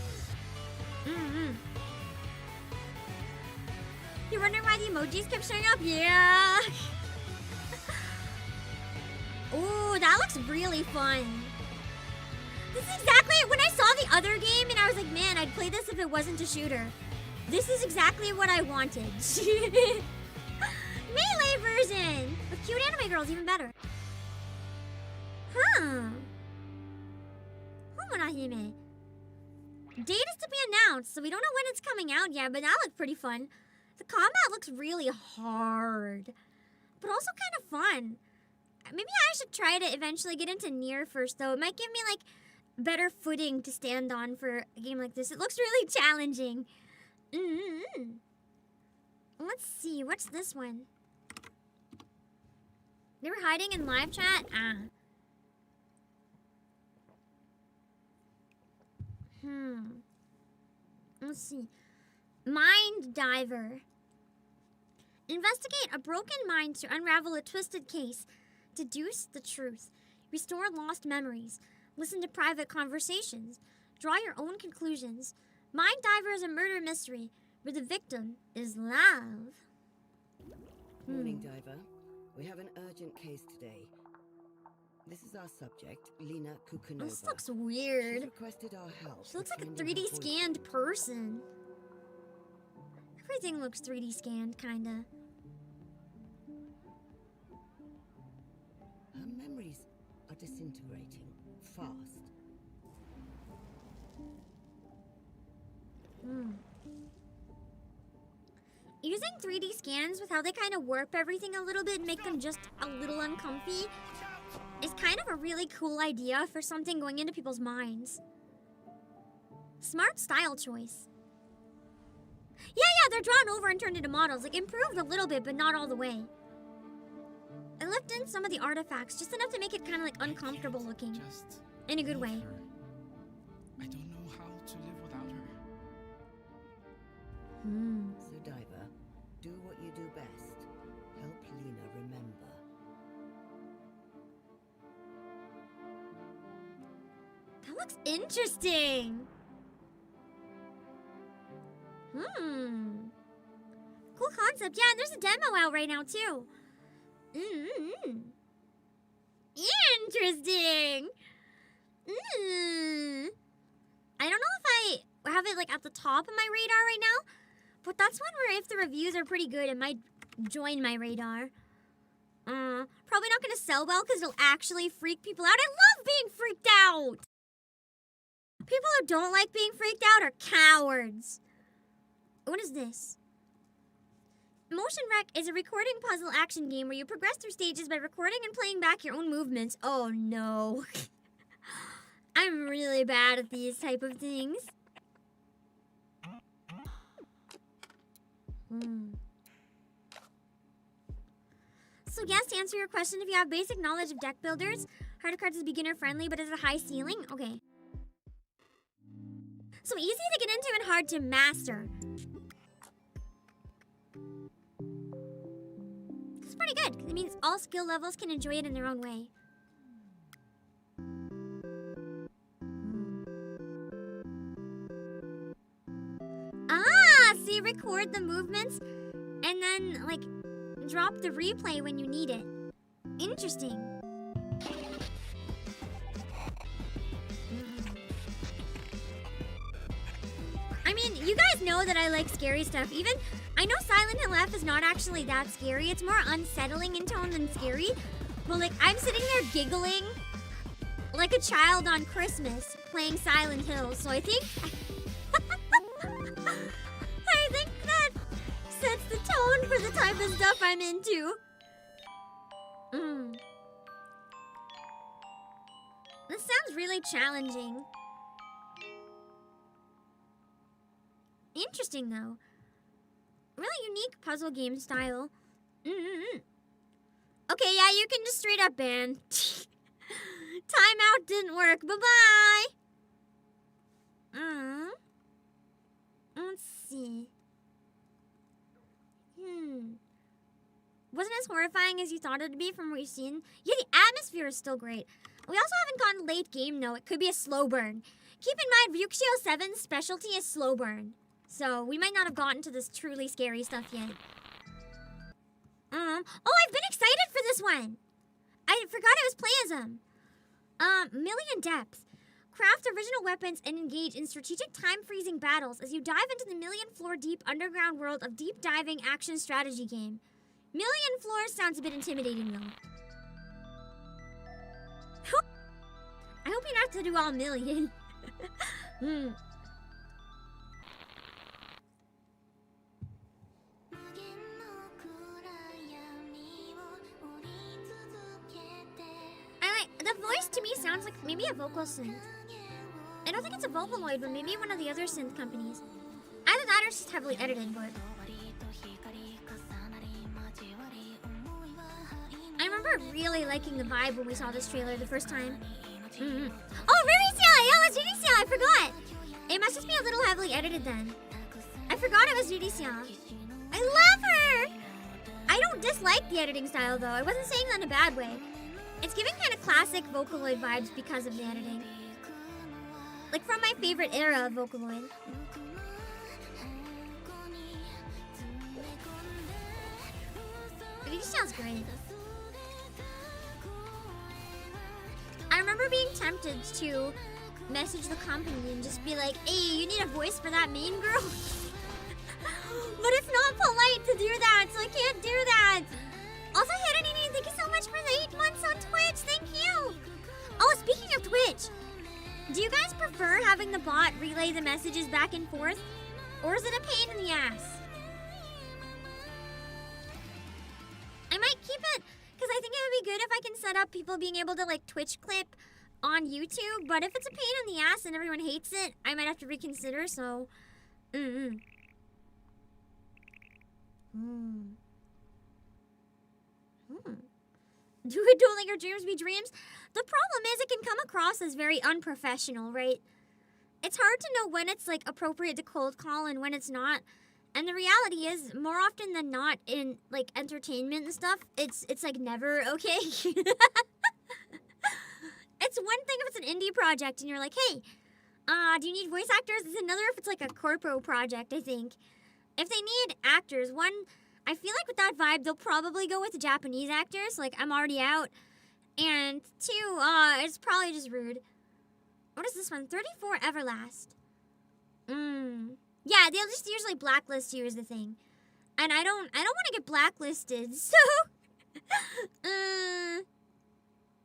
You wonder why the emojis kept showing up? Yeah. Ooh, that looks really fun. This is exactly when I saw the other game and I was like, man, I'd play this if it wasn't a shooter. This is exactly what I wanted. Melee version with cute anime girls, even better. Homuraime. Date is to be announced, so we don't know when it's coming out yet, but that looked pretty fun. The combat looks really hard, but also kind of fun. Maybe I should try to eventually get into Nier first, though. It might give me, like, better footing to stand on for a game like this. It looks really challenging. Let's see, what's this one? They were hiding in live chat? Let's see. Mind Diver. Investigate a broken mind to unravel a twisted case. Deduce the truth. Restore lost memories. Listen to private conversations. Draw your own conclusions. Mind Diver is a murder mystery where the victim is love. Morning, Diver. We have an urgent case today. This is our subject, Lena Kukunova. This looks weird. She's requested our help. She looks like a 3D scanned person. Everything looks 3D scanned, kinda. Her memories are disintegrating fast. Using 3D scans with how they kind of warp everything a little bit and make them just a little uncomfy is kind of a really cool idea for something going into people's minds. Smart style choice. Yeah, they're drawn over and turned into models. Like, improved a little bit, but not all the way. I left in some of the artifacts, just enough to make it kind of like uncomfortable looking. In a good way. I don't know how to live without her. So, Diver, do what you do best. Help Lena remember. That looks interesting. Cool concept. Yeah, and there's a demo out right now, too. Interesting. I don't know if I have it like at the top of my radar right now, but that's one where if the reviews are pretty good, it might join my radar. Probably not gonna sell well because it'll actually freak people out. I love being freaked out. People who don't like being freaked out are cowards. What is this? Motion Wreck is a recording puzzle action game where you progress through stages by recording and playing back your own movements. Oh no. I'm really bad at these type of things. So yes, to answer your question, if you have basic knowledge of deck builders, Heart of Cards is beginner friendly but has a high ceiling. Okay. So easy to get into and hard to master. This is pretty good, because it means all skill levels can enjoy it in their own way. Ah, so you record the movements and then, like, drop the replay when you need it. Interesting. I mean, you guys know that I like scary stuff. Even, I know Silent Hill F is not actually that scary. It's more unsettling in tone than scary. But, like, I'm sitting there giggling like a child on Christmas playing Silent Hill. So I think... I think that sets the tone for the type of stuff I'm into. This sounds really challenging. Interesting, though. Really unique puzzle game style. Okay, yeah, you can just straight up ban. Timeout didn't work. Bye-bye. Let's see. Wasn't as horrifying as you thought it would be from what you've seen. Yeah, the atmosphere is still great. We also haven't gotten late game, though. It could be a slow burn. Keep in mind, Ryukusho 7's specialty is slow burn. So, we might not have gotten to this truly scary stuff yet. Oh, I've been excited for this one! I forgot it was Playism. Million Depth. Craft original weapons and engage in strategic time-freezing battles as you dive into the million-floor-deep underground world of deep-diving action strategy game. Million floors sounds a bit intimidating, though. I hope you don't have to do all million. The voice to me sounds like maybe a vocal synth. I don't think it's a Vocaloid, but maybe one of the other synth companies. Either that or it's just heavily edited, but... I remember really liking the vibe when we saw this trailer the first time. Oh, Riricia! Yeah, it's Riricia! I forgot! It must just be a little heavily edited then. I forgot it was Riricia. I love her! I don't dislike the editing style though. I wasn't saying that in a bad way. It's giving kind of classic Vocaloid vibes because of the editing. Like from my favorite era of Vocaloid. It just sounds great. I remember being tempted to message the company and just be like, hey, you need a voice for that main girl? But it's not polite to do that, so I can't do that. Also, Hiranini, thank you so much for the 8 months on Twitch. Thank you. Oh, speaking of Twitch, do you guys prefer having the bot relay the messages back and forth? Or is it a pain in the ass? I might keep it, because I think it would be good if I can set up people being able to like Twitch clip on YouTube, but if it's a pain in the ass and everyone hates it, I might have to reconsider, so... Don't let your dreams be dreams. The problem is it can come across as very unprofessional, right? It's hard to know when it's like appropriate to cold call and when it's not. And the reality is, more often than not in like entertainment and stuff, it's like never okay. It's one thing if it's an indie project and you're like, hey, do you need voice actors? It's another if it's like a corpo project, I think. If they need actors, one, I feel like with that vibe, they'll probably go with the Japanese actors. Like, I'm already out. And two, it's probably just rude. What is this one? 34 Everlast. Yeah, they'll just usually blacklist you is the thing. And I don't want to get blacklisted, so...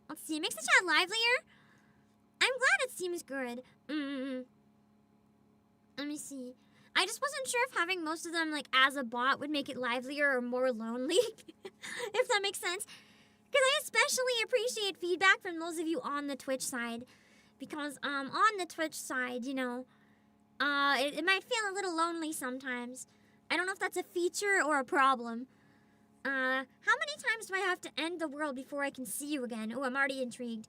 Let's see, it makes the chat livelier. I'm glad it seems good. Let me see. I just wasn't sure if having most of them like as a bot would make it livelier or more lonely. If that makes sense. Because I especially appreciate feedback from those of you on the Twitch side. Because on the Twitch side, you know, it might feel a little lonely sometimes. I don't know if that's a feature or a problem. How many times do I have to end the world before I can see you again? Oh, I'm already intrigued.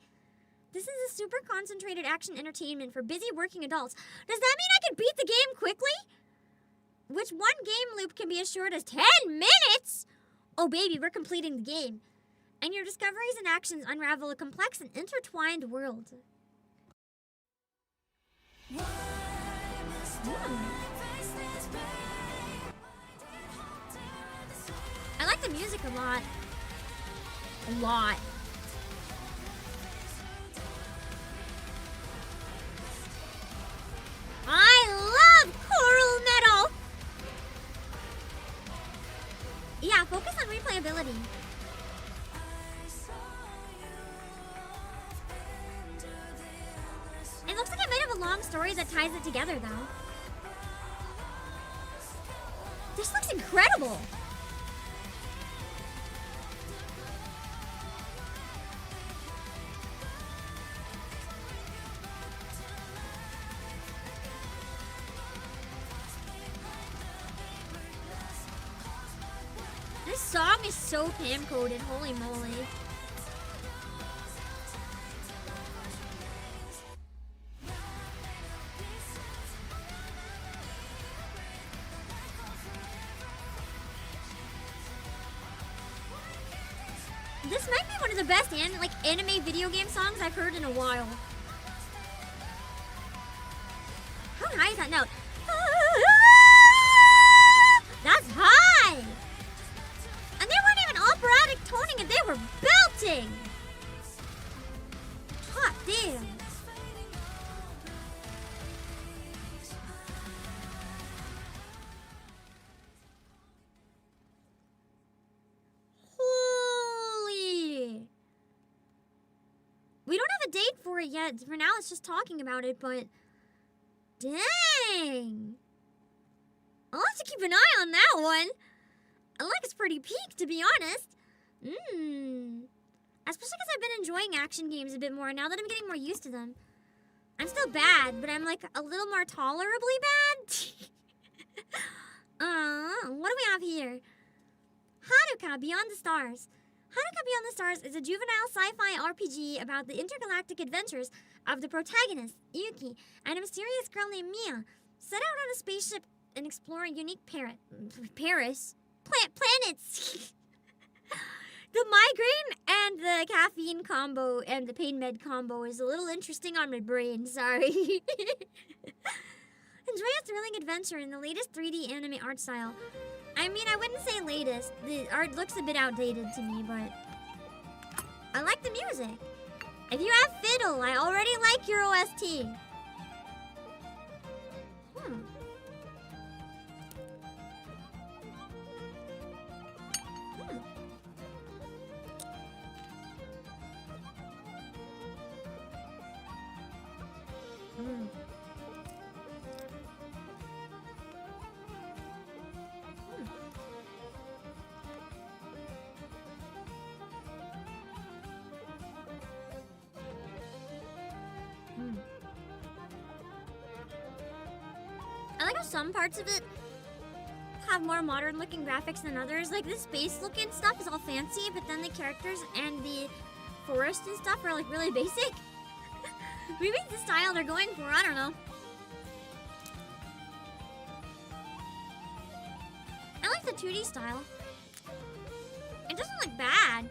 This is a super concentrated action entertainment for busy working adults. Does that mean I can beat the game quickly? Which one game loop can be as short as 10 minutes? Oh baby, we're completing the game. And your discoveries and actions unravel a complex and intertwined world. I like the music a lot. A lot. I love choral metal! Yeah, focus on replayability. It looks like it might have a long story that ties it together, though. This looks incredible! This song is so PAM coded, holy moly. This might be one of the best anime video game songs I've heard in a while. How high is that note? That's high! And they weren't even operatic toning it, they were belting! Hot damn. Holy! We don't have a date for it yet. For now, it's just talking about it, but... Dang! I'll have to keep an eye on that one. I like it's pretty peak, to be honest. Especially because I've been enjoying action games a bit more now that I'm getting more used to them. I'm still bad, but I'm like a little more tolerably bad. What do we have here? Haruka Beyond the Stars. Haruka Beyond the Stars is a juvenile sci-fi RPG about the intergalactic adventures of the protagonist, Yuki, and a mysterious girl named Mia, set out on a spaceship and exploring unique planets. The migraine and the caffeine combo and the pain med combo is a little interesting on my brain, sorry. Enjoy a thrilling adventure in the latest 3D anime art style. I mean, I wouldn't say latest. The art looks a bit outdated to me, but I like the music. If you have Fiddle, I already like your OST. I like how some parts of it have more modern looking graphics than others. Like the space looking stuff is all fancy, but then the characters and the forest and stuff are like really basic. Maybe it's the style they're going for, I don't know. I like the 2D style. It doesn't look bad.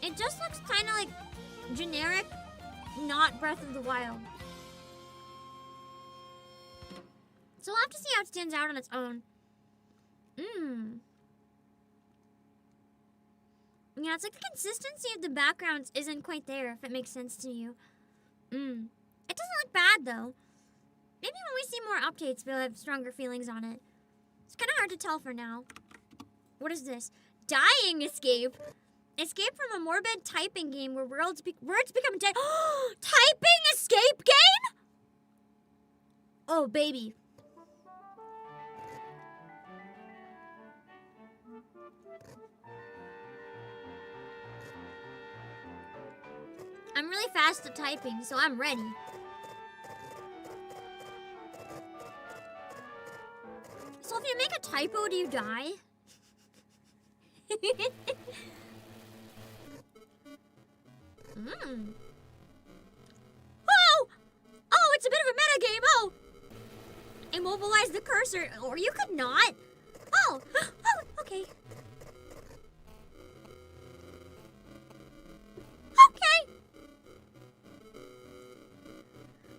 It just looks kind of like generic, not Breath of the Wild. So we'll have to see how it stands out on its own. Yeah, it's like the consistency of the backgrounds isn't quite there, if it makes sense to you. It doesn't look bad, though. Maybe when we see more updates, we'll have stronger feelings on it. It's kind of hard to tell for now. What is this? Dying escape? Escape from a morbid typing game where words become dead. Typing escape game? Oh, baby. I'm really fast at typing, so I'm ready. So if you make a typo, do you die? Oh! Oh, it's a bit of a meta game. Oh! Immobilize the cursor. Or you could not. Oh! Oh, okay. Okay.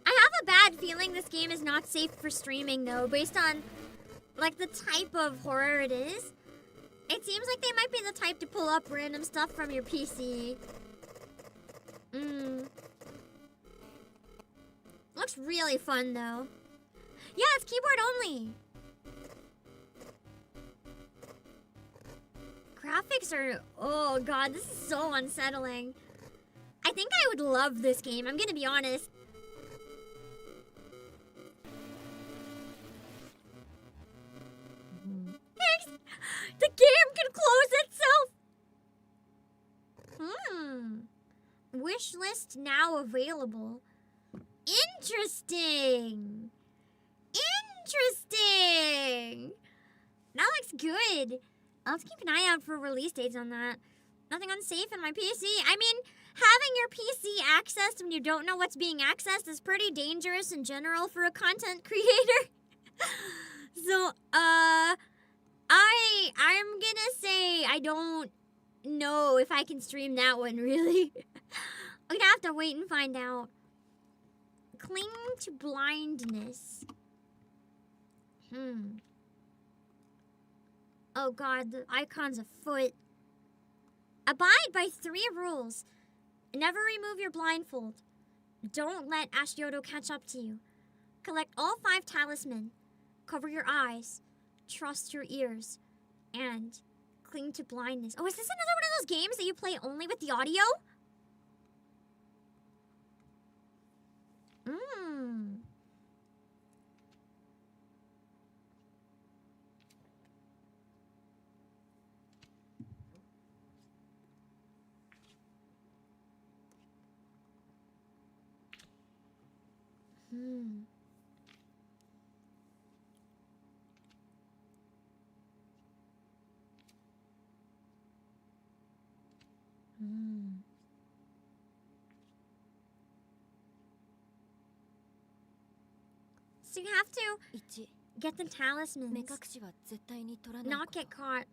I have a bad feeling this game is not safe for streaming, though, based on, like, the type of horror it is. It seems like they might be the type to pull up random stuff from your PC. Looks really fun, though. Yeah, it's keyboard only. Graphics are... Oh, God, this is so unsettling. I think I would love this game, I'm gonna be honest. The game can close itself! Wish list now available. Interesting! Interesting! That looks good. I'll have to keep an eye out for release dates on that. Nothing unsafe in my PC. I mean, having your PC accessed when you don't know what's being accessed is pretty dangerous in general for a content creator. So, I'm gonna say I don't know if I can stream that one, really. I'm gonna have to wait and find out. Cling to blindness. Oh God, the icon's a foot. Abide by 3 rules. Never remove your blindfold. Don't let Ashyodo catch up to you. Collect all 5 talisman. Cover your eyes. Trust your ears. And cling to blindness. Oh, is this another one of those games that you play only with the audio? So you have to Get the talismans. Not get caught.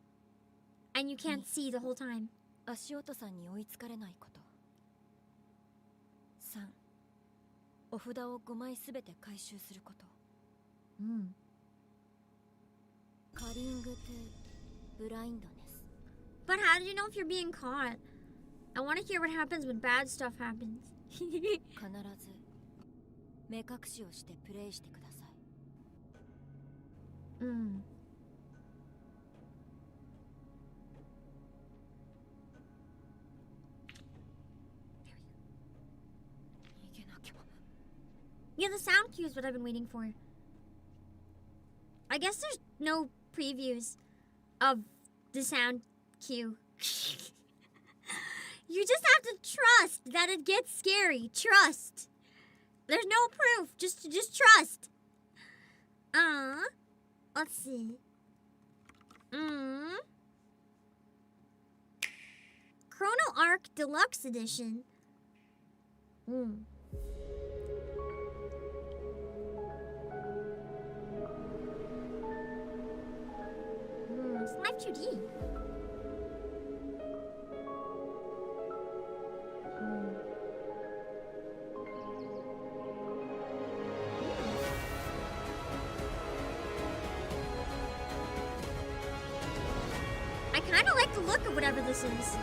And you can't see the whole time. 足音さんに追いつかれないこと。3、お札を5枚すべて回収すること。カリングとブラインドネス。 But how do you know if you're being caught? I want to hear what happens when bad stuff happens. 必ず目隠しをしてプレイしてください。Yeah, the sound cue is what I've been waiting for. I guess there's no previews of the sound cue. You just have to trust that it gets scary. Trust. There's no proof. Just trust. Let's see. Chrono Arc Deluxe Edition. It's Live 2D. I kind of like the look of whatever this is.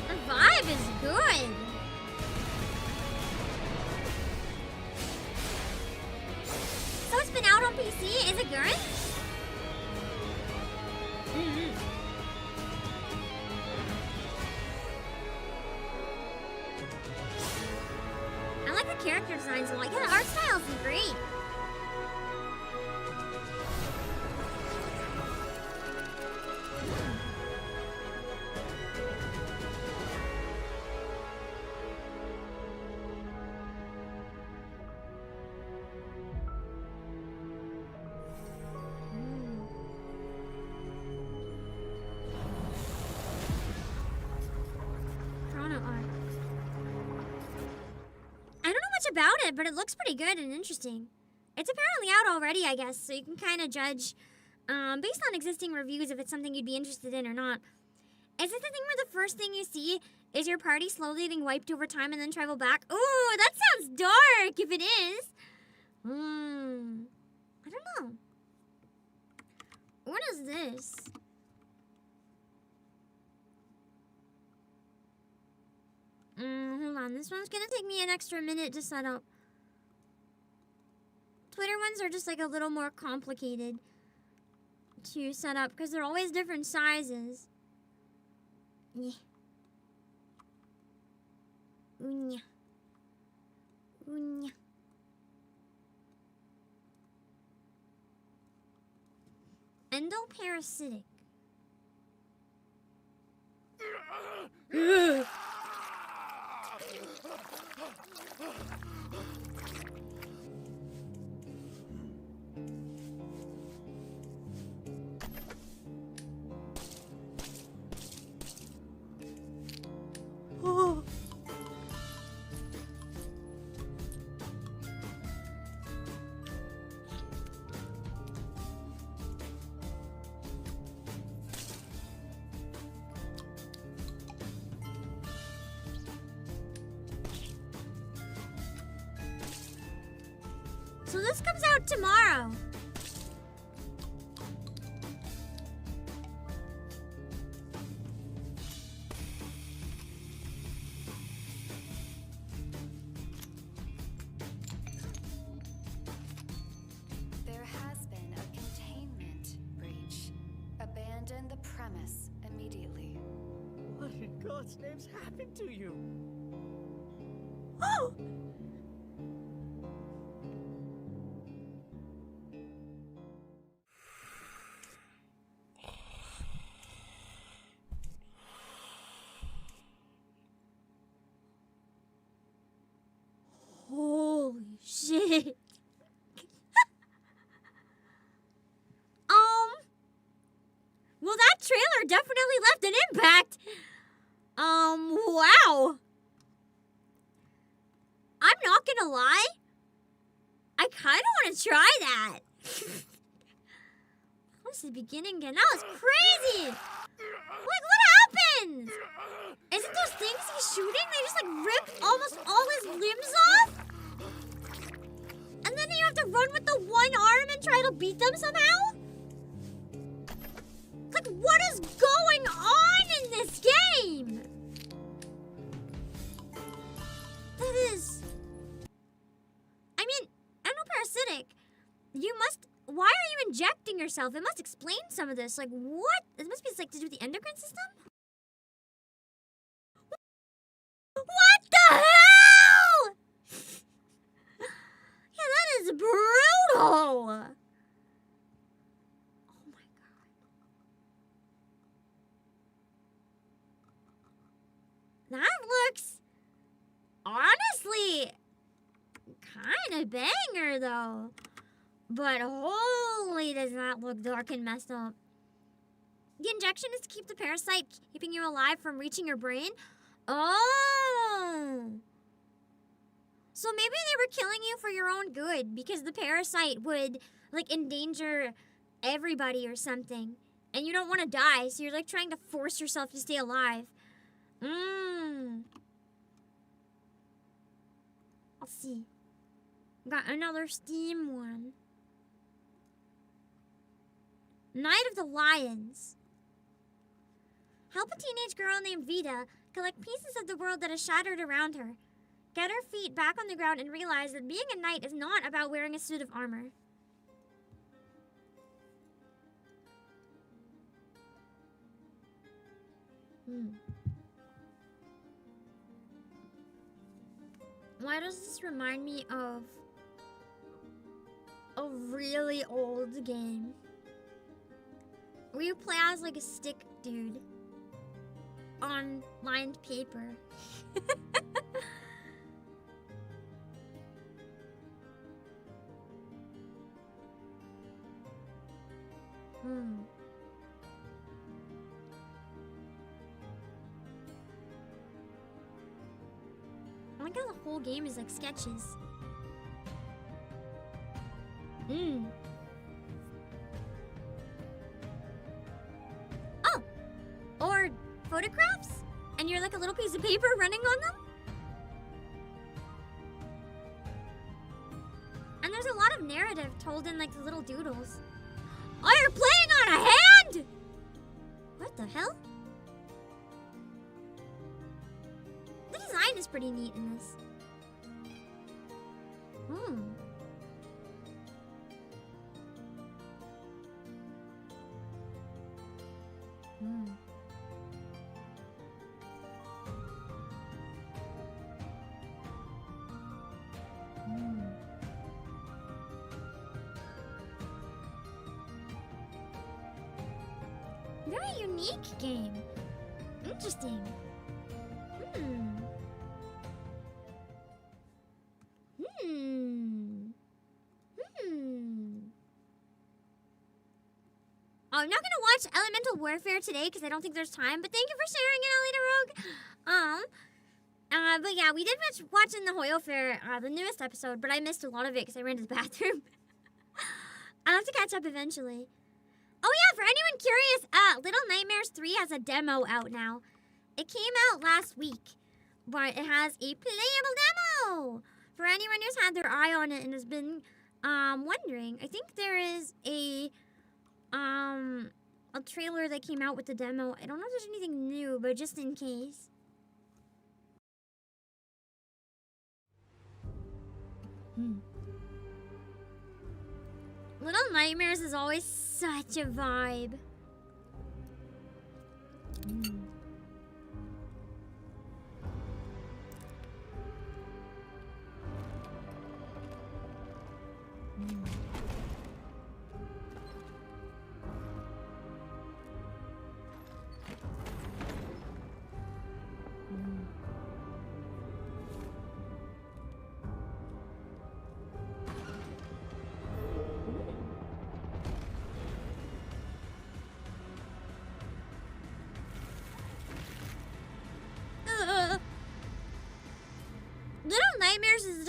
The vibe is good. So it's been out on PC? Is it good? I like the character designs a lot. Yeah, the art style is great. Chrono art. I don't know much about it, but it looks pretty good and interesting. It's apparently out already, I guess, so you can kind of judge based on existing reviews if it's something you'd be interested in or not. Is it the thing where the first thing you see is your party slowly getting wiped over time and then travel back? Ooh, that sounds dark if it is. I don't know. What is this? Hold on. This one's gonna take me an extra minute to set up. Twitter ones are just like a little more complicated to set up because they're always different sizes. Yeah. Unya. Unya. Endoparasitic. Oh. So this comes out tomorrow. There has been a containment breach. Abandon the premise immediately. What in God's name's happened to you? Oh! Oh. impact. Wow. I'm not gonna lie. I kind of want to try that. What's the beginning again? That was crazy. Like, what happens? Isn't those things he's shooting? They just like rip almost all his limbs off? And then you have to run with the one arm and try to beat them somehow? Like, what is going on in this game? That is... I mean, Endoparasitic, you must... Why are you injecting yourself? It must explain some of this. Like, what? It must be like to do with the endocrine system? What the hell? Yeah, that is brutal. Oh my god. That looks honestly kind of banger though. But holy, does that look dark and messed up. The injection is to keep the parasite keeping you alive from reaching your brain. Oh. So maybe they were killing you for your own good because the parasite would like endanger everybody or something. And you don't want to die, so you're like trying to force yourself to stay alive. I'll see. Got another Steam one. Night of the Lions. Help a teenage girl named Vita collect pieces of the world that is shattered around her. Get her feet back on the ground and realize that being a knight is not about wearing a suit of armor. Why does this remind me of a really old game? Where you play as like a stick dude on lined paper. I like how the whole game is like sketches. Oh! Or photographs? And you're like a little piece of paper running on them? And there's a lot of narrative told in like the little doodles. Oh, you're playing on a hand?! What the hell? The design is pretty neat in this. Very unique game. Interesting. Oh, I'm not gonna watch Elemental Warfare today because I don't think there's time, but thank you for sharing it, Alita Rogue. But yeah, we did watch in the Hoyo Fair, the newest episode, but I missed a lot of it because I ran to the bathroom. I'll have to catch up eventually. Oh yeah, for anyone curious, Little Nightmares 3 has a demo out now. It came out last week, but it has a playable demo. For anyone who's had their eye on it and has been wondering, I think there is a trailer that came out with the demo. I don't know if there's anything new, but just in case. Little Nightmares is always such a vibe.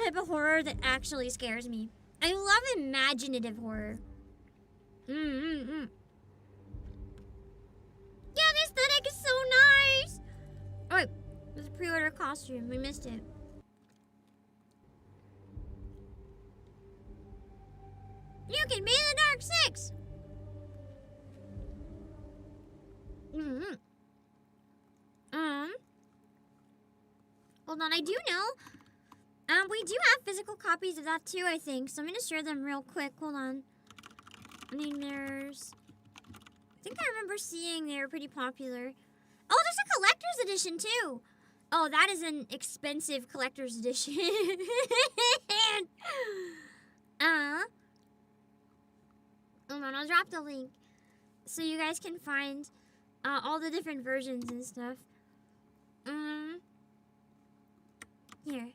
type of horror that actually scares me. I love imaginative horror. Yeah, the aesthetic is so nice. Oh, wait, there's a pre-order costume. We missed it. You can be the Dark Six. Hold on, I do know. We do have physical copies of that too, I think. So I'm gonna share them real quick. Hold on. I mean, there's... I think I remember seeing they were pretty popular. Oh, there's a collector's edition too. Oh, that is an expensive collector's edition. Hold on, I'll drop the link so you guys can find all the different versions and stuff. Here.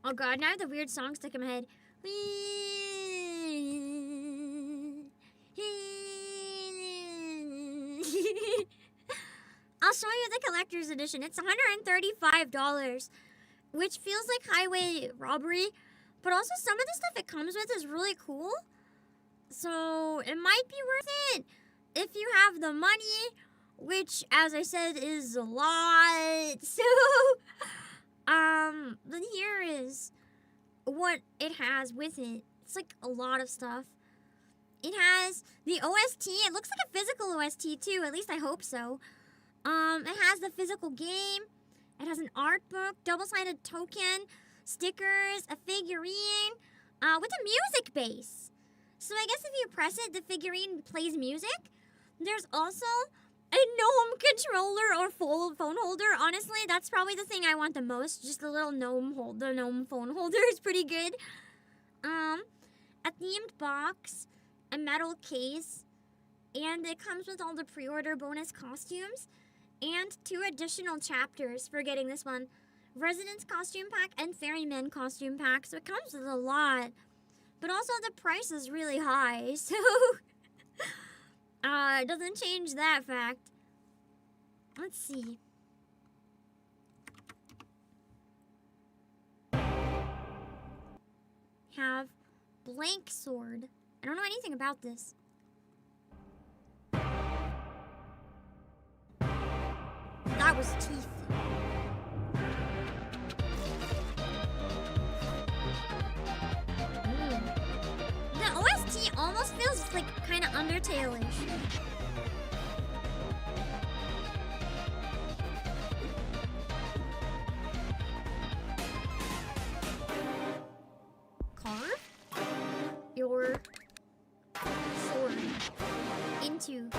Oh god, now I have the weird song stuck in my head. I'll show you the collector's edition. It's $135, which feels like highway robbery, but also some of the stuff it comes with is really cool. So it might be worth it if you have the money, which, as I said, is a lot. So, then here is what it has with it. It's like a lot of stuff. It has the OST. It looks like a physical OST too. At least I hope so. It has the physical game. It has an art book, double-sided token, stickers, a figurine, with a music base. So I guess if you press it, the figurine plays music. There's also a gnome controller or phone holder. Honestly, that's probably the thing I want the most. Just the little gnome the gnome phone holder is pretty good. A themed box, a metal case, and it comes with all the pre-order bonus costumes and 2 additional chapters for getting this one. Residence costume pack and Ferryman costume pack. So it comes with a lot. But also the price is really high, so it doesn't change that fact. Let's see. Have blank sword. I don't know anything about this. That was teeth. The OST almost feels like kind of Undertale-ish. Carve your sword into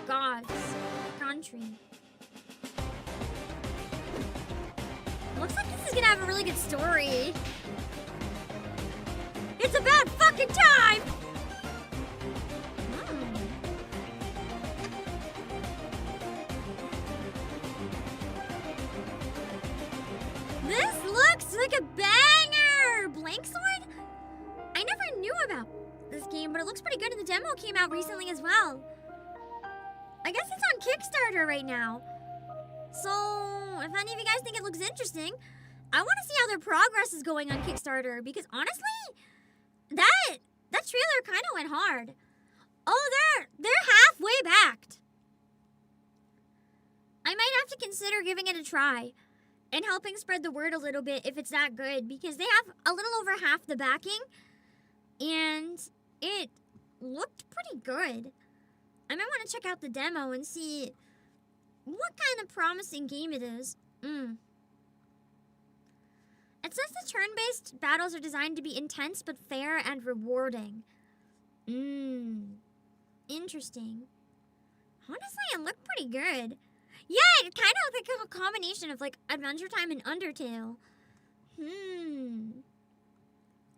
God's country. Looks like this is gonna have a really good story. It's about fucking time! This looks like a banger! Blank sword? I never knew about this game, but it looks pretty good, and the demo came out recently as well. I guess it's on Kickstarter right now. So, if any of you guys think it looks interesting, I want to see how their progress is going on Kickstarter, because honestly, that trailer kind of went hard. Oh, they're halfway backed. I might have to consider giving it a try and helping spread the word a little bit if it's that good, because they have a little over half the backing, and it looked pretty good. I might want to check out the demo and see what kind of promising game it is. It says the turn-based battles are designed to be intense but fair and rewarding. Interesting. Honestly, it looked pretty good. Yeah, it kind of looked like a combination of like Adventure Time and Undertale.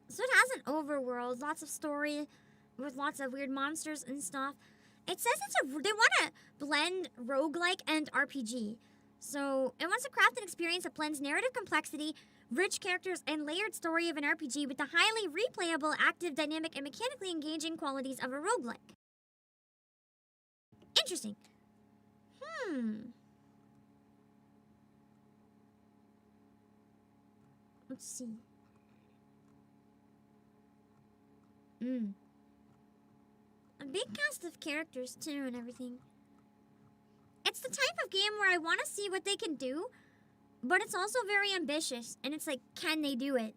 So it has an overworld, lots of story with lots of weird monsters and stuff. It says they want to blend roguelike and RPG. So it wants to craft an experience that blends narrative complexity, rich characters, and layered story of an RPG with the highly replayable, active, dynamic, and mechanically engaging qualities of a roguelike. Interesting. Let's see. A big cast of characters too and everything. It's the type of game where I want to see what they can do, but it's also very ambitious, and it's like, can they do it?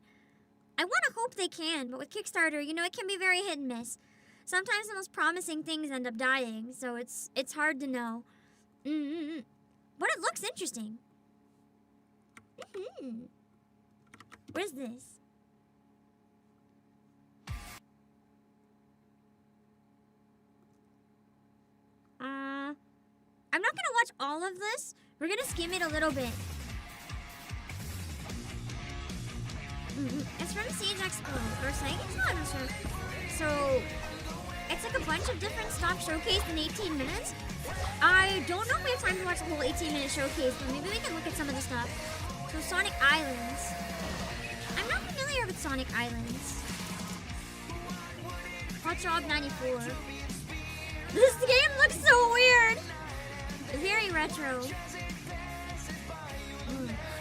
I want to hope they can, but with Kickstarter, you know, it can be very hit and miss. Sometimes the most promising things end up dying, so it's hard to know. But it looks interesting. What is this? I'm not gonna watch all of this. We're gonna skim it a little bit. It's from Siege Expo, or Sega? It's not sure. So, it's like a bunch of different stuff showcased in 18 minutes. I don't know if we have time to watch the whole 18-minute showcase, but maybe we can look at some of the stuff. So, Sonic Islands. I'm not familiar with Sonic Islands. Hot Job 94. This game looks so weird. Very retro.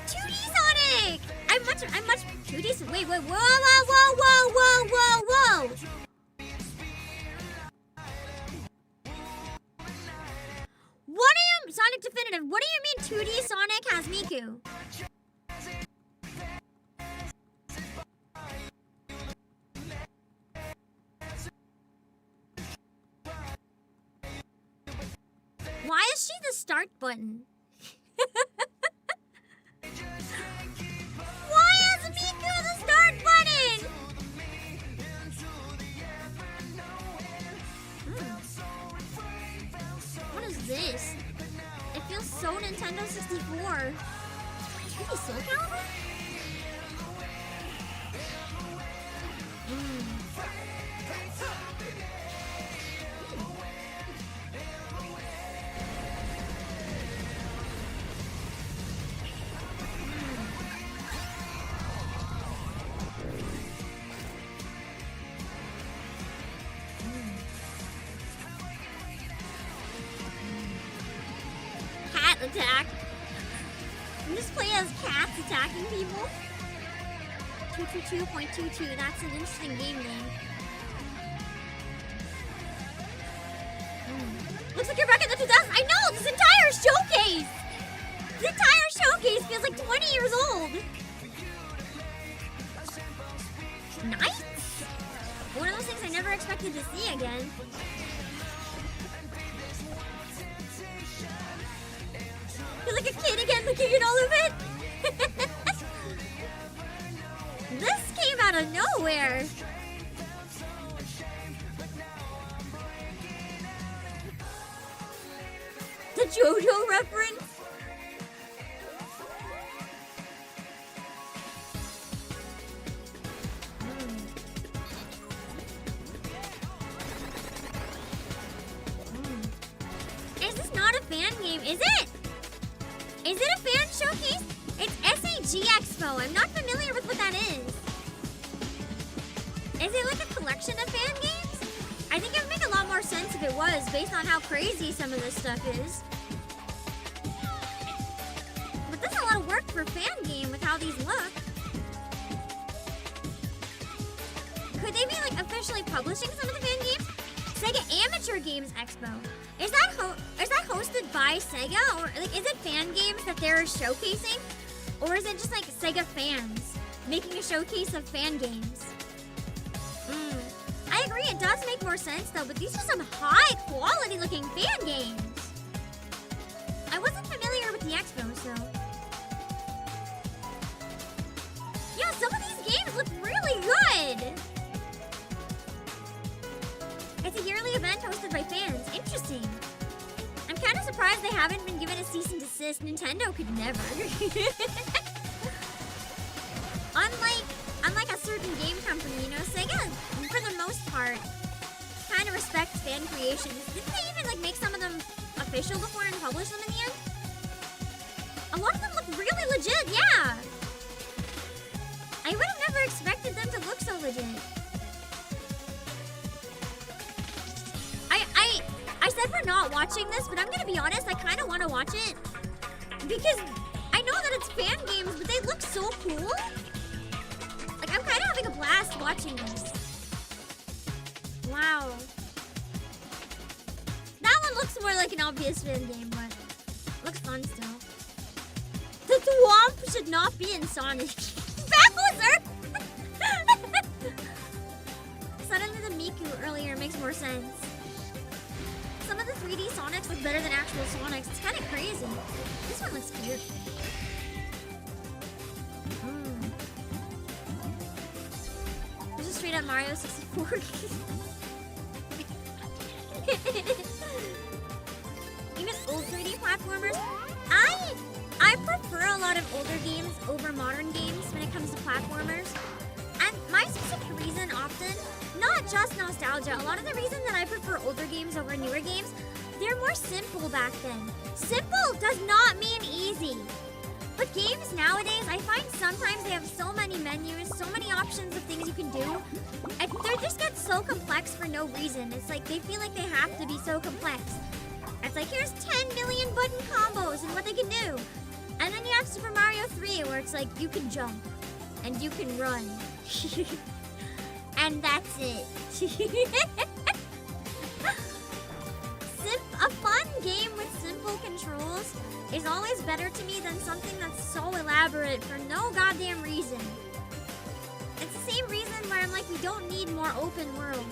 2D Sonic! I'm much 2D. Wait, whoa. What do you, Sonic Definitive, what do you mean 2D Sonic has Miku? Why is she the start button? Why is Miku the start button? What is this? It feels so Nintendo 64. 2D Soul Calibur? Attack. You just play as cats attacking people. 222.22. That's an interesting game name. Looks like you're back in the 2000s. I know! This entire showcase! This entire showcase feels like 20 years old. Nice! One of those things I never expected to see again. You're like a kid again looking at all of it. This came out of nowhere. The JoJo reference. Is this not a fan game? Is it? Is it a fan showcase? It's SAG Expo. I'm not familiar with what that is. Is it like a collection of fan games? I think it would make a lot more sense if it was, based on how crazy some of this stuff is. But that's a lot of work for a fan game with how these look. Could they be like officially publishing some of the fan games? Sega Amateur Games Expo. Is that hosted by Sega, or like is it fan games that they're showcasing, or is it just like Sega fans making a showcase of fan games? I agree, it does make more sense though, but these are some high quality looking fan games. I wasn't familiar with the Expo, so yeah, some of these games look really good. It's a yearly event hosted by fans. Interesting. I'm kind of surprised they haven't been given a cease and desist. Nintendo could never. Unlike a certain game company, you know, Sega, for the most part, kind of respects fan creations. Didn't they even like make some of them official before and publish them in the end? A lot of them look really legit, yeah. I would have never expected them to look so legit. I said we're not watching this, but I'm gonna be honest, I kind of want to watch it because I know that it's fan games, but they look so cool. Like, I'm kind of having a blast watching this. Wow. That one looks more like an obvious fan game, but looks fun still. The Thwomp should not be in Sonic. Bowser! Suddenly the Miku earlier makes more sense. Some of the 3D Sonics look better than actual Sonics. It's kind of crazy. This one looks cute. This is straight up Mario 64. Even old 3D platformers. I prefer a lot of older games over modern games when it comes to platformers. And my specific reason often, not just nostalgia, a lot of the reason that I prefer older games over newer games, they're more simple back then. Simple does not mean easy. But games nowadays, I find sometimes they have so many menus, so many options of things you can do. And they just get so complex for no reason. It's like they feel like they have to be so complex. It's like, here's 10 million button combos and what they can do. And then you have Super Mario 3 where it's like, you can jump. And you can run. And that's it. A fun game with simple controls is always better to me than something that's so elaborate for no goddamn reason. It's the same reason where I'm like, we don't need more open world.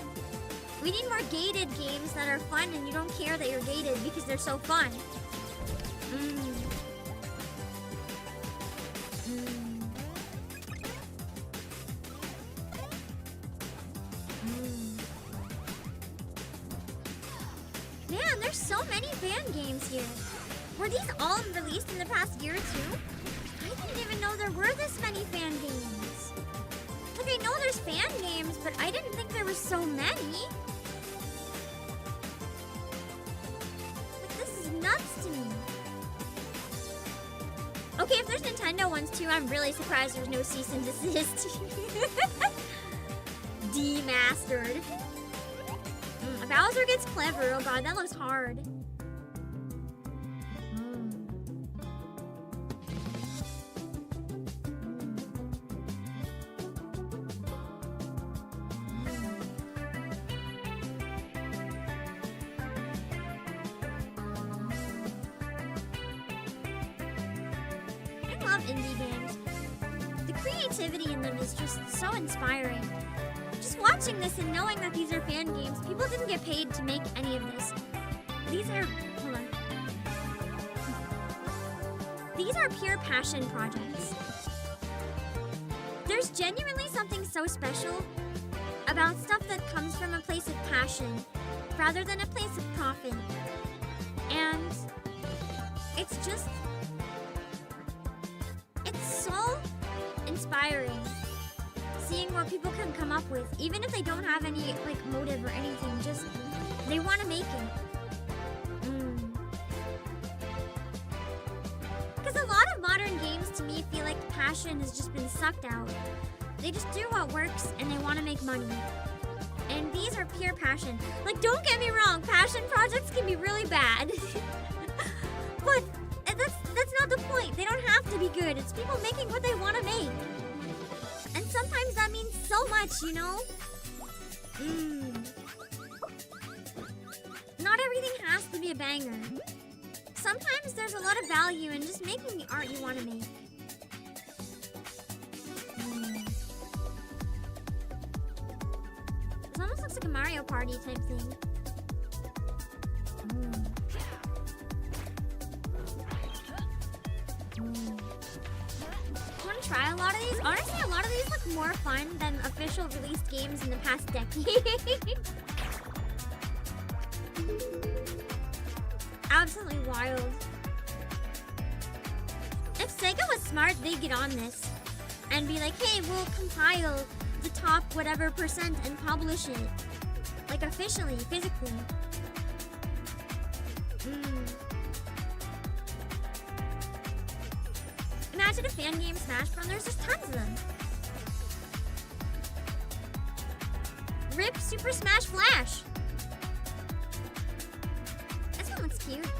We need more gated games that are fun and you don't care that you're gated because they're so fun. Man, there's so many fan games here. Were these all released in the past year or two? I didn't even know there were this many fan games. Like, I know there's fan games, but I didn't think there were so many. Like, this is nuts to me. Okay, if there's Nintendo ones too, I'm really surprised there's no cease and desist. Demastered. Bowser gets clever. Oh god, that looks hard. I love indie games. The creativity in them is just so inspiring. Just watching this and knowing that these are fan games, people didn't get paid to make any of this. These are... hold on. These are pure passion projects. There's genuinely something so special about stuff that comes from a place of passion rather than a place of profit. And it's just... it's so inspiring. Seeing what people can come up with, even if they don't have any like motive or anything, just they want to make it. Because a lot of modern games to me feel like the passion has just been sucked out. They just do what works and they want to make money. And these are pure passion. Like, don't get me wrong, passion projects can be really bad. But that's not the point. They don't have to be good. It's people making what they want to make. And sometimes that means so much, you know? Not everything has to be a banger. Sometimes there's a lot of value in just making the art you want to make. This almost looks like a Mario Party type thing. Want to try a lot of these? Honestly, a lot of these look more fun than official released games in the past decade. Absolutely wild. If Sega was smart, they'd get on this and be like, hey, we'll compile the top whatever percent and publish it. Like officially, physically. Imagine a fan game Smash Bros. There's tons of them. RIP Super Smash Flash. That's what cute.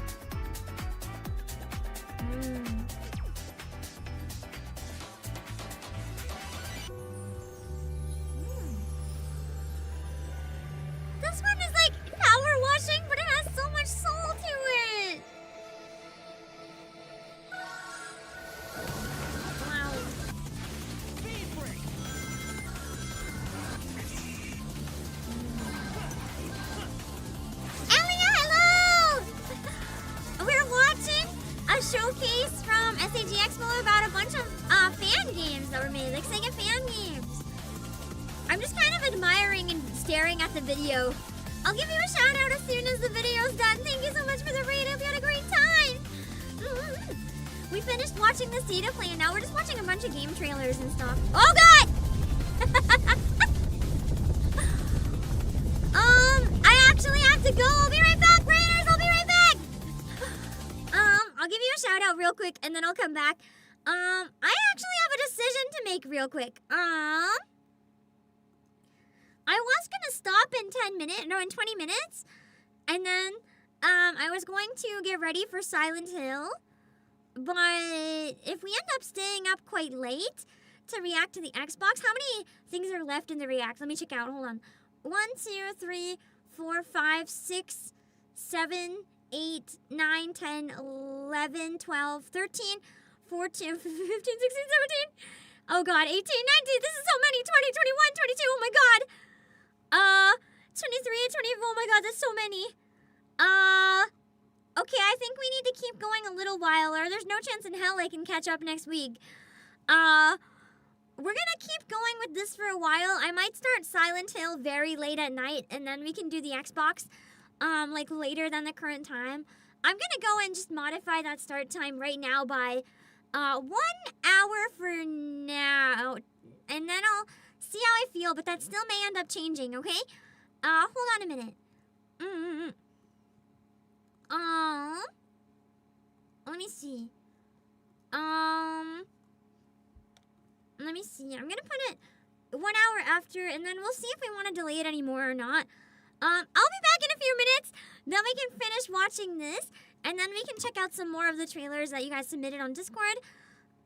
This one is like power washing, but it has so much soul to it. Wow. Elia, hello! We're watching a showcase from SAG Expo about a bunch of fan games that were made, like Sega fan games. I'm just kind of admiring and staring at the video. I'll give you a shout out as soon as the video's done. Thank you so much for the raid. I hope you had a great time. We finished watching the Zeta play and now we're just watching a bunch of game trailers and stuff. Oh god! I actually have to go. I'll be right back, Raiders. I'll be right back. I'll give you a shout out real quick and then I'll come back. I actually have a decision to make real quick. I was gonna stop in 20 minutes, and then I was going to get ready for Silent Hill, but if we end up staying up quite late to react to the Xbox, how many things are left in the react? Let me check out, hold on. 1, 2, 3, 4, 5, 6, 7, 8, 9, 10, 11, 12, 13, 14, 15, 16, 17. Oh god, 18, 19, this is so many. 20, 21, 22, oh my god. 23, 24, oh my god, that's so many. Okay, I think we need to keep going a little while, or there's no chance in hell I can catch up next week. We're gonna keep going with this for a while. I might start Silent Hill very late at night, and then we can do the Xbox, like later than the current time. I'm gonna go and just modify that start time right now by, 1 hour for now, and then I'll see how I feel, but that still may end up changing, okay? Hold on a minute. Let me see. Let me see. I'm gonna put it 1 hour after, and then we'll see if we want to delay it anymore or not. I'll be back in a few minutes. Then we can finish watching this, and then we can check out some more of the trailers that you guys submitted on Discord.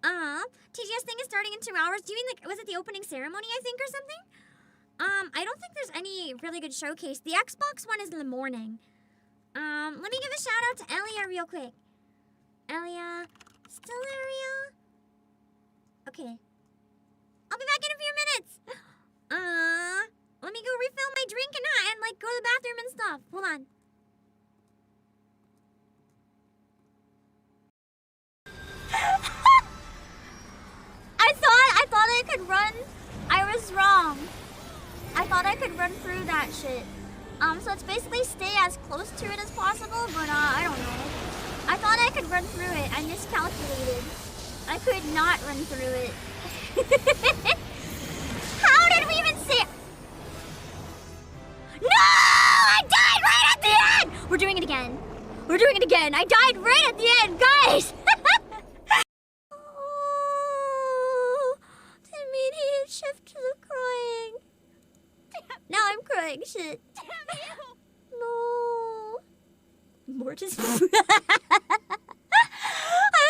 TGS thing is starting in 2 hours. Do you mean, like, was it the opening ceremony, I think, or something? I don't think there's any really good showcase. The Xbox one is in the morning. Let me give a shout out to Elia real quick. Elia, still Elia? Okay. I'll be back in a few minutes. Let me go refill my drink and like, go to the bathroom and stuff. Hold on. I thought I could run. I was wrong. I thought I could run through that shit. So it's basically stay as close to it as possible, but I don't know. I thought I could run through it. I miscalculated. I could not run through it. How did we even see it? No! I died right at the end! We're doing it again. We're doing it again. I died right at the end, guys! Oh, the immediate shift to the crying. Now I'm crying, shit. Damn you! No. Mortis. I was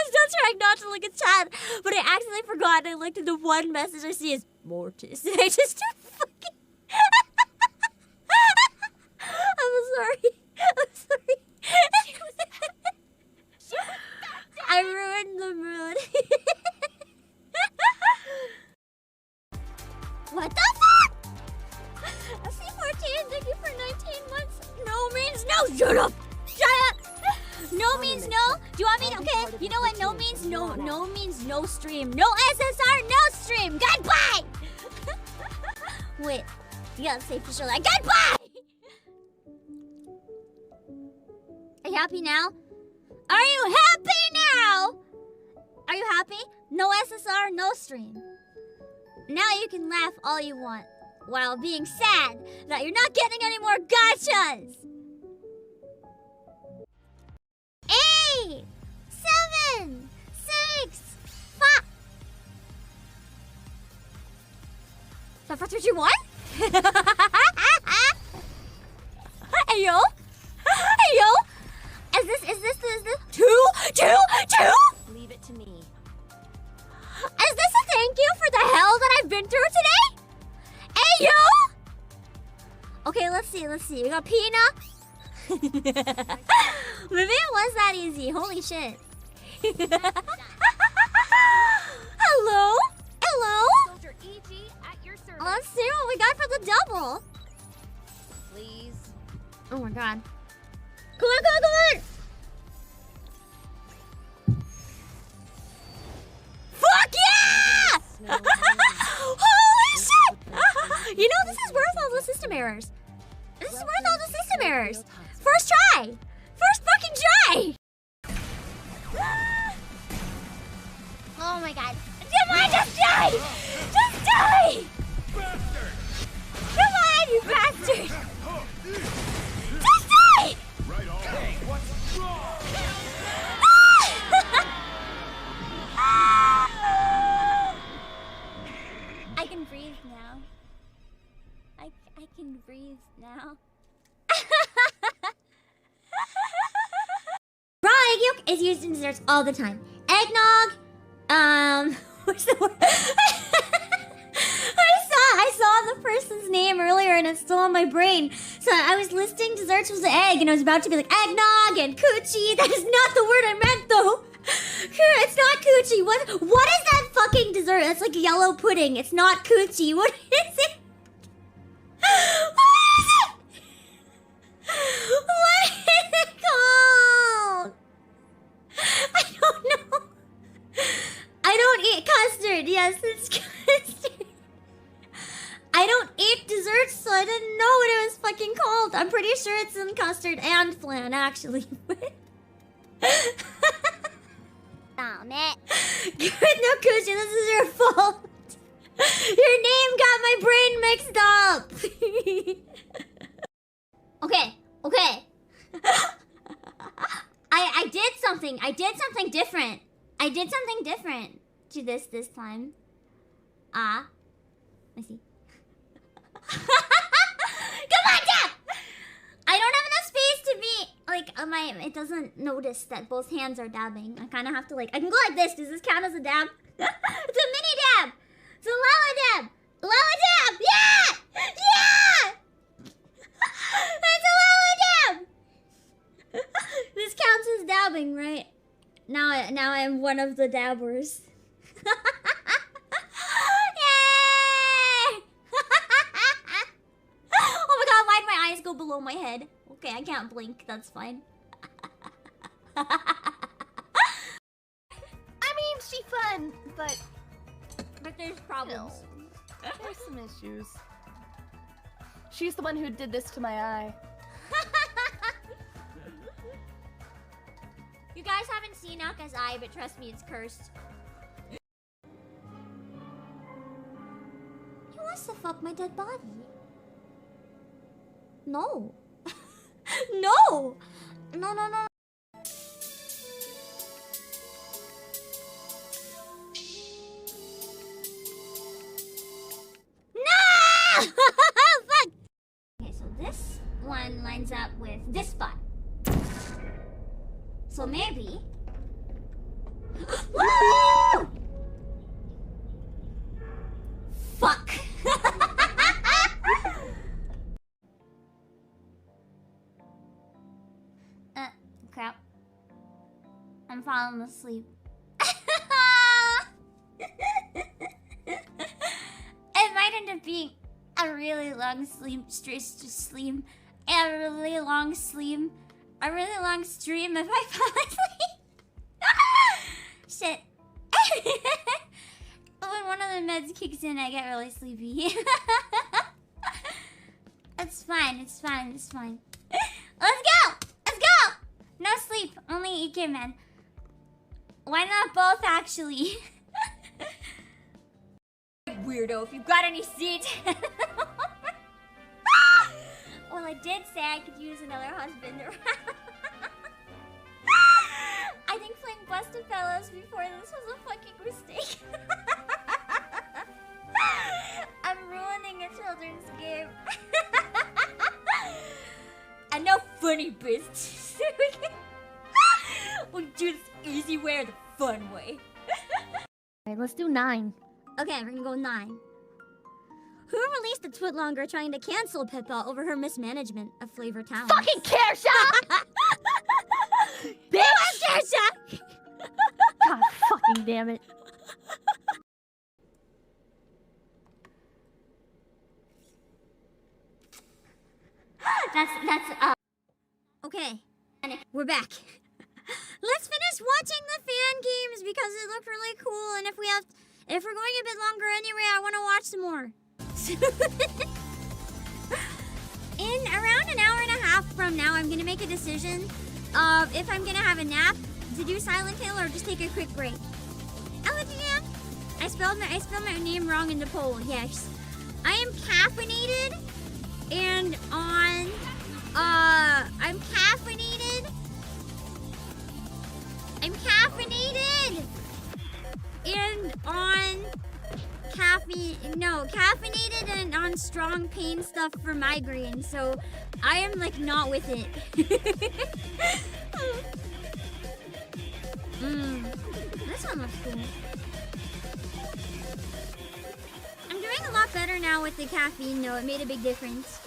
still trying not to look at chat, but I accidentally forgot. I looked at the one message I see is Mortis. And I just started fucking... I'm sorry. I'm sorry. I ruined the mood. What the fuck? C14, thank you for 19 months. No means no. Shut up. Shut up. No means no. Do you want me to? Okay. You know what no means? No. No means no stream. No SSR, no stream. Goodbye. Wait. You gotta say for sure. Like, goodbye. Are you happy now? Are you happy now? Are you happy? No SSR, no stream. Now you can laugh all you want while being sad that you're not getting any more gachas. 8, 7, 6, 5. 5, 4, 3, 2, 1. Hey yo. Hey yo. Is this Two? Leave it to me. Is this a thank you for the hell that I've been through today? Hey, yo! Okay, let's see. We got Pina. Maybe it was that easy. Holy shit. Hello? Soldier EG at your service. Let's see what we got for the double. Please. Oh my god. Come on! Fuck yeah! Holy shit! You know, this is worth all the system errors. First try! First fucking try! Oh my god. Come on, just die! Just die! Come on, you bastard! Just die! Hey, what's wrong? I can breathe now. I can breathe now. Raw egg yolk is used in desserts all the time. Eggnog, what's the word? I saw the person's name earlier and it's still on my brain. So I was listing desserts with the egg and I was about to be like eggnog and coochie. That is not the word I meant though. It's not coochie. What is that fucking dessert? It's like yellow pudding. It's not coochie. What is it? What is it called? I don't know. I don't eat custard. Yes, it's custard. I don't eat desserts, so I didn't know what it was fucking called. I'm pretty sure it's in custard and flan, actually. Damn it. No, Kushi, this is your fault. Your name got my brain mixed up. Okay. I did something. I did something different. To this time. Let me see. Come on, Dad! I don't have enough space to be like it doesn't notice that both hands are dabbing. I kind of have to I can go like this. Does this count as a dab? It's a mini dab. It's a Lala dab. Lala dab. Yeah! It's a Lala dab. This counts as dabbing, right? Now I am one of the dabbers. Oh my god, why'd my eyes go below my head? Okay, I can't blink, that's fine. I mean, she's fun, but there's problems. There's some issues. She's the one who did this to my eye. You guys haven't seen Aka's eye, but trust me, it's cursed. He wants to fuck my dead body. No. No! No. Fuck! Okay, so this one lines up with this spot. So maybe... Woo! Fuck! Crap. I'm falling asleep. It might end up being a really long sleep, a really long stream if I fall asleep. Shit. When one of the meds kicks in, I get really sleepy. It's fine. Let's go! No sleep, only EK, man. Why not both, actually? Weirdo, if you've got any seeds. Well, I did say I could use another husband. I think playing Busta Fellows before this was a fucking mistake. I'm ruining a children's game. And no funny business. We'll do this easy way or the fun way. Alright, let's do 9. Okay, we're gonna go 9. Who released a tweet longer trying to cancel Pippa over her mismanagement of Flavor Town? Fucking Kersha! Bitch! Kersha! God fucking damn it. That's okay, we're back. Let's finish watching the fan games because it looked really cool, and if we're going a bit longer anyway, I want to watch some more. In around an hour and a half from now, I'm gonna make a decision of if I'm gonna have a nap to do Silent Hill or just take a quick break. Eladia, I spelled my name wrong in the poll. Yes, I am caffeinated and on. I'm caffeinated. I'm caffeinated and on caffeinated and on strong pain stuff for migraine. So I am like not with it. This one looks cool. I'm doing a lot better now with the caffeine though. It made a big difference.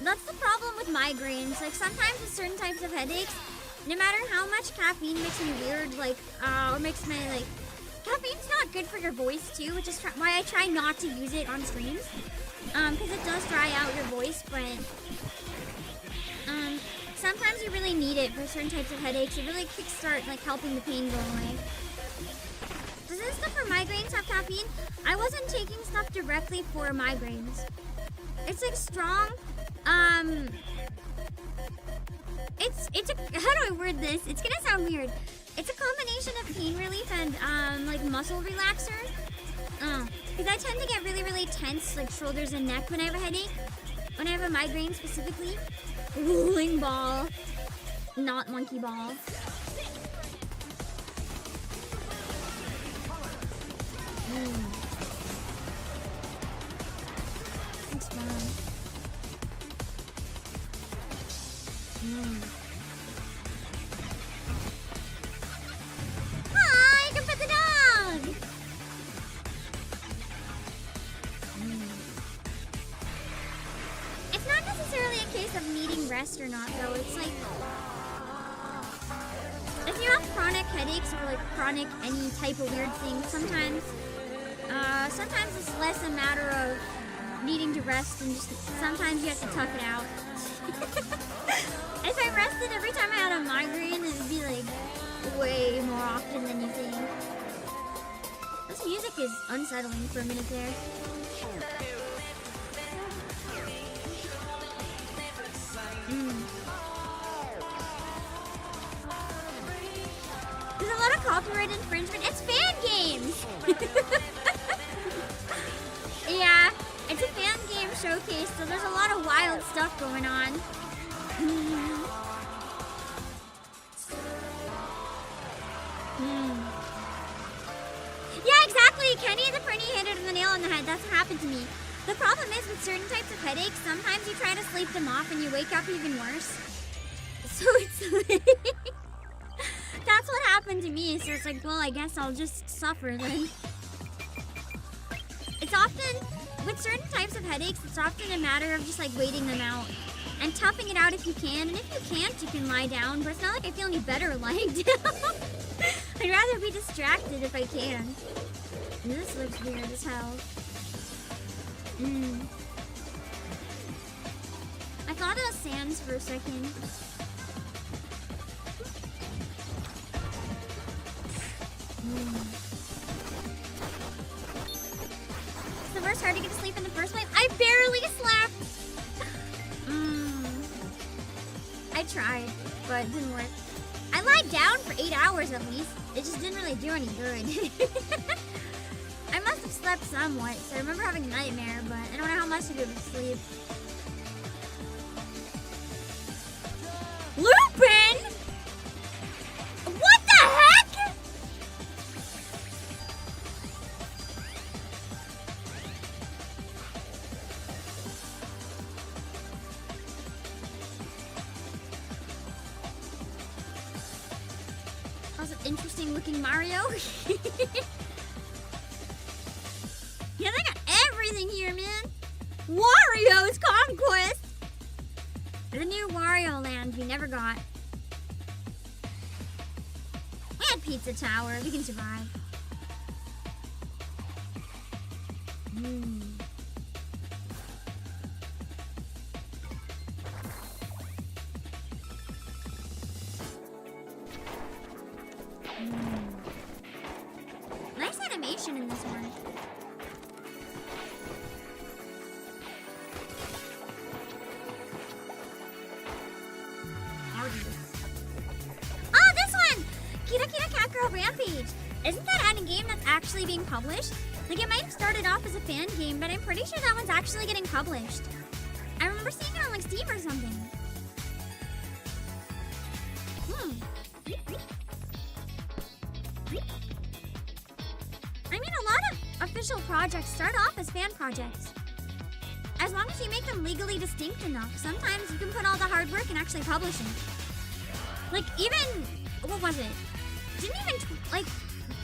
That's the problem with migraines. Like sometimes with certain types of headaches, no matter how much caffeine makes me weird, like, or makes my, like, caffeine's not good for your voice too, which is why I try not to use it on streams. Because it does dry out your voice, but, sometimes you really need it for certain types of headaches. It really kickstart, like, helping the pain go away. Does this stuff for migraines have caffeine? I wasn't taking stuff directly for migraines. It's, like, strong, It's a, how do I word this? It's gonna sound weird. It's a combination of pain relief and, like, muscle relaxers. Because I tend to get really, really tense, like, shoulders and neck when I have a headache. When I have a migraine specifically. Rolling ball. Not monkey ball. It's fun. Hi, you can pet the dog! It's not necessarily a case of needing rest or not, though. It's like, if you have chronic headaches or like chronic any type of weird thing, sometimes it's less a matter of needing to rest and just sometimes you have to tough it out. If I rested every time I had a migraine, it would be like way more often than you think. This music is unsettling for a minute there. There's a lot of copyright infringement. It's fan games! Yeah, it's a fan game showcase, so there's a lot of wild stuff going on. Yeah, exactly. Kenny the Pretty hit it on the nail on the head. That's what happened to me. The problem is with certain types of headaches, sometimes you try to sleep them off and you wake up even worse. So it's like... That's what happened to me. So it's like, well, I guess I'll just suffer then. It's often, with certain types of headaches, it's often a matter of just like waiting them out. And toughing it out if you can. And if you can't, you can lie down. But it's not like I feel any better lying down. I'd rather be distracted if I can. This looks weird as hell. I thought it was sands for a second. It's the worst, hard to get to sleep in the first place. I barely slept! I tried, but it didn't work. I lied down for 8 hours at least. It just didn't really do any good. I must have slept somewhat, so I remember having a nightmare, but I don't know how much of it was sleep. Lupin! What the heck? Also, interesting looking Mario. Yeah, they got everything here, man. Wario's Conquest. The new Wario Land we never got. And Pizza Tower. We can survive. Nice animation in this one. Oh, this one! Kira Kira Catgirl Rampage. Isn't that a game that's actually being published? Like, it might have started off as a fan game, but I'm pretty sure that one's actually getting published. I remember seeing it on, like, Steam or something. I mean, a lot of official projects start off as fan projects. As long as you make them legally distinct enough, sometimes you can put all the hard work and actually publish it. Like, even, what was it?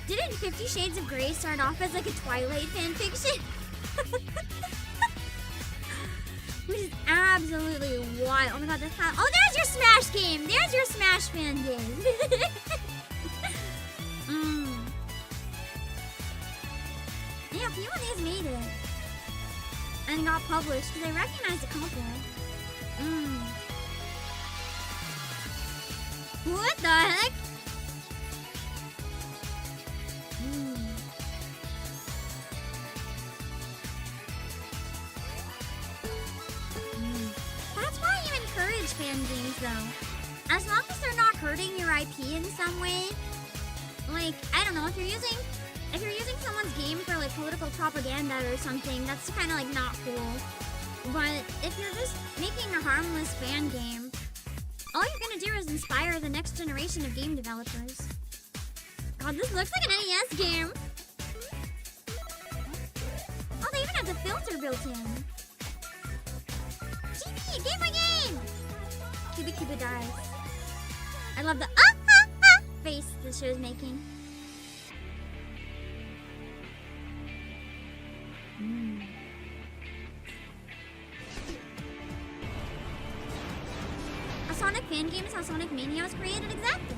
Didn't 50 Shades of Grey start off as like a Twilight fanfiction? Which is absolutely wild. Oh my god, oh, there's your Smash game! There's your Smash fan game! Yeah, a few of these made it. And got published, because I recognized a couple. What the heck? That's why you encourage fan games, though. As long as they're not hurting your IP in some way. Like, I don't know, if you're using someone's game for like political propaganda or something, that's kind of like not cool. But if you're just making a harmless fan game, all you're gonna do is inspire the next generation of game developers. God, this looks like an NES game. Oh, they even have the filter built in. GB, Game Boy Game! Cuba dies. I love the face the show's making. A Sonic fan game is how Sonic Mania was created, exactly.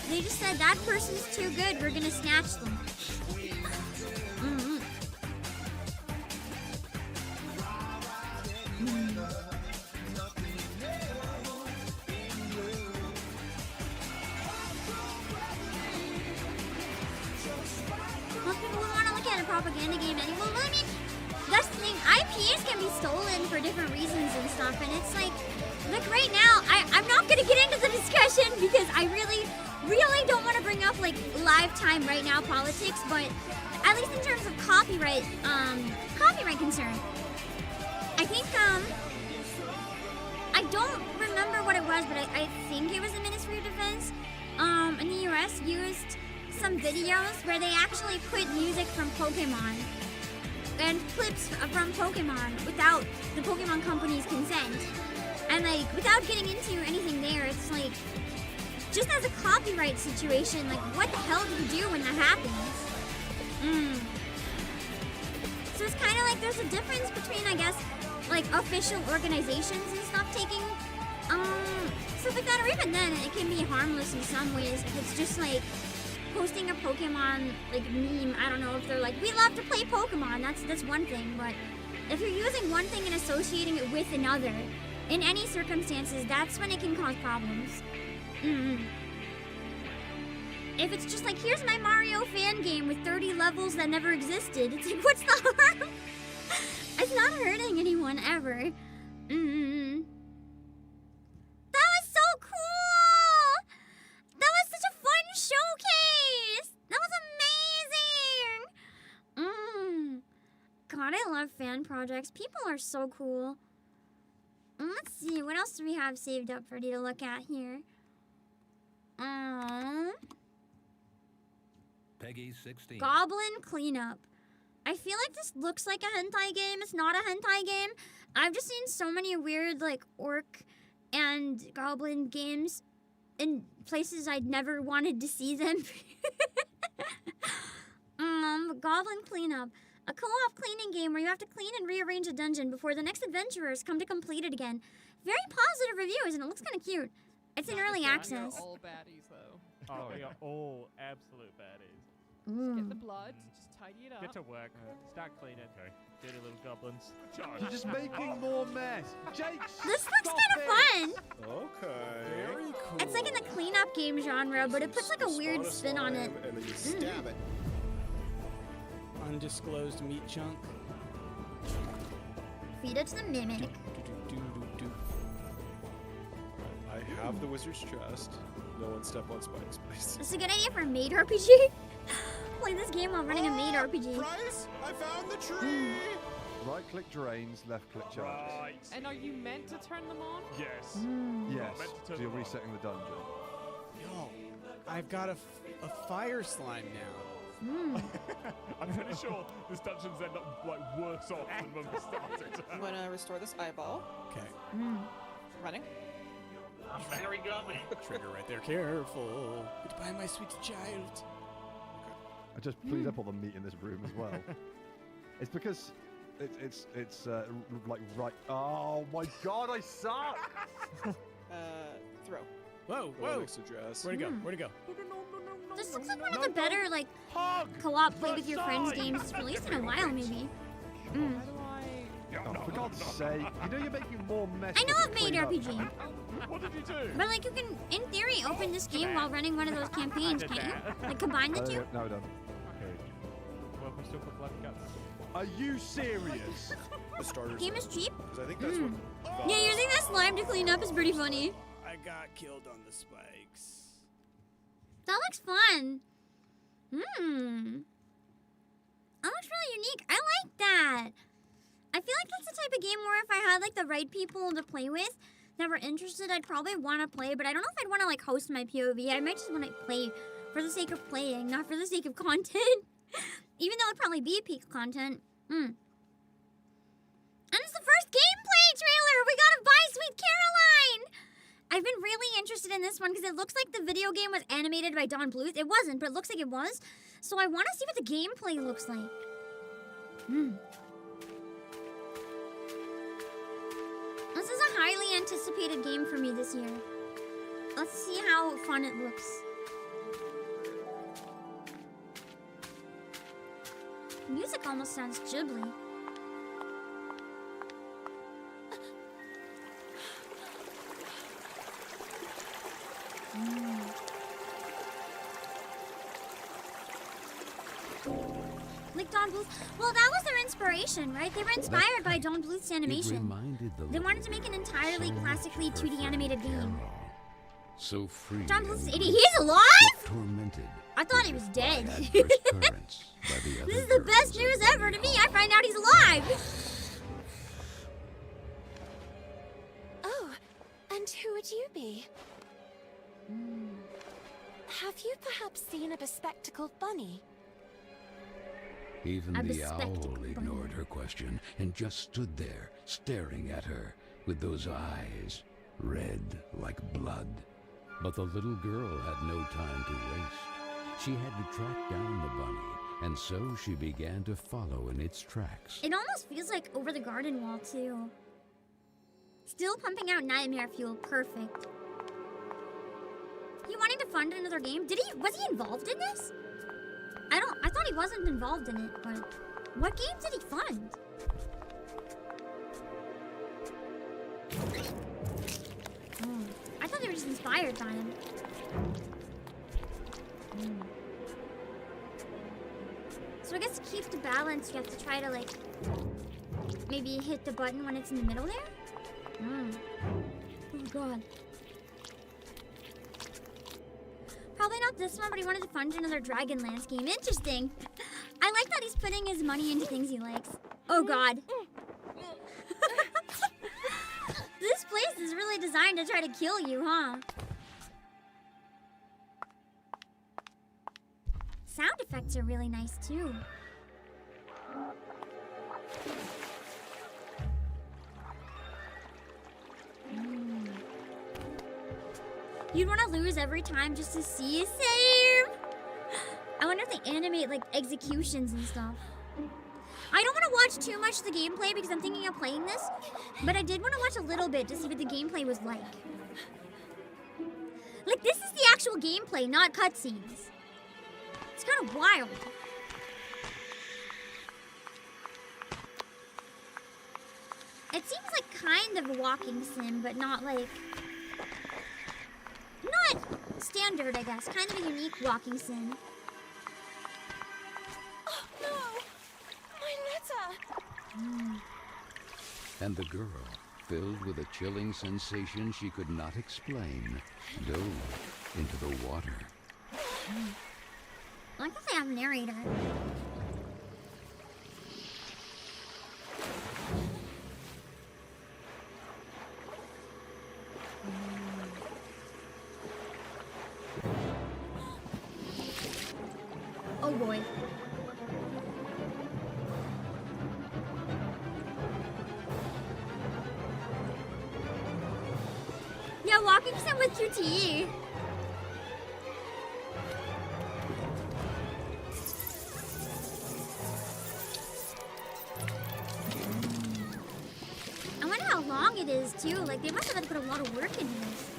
They just said that person's too good, we're gonna snatch them. Most people would want to look at a propaganda game anyway. Well, I mean, that's the thing. IPs can be stolen for different reasons and stuff, and it's like right now, I'm not gonna get into the discussion because I really don't want to bring up like lifetime right now politics, but at least in terms of copyright concern, I think I don't remember what it was, but I think it was the Ministry of Defense in the US used some videos where they actually put music from Pokemon and clips from Pokemon without the Pokemon company's consent. And like, without getting into anything there, it's like, just as a copyright situation, like, what the hell do you do when that happens? So it's kind of like there's a difference between, I guess, like, official organizations and stuff taking, stuff like that, or even then, it can be harmless in some ways if it's just, like, posting a Pokemon, like, meme. I don't know if they're like, we love to play Pokemon, that's one thing, but if you're using one thing and associating it with another, in any circumstances, that's when it can cause problems. If it's just like, here's my Mario fan game with 30 levels that never existed, it's like, what's the harm? It's not hurting anyone ever. That was so cool! That was such a fun showcase! That was amazing! God, I love fan projects. People are so cool. Let's see, what else do we have saved up ready to look at here? Peggy 16. Goblin Cleanup. I feel like this looks like a hentai game. It's not a hentai game. I've just seen so many weird, like, orc and goblin games in places I'd never wanted to see them. Goblin Cleanup. A co-op cleaning game where you have to clean and rearrange a dungeon before the next adventurers come to complete it again. Very positive reviews, and it looks kind of cute. It's in early access. All baddies, though. Oh, we are all absolute baddies. Just get the blood, just tidy it up. Get to work. Start cleaning. Dirty little goblins. You're just making more mess. Jake, This looks kind of fun. Okay. Very cool. It's like in the cleanup game genre, but it puts like a weird spin on it. And then you stab it. Undisclosed meat chunk. Feed it to the mimic. I have the wizard's chest. No one step on Spike's place. This is a good idea for a maid RPG. Play this game while running a maid RPG. Bryce, I found the tree. Right-click drains, left-click charges. And are you meant to turn them on? Yes. Yes. So you're resetting the dungeon. Yo, I've got a fire slime now. I'm pretty sure this dungeon's end up like worse off than when we started. I'm gonna restore this eyeball. Okay. Running. Very gummy. Trigger right there. Careful. Goodbye, my sweet child. I just cleaned up all the meat in this room as well. It's because it's like right. Oh my god, I suck. Throw. Whoa. Where'd it go? Where'd it go? This looks like one of the better like co-op play with your friends games it's released in a while, maybe. Oh, for God's sake, you know you're making more mess. I know with I've the made cleanup. RPG. What did you do? But like you can, in theory, open this game while running one of those campaigns, can't you? Like combine the two? No, done. Well, we still put blood guts. Are you serious? The starters. Game is cheap. Because I think that's what. Yeah, using that slime to clean up is pretty funny. I got killed on the spikes. That looks fun. That looks really unique. I like that. I feel like that's the type of game where if I had like the right people to play with that were interested, I'd probably want to play, but I don't know if I'd want to like host my POV. I might just want to play for the sake of playing, not for the sake of content. Even though it'd probably be peak content. And it's the first gameplay trailer! We got to buy Sweet Caroline! I've been really interested in this one because it looks like the video game was animated by Don Bluth. It wasn't, but it looks like it was. So I want to see what the gameplay looks like. This is a highly anticipated game for me this year. Let's see how fun it looks. Music almost sounds Ghibli. Like Don Bluth. Well, that was their inspiration, right? They were inspired by Don Bluth's animation. They wanted to make an entirely classically 2D animated game. So free. Don Bluth's 80. He's alive? Tormented. I thought he was dead. This is the best news ever to me. I find out he's alive. Oh, and who would you be? Have you perhaps seen a bespectacled bunny? Even A the bespectacled owl ignored her question and just stood there, staring at her with those eyes, red like blood. But the little girl had no time to waste. She had to track down the bunny, and so she began to follow in its tracks. It almost feels like Over the Garden Wall, too. Still pumping out nightmare fuel. Perfect. He wanting to fund another game? Was he involved in this? I thought he wasn't involved in it, but what game did he fund? I thought they were just inspired by him. So I guess to keep the balance, you have to try to like maybe hit the button when it's in the middle there? Oh god. Probably not this one, but he wanted to fund another Dragonlance game. Interesting. I like that he's putting his money into things he likes. Oh god. This place is really designed to try to kill you, huh? Sound effects are really nice too. You'd want to lose every time just to see a save. I wonder if they animate like executions and stuff. I don't want to watch too much of the gameplay because I'm thinking of playing this, but I did want to watch a little bit to see what the gameplay was like. Like, this is the actual gameplay, not cutscenes. It's kind of wild. It seems like kind of a walking sim, but not like... Not standard, I guess. Kind of a unique walking sim. Oh, no! My letter! And the girl, filled with a chilling sensation she could not explain, dove into the water. I like that they have a narrator. Oh boy. Yeah, walking sim with QTE. I wonder how long it is too. Like they must have had to put a lot of work into this.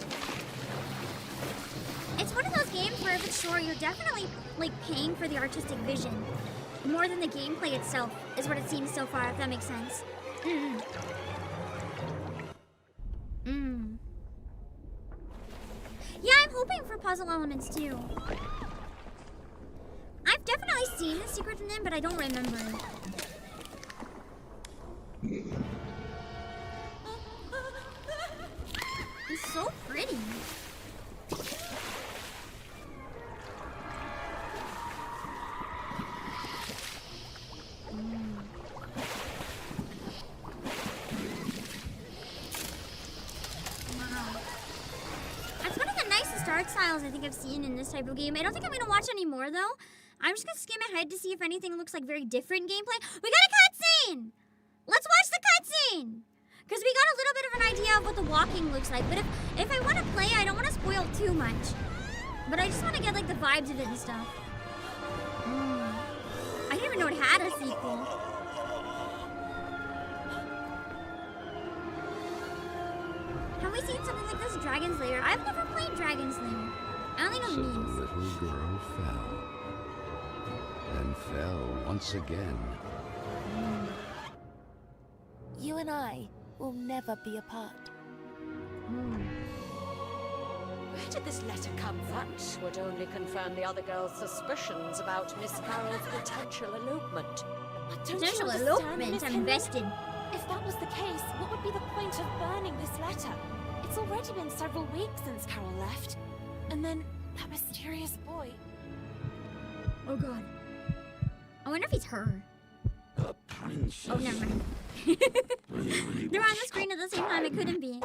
It's one of those games where if it's short, you're definitely like paying for the artistic vision more than the gameplay itself, is what it seems so far, if that makes sense. Yeah, I'm hoping for puzzle elements too. I've definitely seen The Secret from them, but I don't remember. It's so pretty. Art styles I think I've seen in this type of game. I don't think I'm gonna watch any more though. I'm just gonna skim ahead to see if anything looks like very different gameplay. We got a cutscene! Let's watch the cutscene! Because we got a little bit of an idea of what the walking looks like. But if I want to play, I don't want to spoil too much. But I just want to get like the vibes of it and stuff. I didn't even know it had a sequel. Have we seen something like this? Dragon's Lair? I've never played Dragon's Lair. I only know So the memes. little girl fell. And fell once again. You and I will never be apart. Where did this letter come from? That would only confirm the other girl's suspicions about Miss Carroll's potential elopement. But don't Potential you understand, elopement, Miss I'm Henry? invested. If that was the case, what would be the point of burning this letter? It's already been several weeks since Carol left. And then that mysterious boy. Oh god. I wonder if he's her. Princess. Oh, never mind. They're on the screen at the same time. It couldn't be.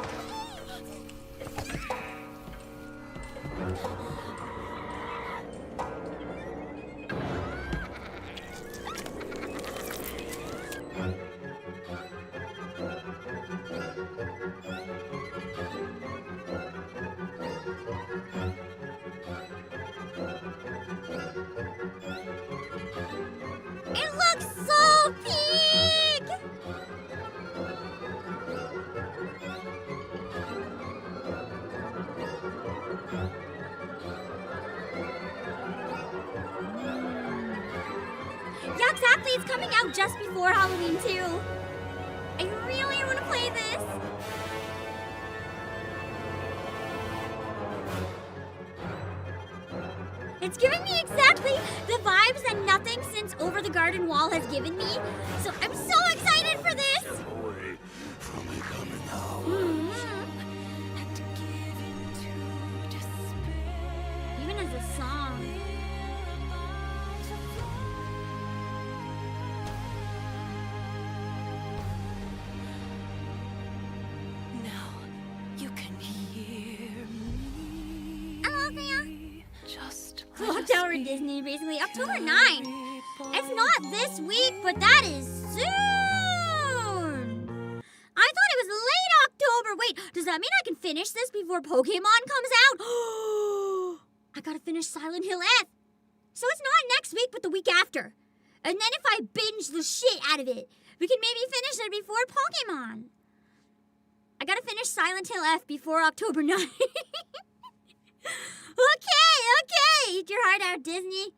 It looks so pink! Yeah, exactly. It's coming out just before Halloween, too. I really want to play this. It's giving me exactly the vibes that nothing since Over the Garden Wall has given me. So I'm so excited for this. Away from me coming out. Even as a song. Now you can hear me. Althea. Just Clock Tower Disney, basically. October 9th. It's not this week, but that is soon. I thought it was late October. Wait, does Does that mean I can finish this before Pokemon comes out? I gotta finish Silent Hill F. So it's not next week, but the week after. And then if I binge the shit out of it, we can maybe finish it before Pokemon. I gotta finish Silent Hill F before October 9th. Okay. Eat your heart out, Disney.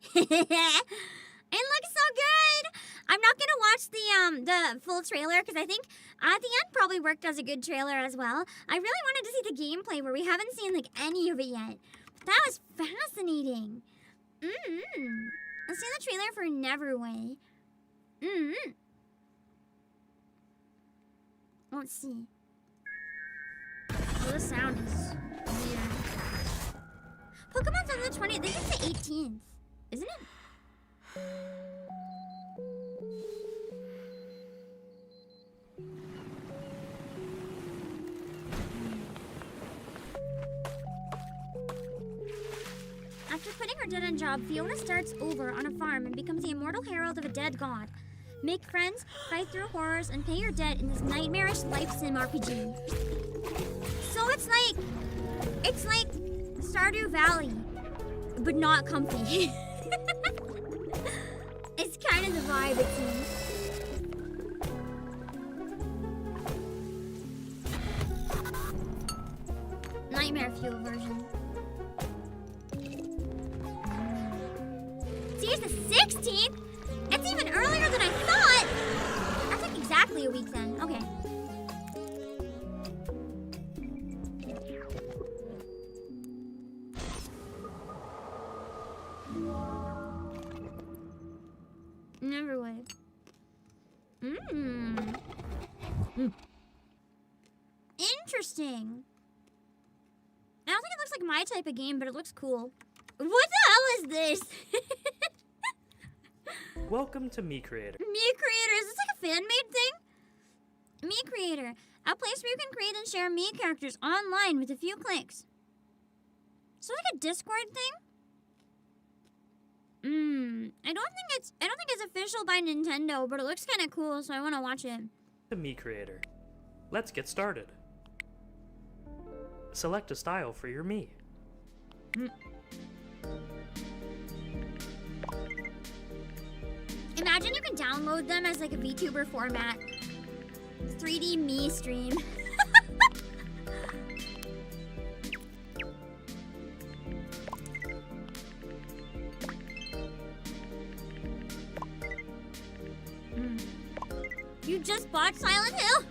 It looks so good. I'm not gonna watch the full trailer because I think at the end probably worked as a good trailer as well. I really wanted to see the gameplay where we haven't seen like any of it yet. But that was fascinating. Let's see the trailer for Neverway. Let's see. Oh, the sound is weird. Pokemon's on the 20th. I think it's the 18th. Isn't it? After quitting her dead-end job, Fiona starts over on a farm and becomes the immortal herald of a dead god. Make friends, fight through horrors, and pay your debt in this nightmarish life sim RPG. So it's like Stardew Valley, but not comfy. It's kind of the vibe, it seems. Nightmare Fuel version. See, it's the 16th? It's even earlier than I thought! That's like exactly a week then. Okay. Neverway. Interesting. I don't think it looks like my type of game, but it looks cool. What the hell is this? Welcome to Me Creator. Me Creator, is this like a fan-made thing? Me Creator, a place where you can create and share Me characters online with a few clicks. So like a Discord thing? I don't think it's official by Nintendo, but it looks kind of cool, so I want to watch it. To Me Creator. Let's get started. Select a style for your Me. Imagine you can download them as like a VTuber format. 3D Me stream. You just bought Silent Hill?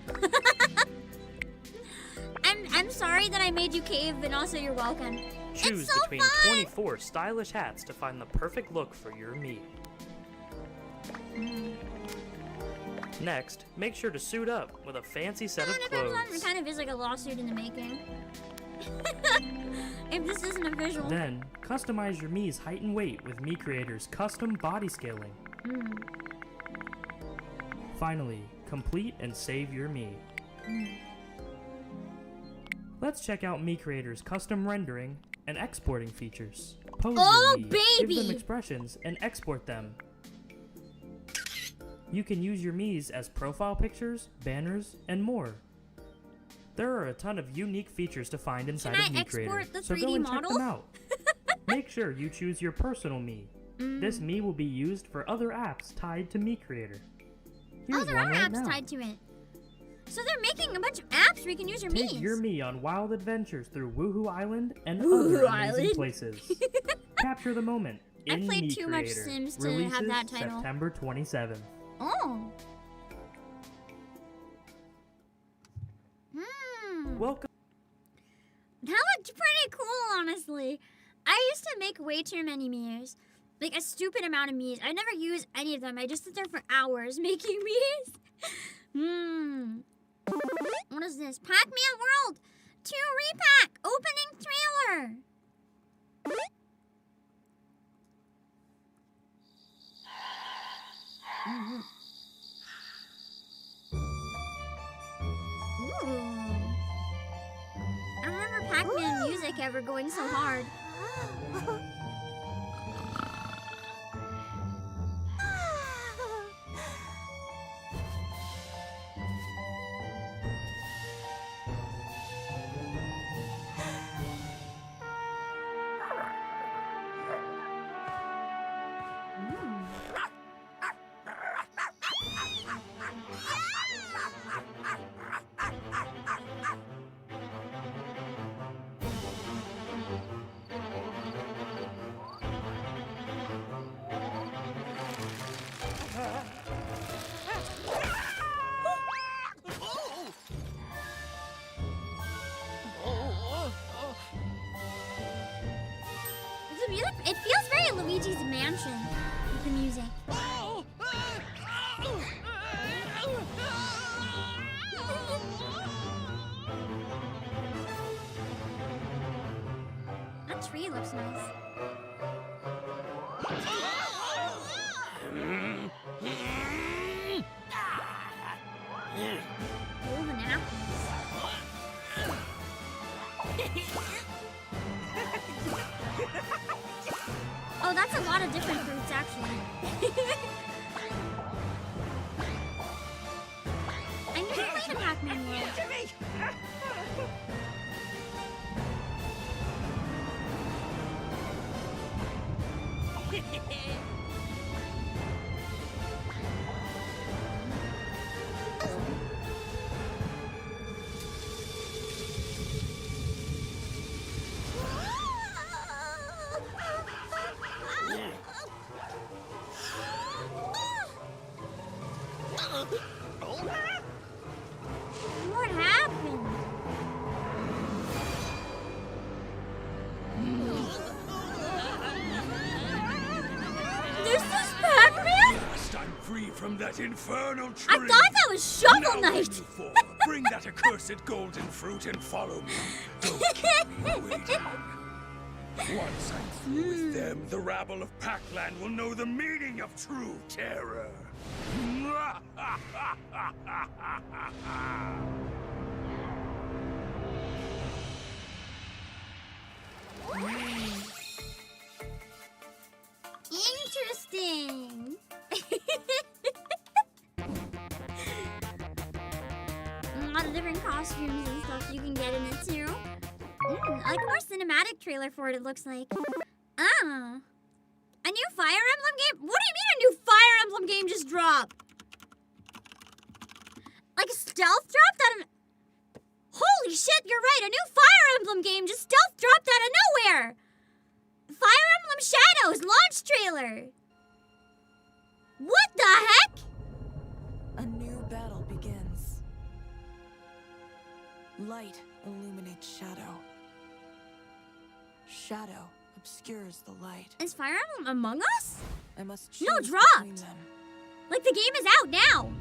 I'm sorry that I made you cave, but also you're welcome. Choose it's so between fun! 24 stylish hats to find the perfect look for your Me. Next, make sure to suit up with a fancy set of clothes. It kind of is like a lawsuit in the making. If this isn't official. Then, customize your Mii's height and weight with Me Creator's custom body scaling. Finally, complete and save your Me. Let's check out Me Creator's custom rendering and exporting features. Pose your Me, baby! give them expressions, and export them. You can use your Miis as profile pictures, banners, and more. There are a ton of unique features to find inside of Me Creator, so go and check them out. Make sure you choose your personal Me. This Me will be used for other apps tied to Me Creator. Here's Other one right apps now. tied to it. So they're making a bunch of apps where you can use your Take Miis. your Me on wild adventures through Woohoo Island and Woohoo other amazing Island? places. Capture the moment I in played Me too much Creator. Sims to Releases have that title. September 27th. Oh. Welcome. That looked pretty cool, honestly. I used to make way too many Miis. Like a stupid amount of Miis. I never use any of them. I just sit there for hours making Miis. What is this? Pac-Man World 2 repack opening trailer. I don't remember Pac-Man music ever going so hard. music, it feels very Luigi's Mansion with the music. That tree looks nice. Golden apples. Oh, that's a lot of different fruits, actually. I never played a Pac-Man world. What happened? This is Pac-Man? Last I'm free from that infernal tree. I thought that was Shovel Now Knight. when you fall, bring that accursed golden fruit and follow me. Don't keep me waiting. Once I'm through with them, the rabble of Pac-Land will know the meaning of true terror. Interesting. A lot of different costumes and stuff you can get in it too. Like a more cinematic trailer for it looks like. Ah. A new Fire Emblem game? What do you mean a new Fire Emblem game just dropped? Like a stealth dropped out of... Holy shit, you're right. A new Fire Emblem game just stealth dropped out of nowhere. Fire Emblem Shadows launch trailer. What the heck? A new battle begins. Light illuminates shadow. Shadow obscures the light. Is Fire Emblem Among Us? I must choose No, between dropped. them. Like the game is out now.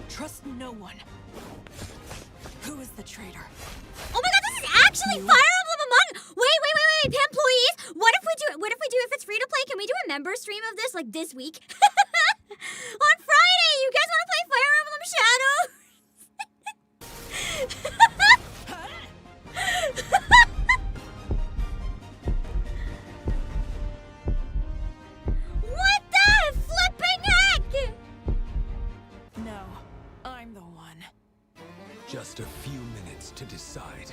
Trust no one. Who is the traitor? Oh my god, this is actually Fire Emblem Among Us. Wait, employees. What if we do if it's free to play, can we do a member stream of this like this week? On Friday, you guys want to play Fire Emblem Shadows? What the flipping heck? No, I'm the one. Just a few minutes to decide.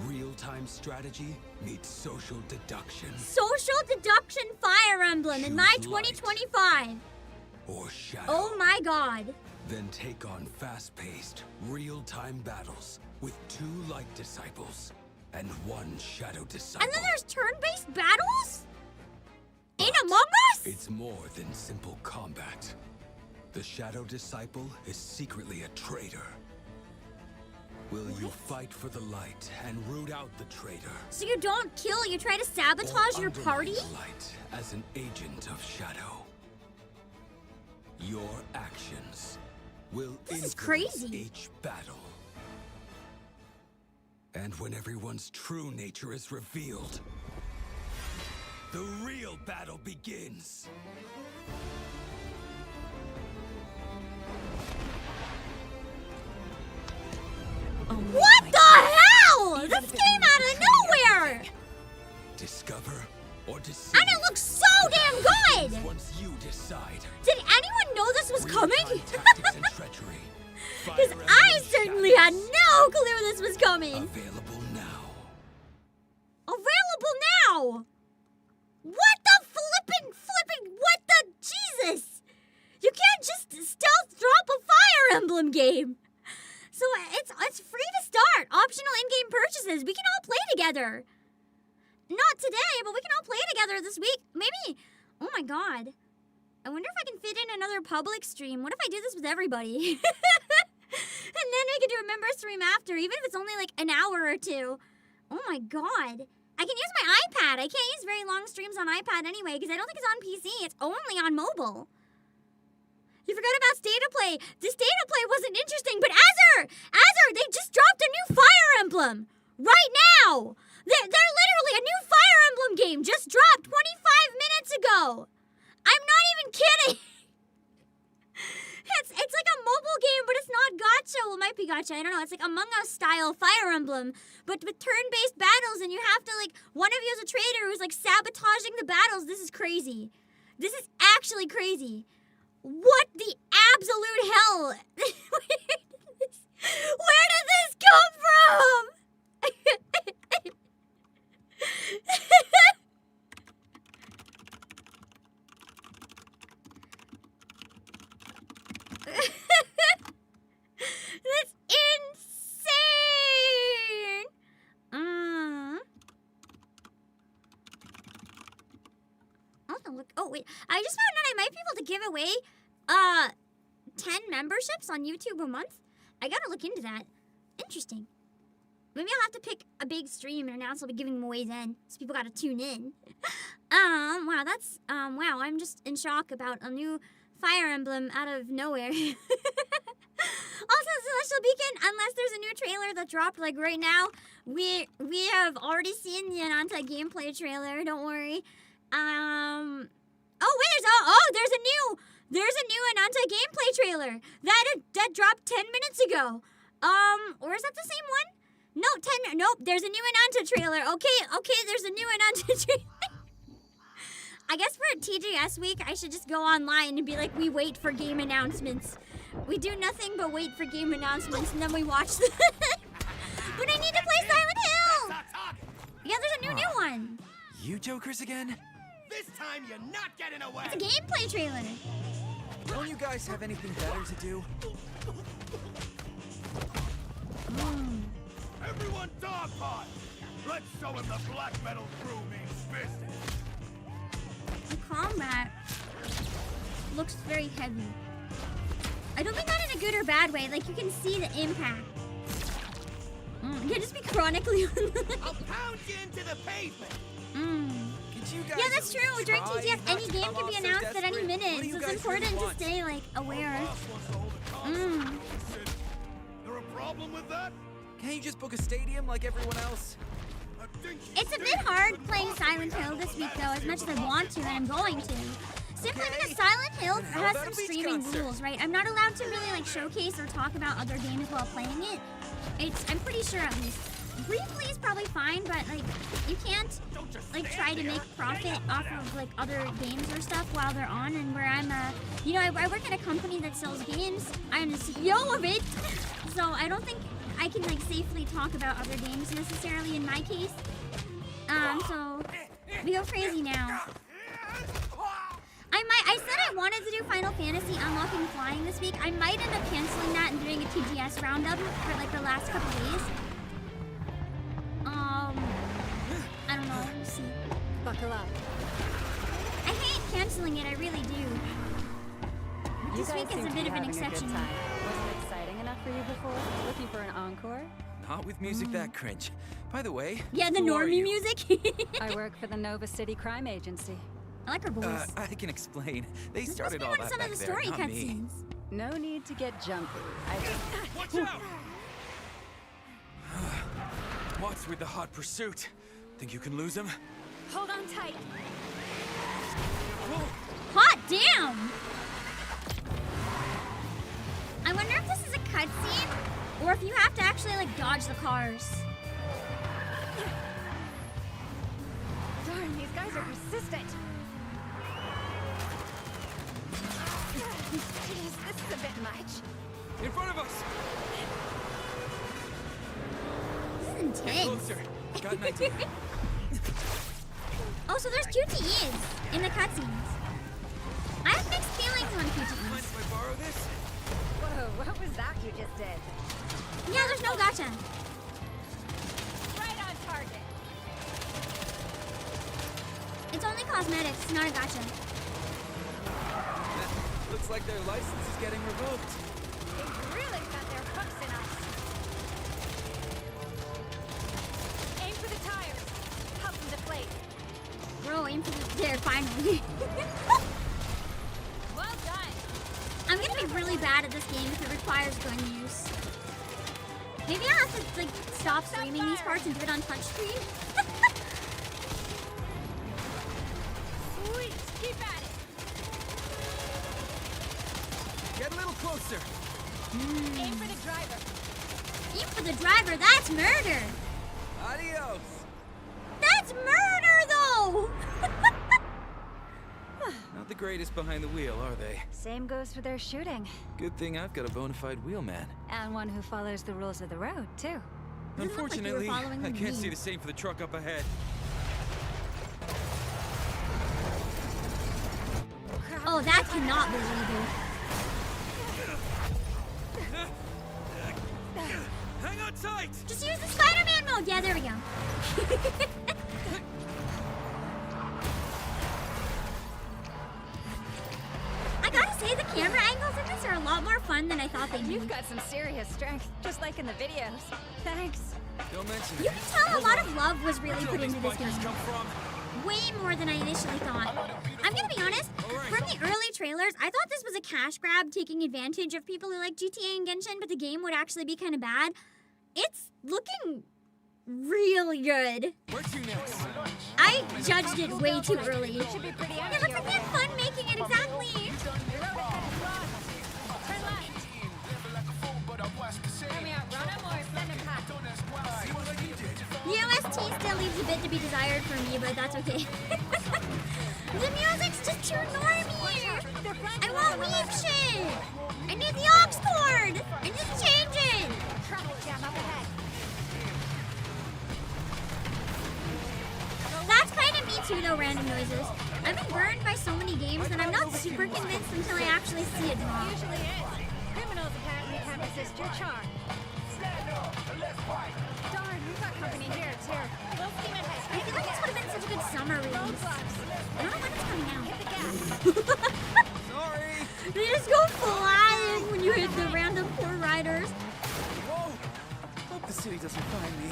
Real-time strategy meets social deduction. Social deduction Fire Emblem in my 2025. Or shadow. Oh my god. Then take on fast-paced, real-time battles with 2 light disciples and 1 shadow disciple. And then there's turn-based battles? In Among Us? It's more than simple combat. The shadow disciple is secretly a traitor. Will you fight for the light and root out the traitor? So you don't kill, you try to sabotage your party? The light as an agent of shadow. Your actions will influence each battle. And when everyone's true nature is revealed, the real battle begins. What the hell? This came out of nowhere! Discover or deceive. And it looks so damn good! Once you decide. Did anyone know this was coming? Tactics and treachery. Because I certainly had no clue this was coming. Available now. Available now! What the flipping, what the Jesus! You can't just stealth drop a Fire Emblem game. So it's free to start. Optional in-game purchases. We can all play together. Not today, but we can all play together this week. Maybe. Oh my god. I wonder if I can fit in another public stream. What if I do this with everybody? And then I can do a member stream after, even if it's only like an hour or two. Oh my god. I can use my iPad. I can't use very long streams on iPad anyway, because I don't think it's on PC. It's only on mobile. You forgot about State of Play. The State of Play wasn't interesting, but Azur, they just dropped a new Fire Emblem right now. They're literally a new Fire Emblem game just dropped 25 minutes ago. I'm not even kidding. It's like a mobile game, but it's not gacha. Well, it might be gacha. I don't know. It's like Among Us style Fire Emblem, but with turn-based battles, and you have to, like, one of you is a traitor who's, like, sabotaging the battles. This is crazy. This is actually crazy. What the absolute hell? Where did this come from? That's insane! Also, look. Oh, wait. I just found out I might be able to give away 10 memberships on YouTube a month. I gotta look into that. Interesting. Maybe I'll have to pick a big stream and announce I'll be giving them away then. So people gotta tune in. Wow, that's, wow, I'm just in shock about a new Fire Emblem out of nowhere. Also, Celestial Beacon, unless there's a new trailer that dropped like right now, we have already seen the Ananta gameplay trailer, don't worry. Oh wait, there's a new Ananta gameplay trailer that dropped 10 minutes ago. Or is that the same one? No, nope, there's a new Ananta trailer. Okay, there's a new Ananta trailer. I guess for TGS week, I should just go online and be like, we wait for game announcements. We do nothing but wait for game announcements, and then we watch them. But I need to play Silent Hill! Yeah, there's a new one. You jokers again? This time you're not getting away. It's a gameplay trailer. Don't you guys have anything better to do? Everyone dog pod! Let's show him the black metal crew means business. The combat looks very heavy. I don't mean that in a good or bad way. Like, you can see the impact. You can just be chronically on the... I'll pound you into the pavement! Yeah, that's true. During TGS, any game can be announced at any minute, so it's important to stay, like, aware. There a problem with that? Can't you just book a stadium like everyone else? It's a bit hard playing Silent Hill this week, though, as much as I want to, and I'm going to. Simply because Silent Hill has some streaming rules, right? I'm not allowed to really, like, showcase or talk about other games while playing it. I'm pretty sure, at least. Briefly is probably fine, but, like, you can't, like, try to make profit off of, like, other games or stuff while they're on. And where I'm, you know, I work at a company that sells games. I'm the CEO of it. So I don't think I can, like, safely talk about other games necessarily in my case. So we go crazy now. I said I wanted to do Final Fantasy Unlocking Flying this week. I might end up canceling that and doing a TGS roundup for, like, the last couple days. I don't know. We'll see. Buckle up. I hate canceling it. I really do. But this week is a bit of an exception. Wasn't it exciting enough for you before? Looking for an encore? Not with music that cringe. By the way, yeah, the normie music. I work for the Nova City Crime Agency. I like her voice. I can explain. They started all that some back of the there, story not me. cutscenes. No need to get jumpy. Watch out! What's with the hot pursuit? Think you can lose him? Hold on tight. Hot damn! I wonder if this is a cutscene, or if you have to actually, like, dodge the cars. Darn, these guys are persistent. Jeez, this is a bit much. In front of us! This is intense. Closer. Got an idea. Oh, so there's QTEs in the cutscenes. I have mixed feelings on QTEs. Mind if I borrow this? Whoa, what was that you just did? Yeah, there's no gacha. Right on target. It's only cosmetics, it's not a gacha. Looks like their license is getting revoked. They've really got their hooks in us. waiting for the there finally. Well done. I'm gonna be really bad at this game if it requires gun use. Maybe I'll have to like stop streaming these parts and do it on touchscreen. Sweet, keep at it. Get a little closer. Aim for the driver. Aim for the driver, that's murder. Adios. That's murder though! Not the greatest behind the wheel, are they? Same goes for their shooting. Good thing I've got a bona fide wheelman. And one who follows the rules of the road, too. Unfortunately, I can't see the same for the truck up ahead. Oh, that cannot be legal. Hang on tight! Just use the Spider-Man mode! Yeah, there we go. I gotta say, the camera angles in this are a lot more fun than I thought they'd be. You've got some serious strength, just like in the videos. Thanks. Don't mention You it. can tell a lot of love was really put into this game. Come from? Way more than I initially thought. I'm gonna be honest, from the early trailers, I thought this was a cash grab taking advantage of people who like GTA and Genshin, but the game would actually be kind of bad. It's looking really good. Where to next? I judged it way too early. It looks like we had fun making it, exactly. The OST still leaves a bit to be desired for me, but that's okay. The music's just too normie. I want weave shit. I need the aux cord. I need to change it. That's kind of me too, though, random noises. I've been burned by so many games that I'm not super convinced until I actually see it drop. Usually is. Criminals apparently can't resist your charm. Darn, we've got company here, too. We'll steam ahead. I feel like this would have been such a good summer release. I don't know when it's coming out. Hit the gas. Sorry. They just go flying when you hit the random poor riders. Whoa. Hope the city doesn't find me.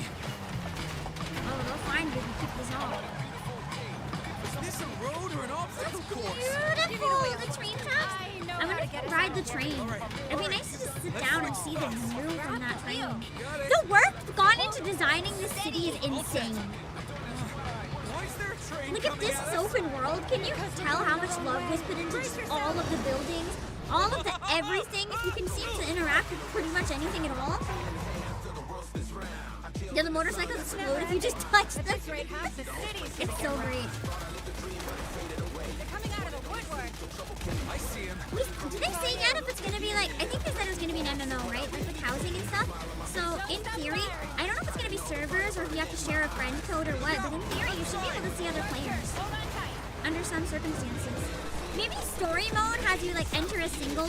Oh, they'll find you if you keep this off. Is this a road or an obstacle course? Beautiful! The train tracks? I wonder if you can ride the train. It'd be nice to just sit down and see the view from that train. The work gone into designing this city is insane. Why is there a train Like, if this is open world, can you tell how much love was put into just all of the buildings? All of the everything? If you can seem to interact with pretty much anything at all? Yeah, the motorcycles explode if you just touch them. It's so great. They're coming out of the woodwork. I see him. Did they say yet if it's gonna be like, I think they said it was gonna be an MMO, right? Like with housing and stuff. So in theory, I don't know if it's gonna be servers or if you have to share a friend code or what, but in theory you should be able to see other players. Under some circumstances. Maybe story mode has you like enter a single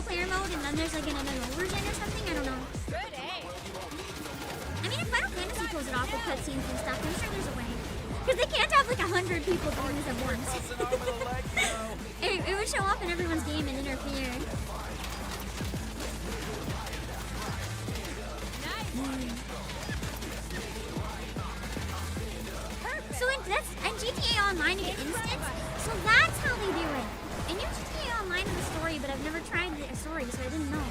player mode and then there's like an MMO version or something, I don't know. Good aim. I mean, if Final Fantasy pulls it off with cutscenes and stuff, I'm sure there's a way. Because they can't have like 100 people doing this at once. It would show up in everyone's game and interfere. So in GTA Online you get instants, so that's how they do it. I knew GTA Online was a story, but I've never tried the story, so I didn't know.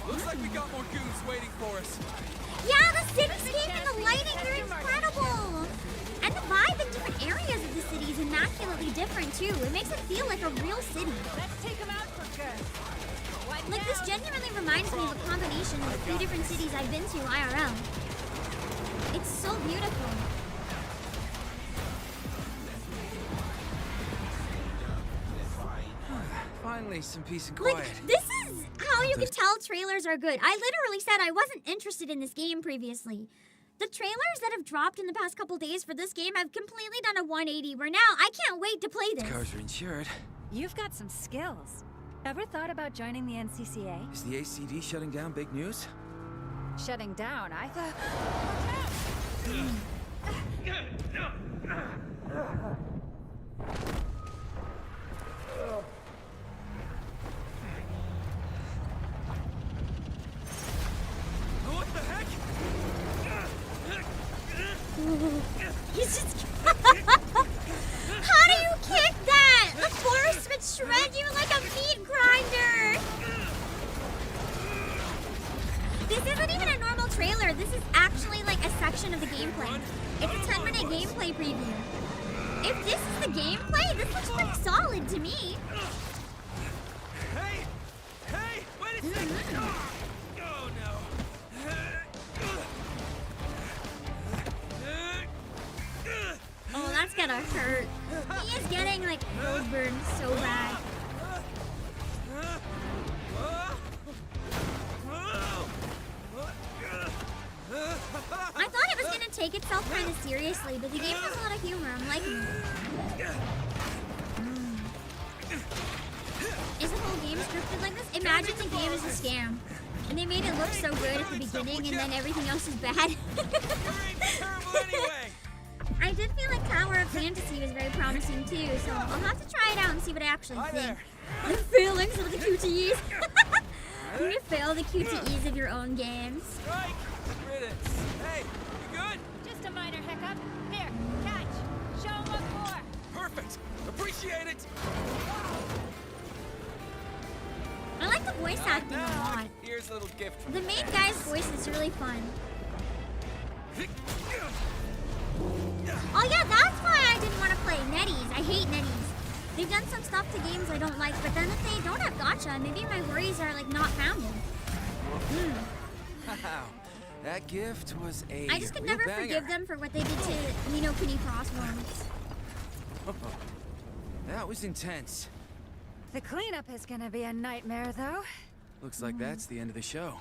Looks like we got more goons waiting for us. Yeah, the cityscape and the lighting, they're incredible! And the vibe in different areas of the city is immaculately different, too. It makes it feel like a real city. Let's take them out for good. Like, this genuinely reminds me of a combination of the 3 different cities I've been to IRL. It's so beautiful. Finally, some peace and quiet. Like, this is how you can tell trailers are good. I literally said I wasn't interested in this game previously. The trailers that have dropped in the past couple days for this game have completely done a 180, where now I can't wait to play this. Cars are insured. You've got some skills. Ever thought about joining the NCCA? Is the ACD shutting down big news? Shutting down, I thought... What the heck? He's just... section of the gameplay. It's a 10-minute gameplay preview. If this is the gameplay, this looks pretty solid to me. Hey! Hey! Wait a second! Oh no! Oh, that's gonna hurt. He is getting like road burned so bad. I thought it was gonna take itself kind of seriously, but the game has a lot of humor. I'm liking it. Is the whole game scripted like this? Imagine the game is a scam. And they made it look so good at the beginning and then everything else is bad. I did feel like Tower of Fantasy was very promising too, so I'll have to try it out and see what I actually think. The feelings of the QTEs. When you fail the QTEs of your own games. Hey, you good? Just a minor hiccup. Here, catch. Show 'em what for. Perfect. Appreciate it. I like the voice acting a lot. Here's a little gift from The main guy's voice is really fun. Oh yeah, that's why I didn't want to play Netties. I hate Netties. They've done some stuff to games I don't like, but then if they don't have gacha, maybe my worries are like not founded. Wow, that gift was a I just could real never banger. forgive them for what they did to Nino Kuni Crossroads. That was intense. The cleanup is gonna be a nightmare, though. Looks like that's the end of the show.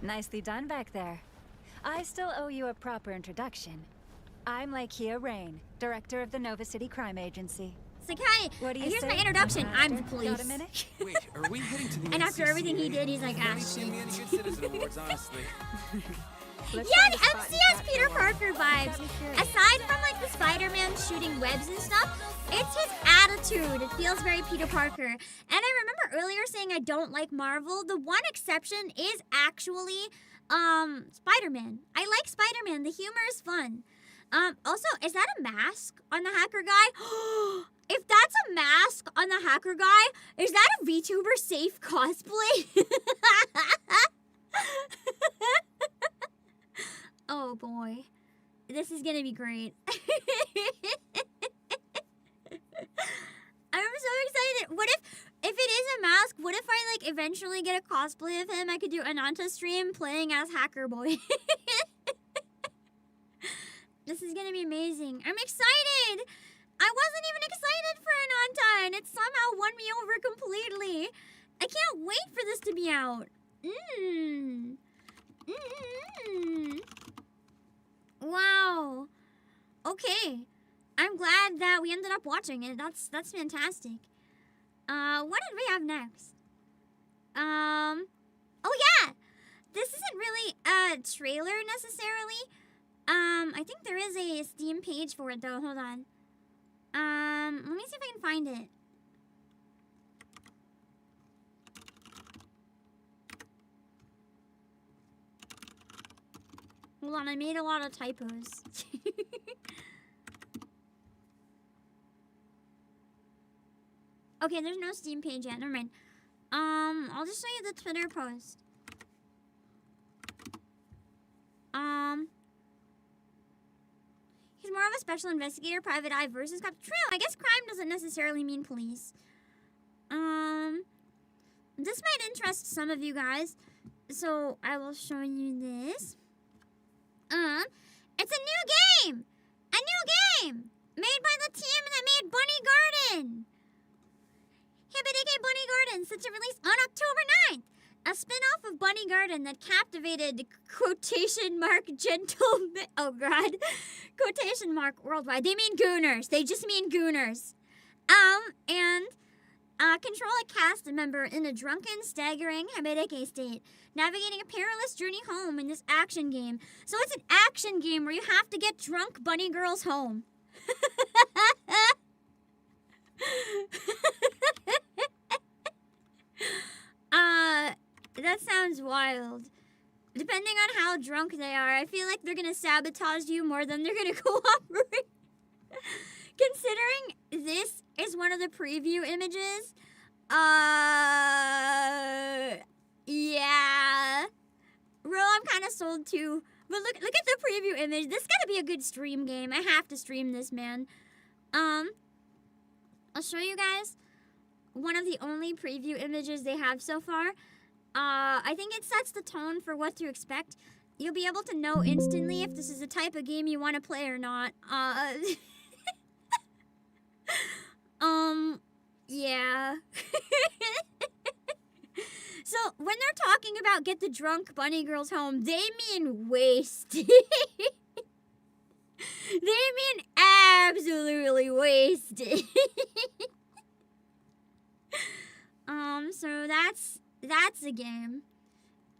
Nicely done back there. I still owe you a proper introduction. I'm Laikia Rain, director of the Nova City Crime Agency. Sakai, What do you here's say? my introduction. I'm the Got police. a minute? Wait, are we heading to the And after everything he NCCA? did, he's like, ah, Haven't seen me any good citizen awards, honestly. Yeah, the MCS Peter Parker vibes. Aside from like the Spider-Man shooting webs and stuff, it's his attitude. It feels very Peter Parker. And I remember earlier saying I don't like Marvel. The one exception is actually Spider-Man. I like Spider-Man. The humor is fun. Also, is that a mask on the hacker guy? If that's a mask on the hacker guy, is that a VTuber safe cosplay? Oh boy. This is gonna be great. I'm so excited. What if it is a mask, what if I like eventually get a cosplay of him? I could do Ananta stream playing as Hacker Boy. This is gonna be amazing. I'm excited! I wasn't even excited for Ananta, and it somehow won me over completely. I can't wait for this to be out. Wow. Okay. I'm glad that we ended up watching it. That's fantastic. What did we have next? Oh yeah! This isn't really a trailer necessarily. I think there is a Steam page for it though. Hold on. Let me see if I can find it. Hold on, I made a lot of typos. Okay, there's no Steam page yet. Never mind. I'll just show you the Twitter post. He's more of a special investigator, private eye versus cop. True, I guess crime doesn't necessarily mean police. This might interest some of you guys, so I will show you this. It's a new game! A new game! Made by the team that made Bunny Garden! Hibidike Bunny Garden, set to release on October 9th! A spin-off of Bunny Garden that captivated quotation mark gentlemen. Oh god. Quotation mark worldwide. They mean gooners. They just mean gooners. Control a cast member in a drunken, staggering Hibidike state, navigating a perilous journey home in this action game. So it's an action game where you have to get drunk bunny girls home. That sounds wild. Depending on how drunk they are, I feel like they're gonna sabotage you more than they're gonna cooperate. Considering this is one of the preview images, yeah. Bro, I'm I'm kind of sold too. But look at the preview image. This gotta be a good stream game. I have to stream this, man. I'll show you guys one of the only preview images they have so far. I think it sets the tone for what to expect. You'll be able to know instantly if this is a type of game you want to play or not. Yeah. So, when they're talking about get the drunk bunny girls home, they mean wasted. They mean absolutely wasted. So that's a game.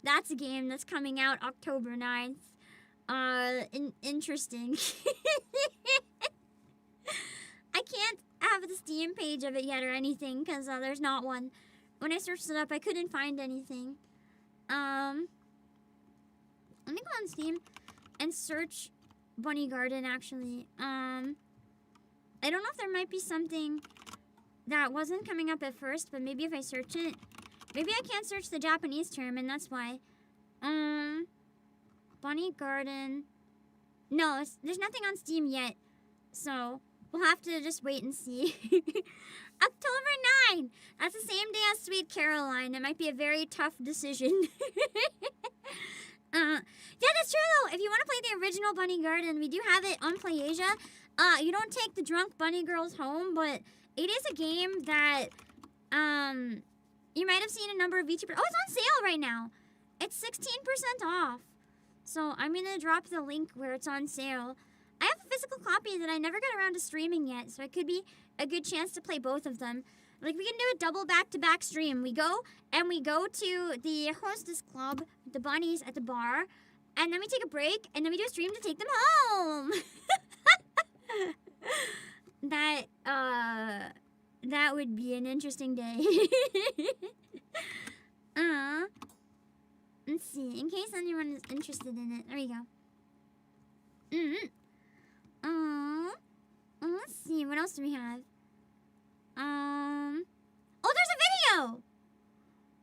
That's a game that's coming out October 9th. Interesting. I can't have the Steam page of it yet or anything because there's not one. When I searched it up, I couldn't find anything. Let me go on Steam and search Bunny Garden, actually. I don't know if there might be something that wasn't coming up at first, but maybe if I search it, maybe I can't search the Japanese term, and that's why. Bunny Garden. No, there's nothing on Steam yet, so we'll have to just wait and see. October 9! That's the same day as Sweet Caroline. It might be a very tough decision. Yeah, that's true though. If you want to play the original Bunny Garden, we do have it on PlayAsia. You don't take the drunk bunny girls home, but it is a game that, you might have seen a number of VTubers. Oh, it's on sale right now. It's 16% off. So I'm going to drop the link where it's on sale. I have a physical copy that I never got around to streaming yet, so it could be a good chance to play both of them. Like, we can do a double back-to-back stream. We go to the hostess club, the bunnies at the bar, and then we take a break, and then we do a stream to take them home. That would be an interesting day. Let's see, in case anyone is interested in it. There we go. Let's see, what else do we have? Oh, there's a video!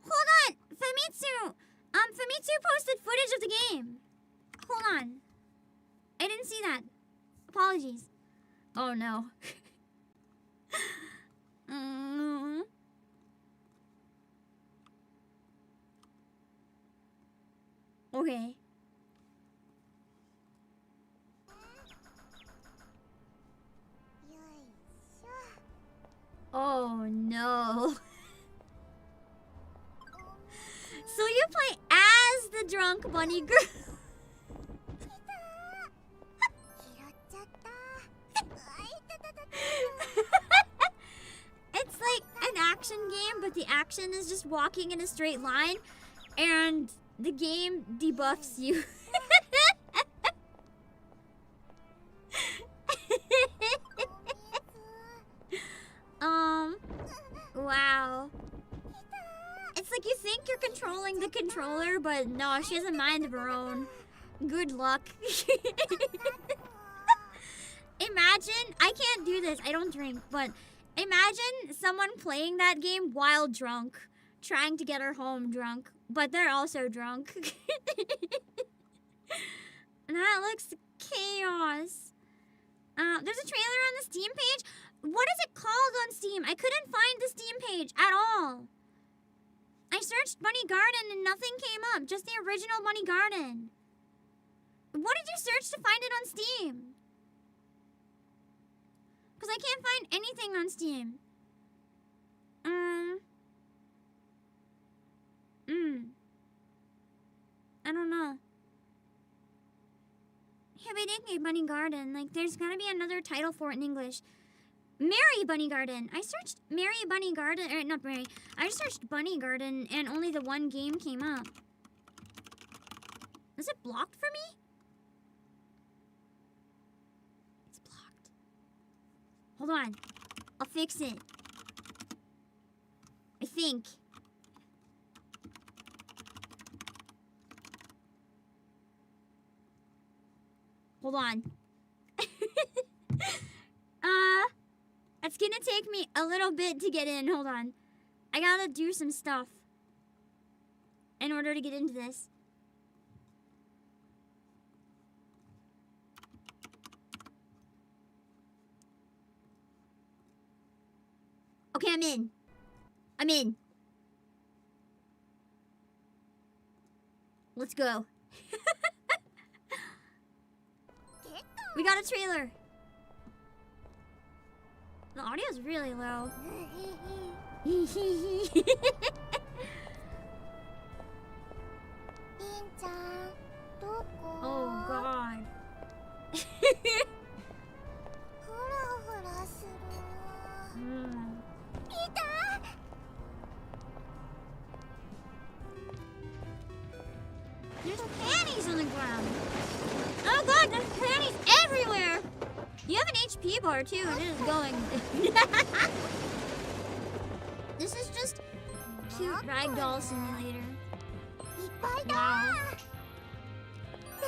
Hold on, Famitsu! Famitsu posted footage of the game. Hold on. I didn't see that. Apologies. Oh, no. Okay. Oh no. So you play as the drunk bunny girl. It's like an action game, but the action is just walking in a straight line, and the game debuffs you. Wow. It's like you think you're controlling the controller, but no, she has a mind of her own. Good luck. Imagine, I can't do this, I don't drink, but imagine someone playing that game while drunk, trying to get her home drunk, but they're also drunk. And that looks chaos. There's a trailer on the Steam page. What is it called on Steam? I couldn't find the Steam page at all. I searched Bunny Garden and nothing came up. Just the original Bunny Garden. What did you search to find it on Steam? Because I can't find anything on Steam. I don't know. Hibidiki Bunny Garden. Like, there's gotta be another title for it in English. Mary Bunny Garden. I searched Mary Bunny Garden, or not Mary. I searched Bunny Garden and only the one game came up. Is it blocked for me? It's blocked. Hold on. I'll fix it. I think. Hold on. It's gonna take me a little bit to get in. Hold on. I gotta do some stuff in order to get into this. Okay, I'm in. I'm in. Let's go. We got a trailer. The audio's really low. Oh god. There's panties on the ground. Oh god, there's panties everywhere. You have an HP bar too, and it is going. This is just cute ragdoll simulator. Wow. The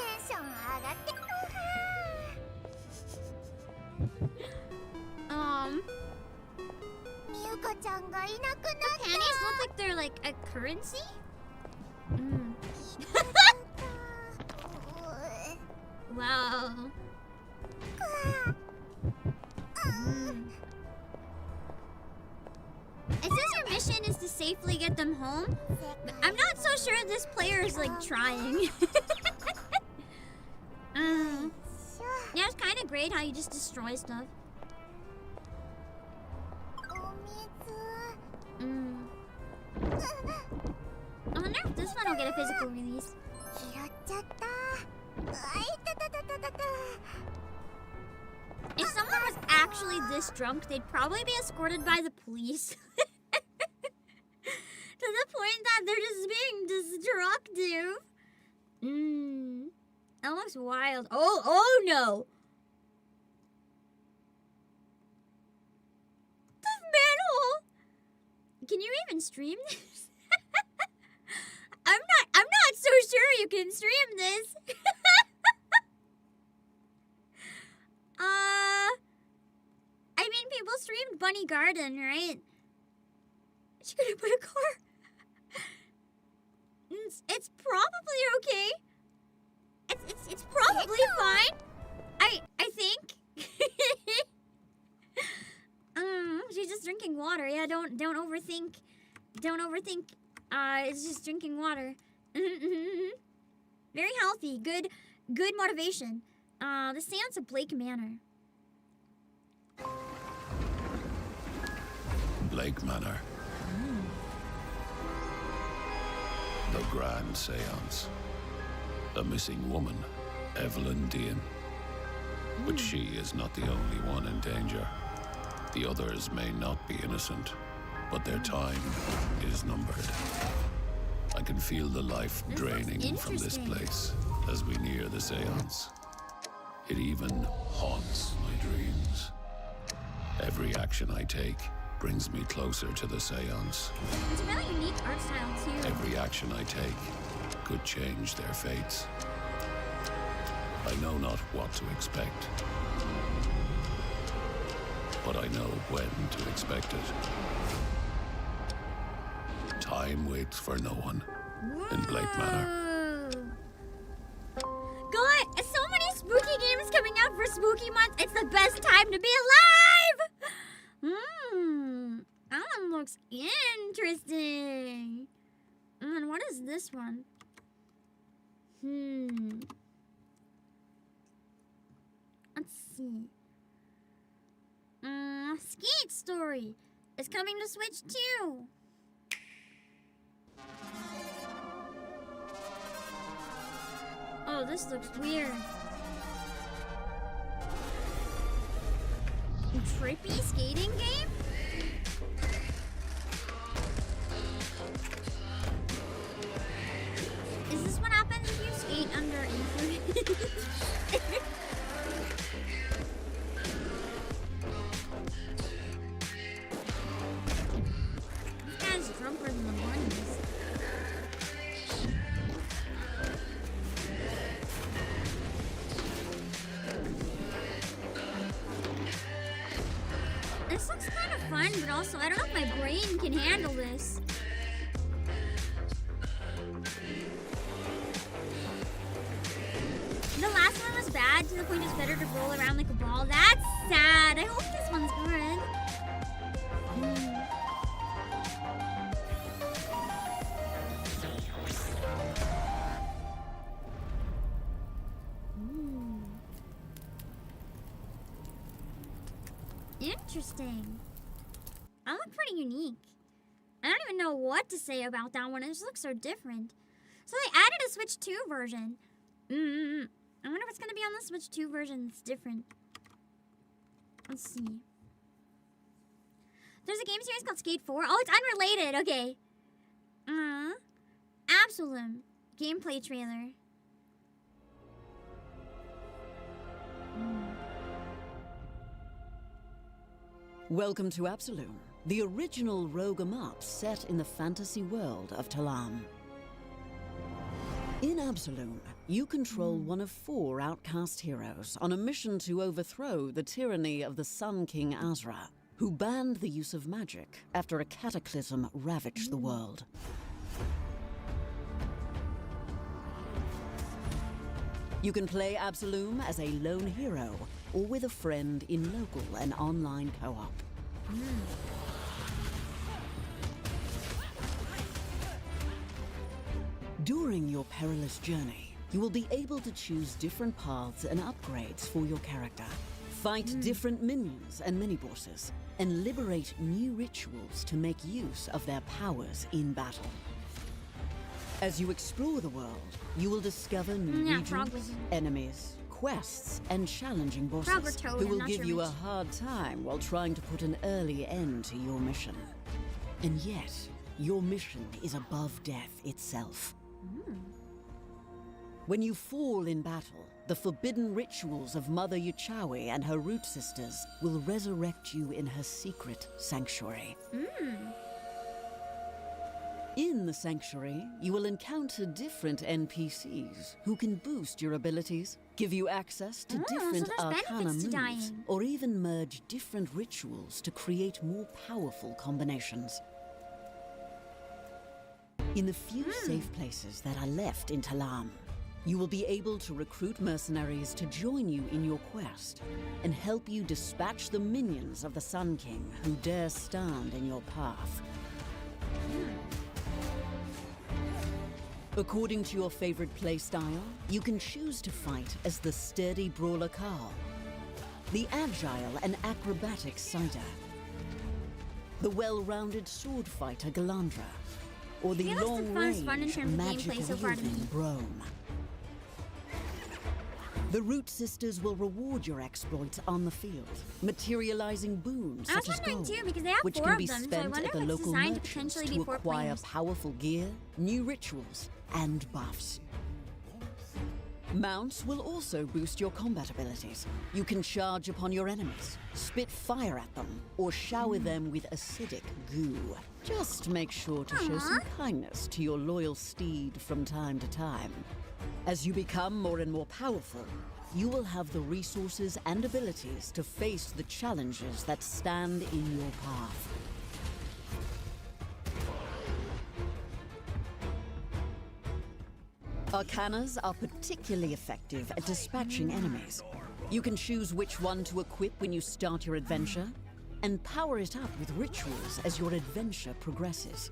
panties look like they're like a currency? Wow. It says your mission is to safely get them home, but I'm not so sure this player is like trying. Yeah, it's kind of great how you just destroy stuff. I wonder if this one will get a physical release. If someone was actually this drunk, they'd probably be escorted by the police. To the point that they're just being destructive. That looks wild. Oh no! This manhole! Can you even stream this? I'm not so sure you can stream this. I mean, people streamed Bunny Garden, right? She gonna put a car. It's probably okay. It's probably fine. I think. She's just drinking water. Yeah, don't overthink. Don't overthink. It's just drinking water. Very healthy. Good motivation. The seance of Blake Manor. Blake Manor. The Grand Seance. The missing woman, Evelyn Dean. But she is not the only one in danger. The others may not be innocent, but their time is numbered. I can feel the life draining from this place as we near the seance. It even haunts my dreams. Every action I take brings me closer to the seance. It's a really unique art style too. Every action I take could change their fates. I know not what to expect, but I know when to expect it. Time waits for no one in Blake Manor. God, so many spooky games coming out for Spooky Month. It's the best time to be alive! That one looks interesting. And what is this one? Let's see. Skate Story is coming to Switch too. Oh, this looks weird. Trippy skating game? Is this what happens if you skate under influence? This guy's drunker than the mornings. This looks kind of fun, but also I don't know if my brain can handle this. The last one was bad to the point it's better to roll around like a ball. That's sad. I hope this one's good. Interesting. That looked pretty unique. I don't even know what to say about that one. It just looks so different. So they added a Switch 2 version. I wonder what's gonna be on the Switch 2 version that's different. Let's see. There's a game series called Skate 4. Oh, it's unrelated. Okay. Absolum. Gameplay trailer. Welcome to Absolum, the original rogue em-up set in the fantasy world of Talam. In Absolum, you control one of 4 outcast heroes on a mission to overthrow the tyranny of the Sun King Azra, who banned the use of magic after a cataclysm ravaged the world. You can play Absolum as a lone hero, or with a friend in local and online co-op. During your perilous journey, you will be able to choose different paths and upgrades for your character, fight different minions and mini-bosses, and liberate new rituals to make use of their powers in battle. As you explore the world, you will discover new regions, enemies, quests, and challenging bosses who will give you a hard time while trying to put an early end to your mission. And yet, your mission is above death itself. When you fall in battle, the forbidden rituals of Mother Yuchawi and her root sisters will resurrect you in her secret sanctuary. In the sanctuary, you will encounter different NPCs who can boost your abilities, give you access to different arcana moves, or even merge different rituals to create more powerful combinations. In the few safe places that are left in Talam, you will be able to recruit mercenaries to join you in your quest and help you dispatch the minions of the Sun King who dare stand in your path. According to your favorite playstyle, you can choose to fight as the sturdy brawler Carl, the agile and acrobatic Cider, the well-rounded sword fighter Galandra, or the long-range magic-wielding Brome. The Root Sisters will reward your exploits on the field, materializing boons such as gold, which can be spent at the local merchants to acquire powerful gear, new rituals, and buffs. Mounts will also boost your combat abilities. You can charge upon your enemies, spit fire at them, or shower them with acidic goo. Just make sure to show some kindness to your loyal steed from time to time. As you become more and more powerful, you will have the resources and abilities to face the challenges that stand in your path. Arcanas are particularly effective at dispatching enemies. You can choose which one to equip when you start your adventure, and power it up with rituals as your adventure progresses.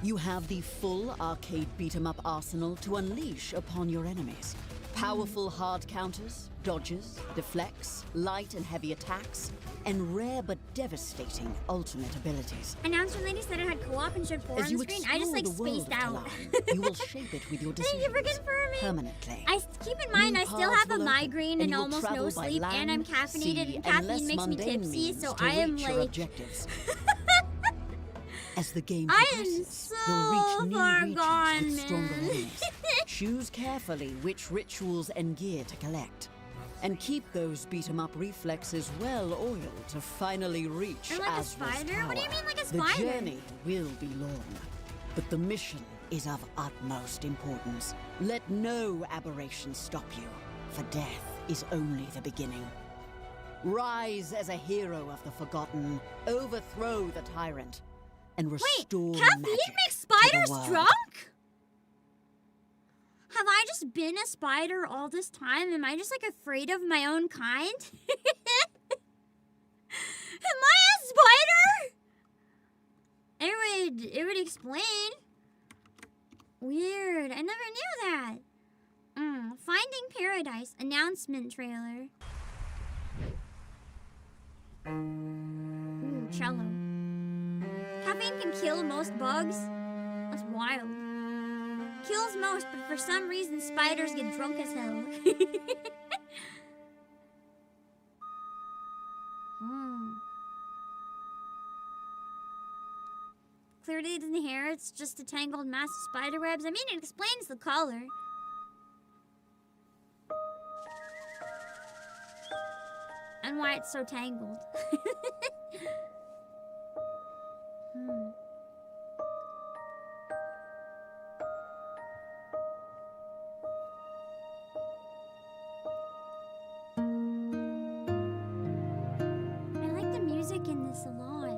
You have the full arcade beat-em-up arsenal to unleash upon your enemies. Powerful hard counters, dodges, deflects, light and heavy attacks, and rare but devastating ultimate abilities. Announcer lady said it had co-op and showed 4 on the screen. I just like spaced out. You will shape it with your decisions. Thank you for confirming. Permanently. Keep in mind, I still have a migraine and almost no sleep, and I'm caffeinated, and caffeine makes me tipsy, so I am like... As the game progresses, you'll reach new regions with stronger enemies. Choose carefully which rituals and gear to collect. And keep those beat-em-up reflexes well oiled to finally reach Azra's tower. What do you mean like a spider? The journey will be long, but the mission is of utmost importance. Let no aberration stop you, for death is only the beginning. Rise as a hero of the forgotten, overthrow the tyrant, and restore caffeine magic makes spiders to the world. drunk? Have I just been a spider all this time? Am I just like afraid of my own kind? Am I a spider? It would explain. Weird. I never knew that. Finding Paradise announcement trailer. Ooh, cello. Caffeine can kill most bugs. That's wild. Kills most, but for some reason spiders get drunk as hell. Clearly it isn't hair, it's just a tangled mass of spider webs. I mean, it explains the color. And why it's so tangled. I like the music in this a lot.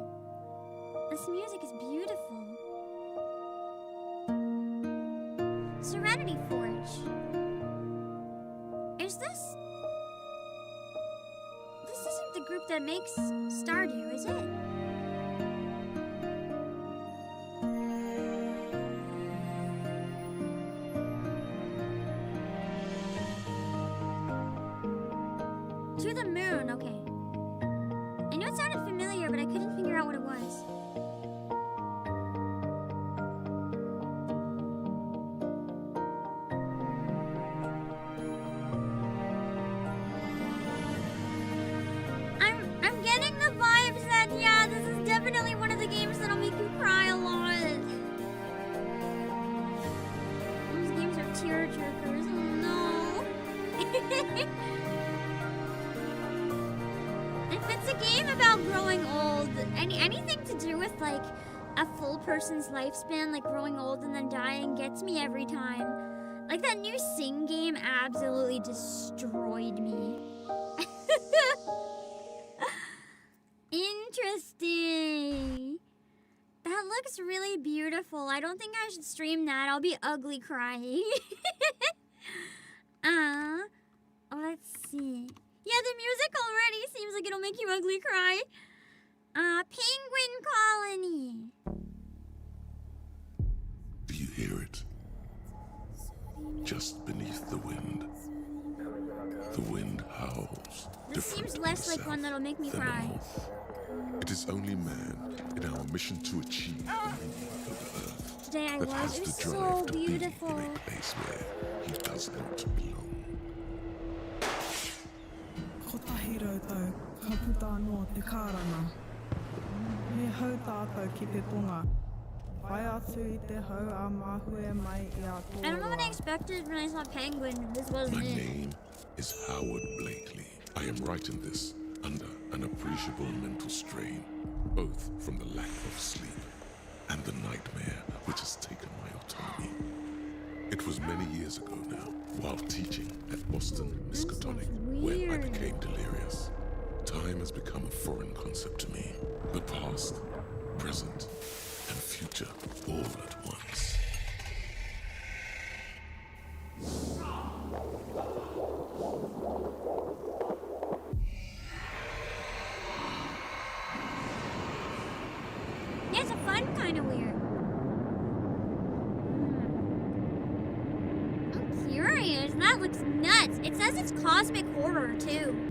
This music is beautiful. Serenity Forge. Is this... This isn't the group that makes Stardew, is it? To the moon, okay. I knew it sounded familiar, but I couldn't figure out what it was. I'm getting the vibes that, yeah, this is definitely one of the games that'll make you cry a lot. Those games are tear jerkers. Oh no. If it's a game about growing old, anything to do with like a full person's lifespan, like growing old and then dying, gets me every time. Like that new Sing game absolutely destroyed me. Interesting. That looks really beautiful. I don't think I should stream that. I'll be ugly crying. Let's see. Yeah, the music already seems like it'll make you ugly cry. Penguin Colony. Do you hear it? Just beneath the wind. The wind howls. This seems less like one that'll make me cry. It is only man in our mission to achieve the meaning of the earth Today I that was. has It was the drive so to beautiful. be in a place where he does not belong. Ko tahi rautou, ka puta anō te kārana. Me hau tātou ki te tonga. Whai atu I te hau a mahue mai I a tōroa. I don't know what I expected when I saw Penguin. This wasn't My it. name is Howard Blakely. I am writing this under an appreciable mental strain, both from the lack of sleep and the nightmare which has taken my autonomy. It was many years ago now, while teaching at Boston Miskatonic, when I became delirious. Time has become a foreign concept to me. The past, present, and future all at once. Yeah, it's a fun kind of weird. I'm curious. That looks nuts. It says it's cosmic horror too.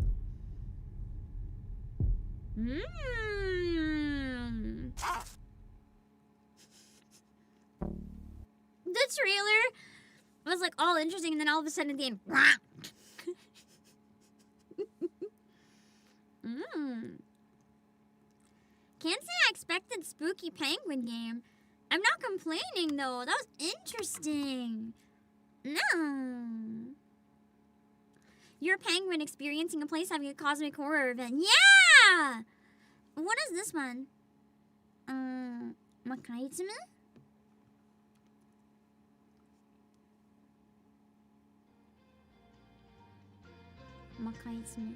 The trailer was like all interesting, and then all of a sudden at the end, Can't say I expected spooky penguin game. I'm not complaining though. That was interesting. No. You're a penguin experiencing a place having a cosmic horror event. Yeah! What is this one? Makaitsuma? Makaitsuma.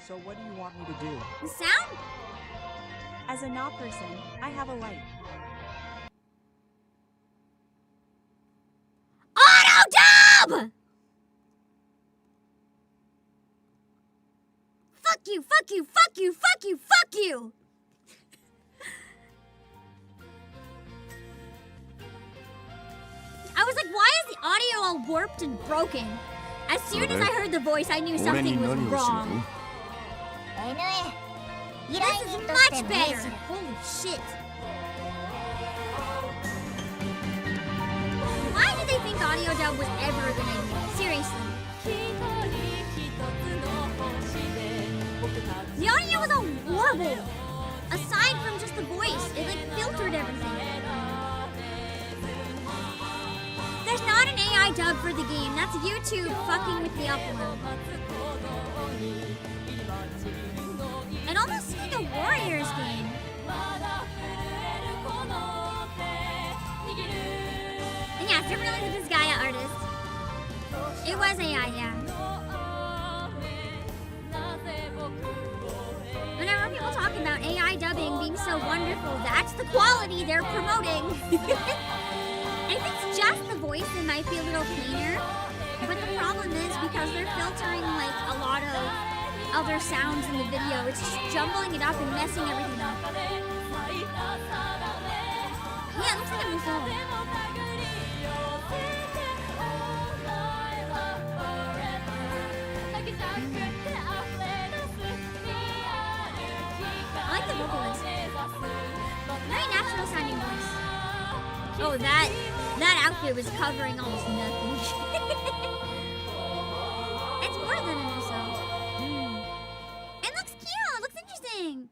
So what do you want me to do? The sound? As a Nioh person, I have a light. Auto-dub! Fuck you, fuck you, fuck you, fuck you, fuck you! audio all warped and broken. As soon as I heard the voice, I knew something was wrong. This is much better. Holy shit. Why did they think audio dub was ever a good idea? Seriously. The audio was all horrible. Aside from just the voice, it like filtered everything. There's not an AI dub for the game. That's YouTube fucking with the upload. It almost seems like a Warriors game. And yeah, it's definitely this Gaia artist. It was AI, yeah. Whenever people talk about AI dubbing being so wonderful, that's the quality they're promoting. If it's just the voice, it might be a little cleaner. But the problem is because they're filtering like a lot of other sounds in the video, it's just jumbling it up and messing everything up. Yeah, it looks like a new song. I like the vocalist. Very natural sounding voice. Oh, that outfit was covering almost nothing. It's more than an insult. It looks cute. It looks interesting.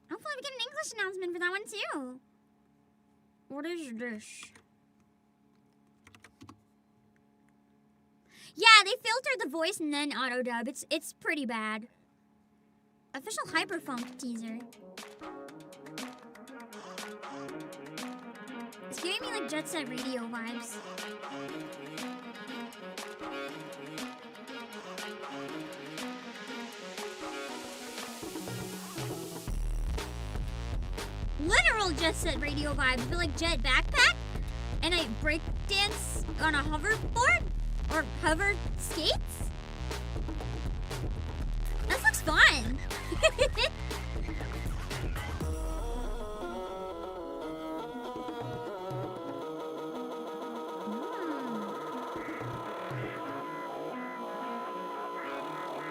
Hopefully we get an English announcement for that one too. What is this? Yeah, they filtered the voice and then auto dub. It's pretty bad. Official Hyperfunk teaser. It's giving me like Jet Set Radio vibes. Literal Jet Set Radio vibes, but like Jet Backpack, and I break dance on a hoverboard or hover skates. This looks fun.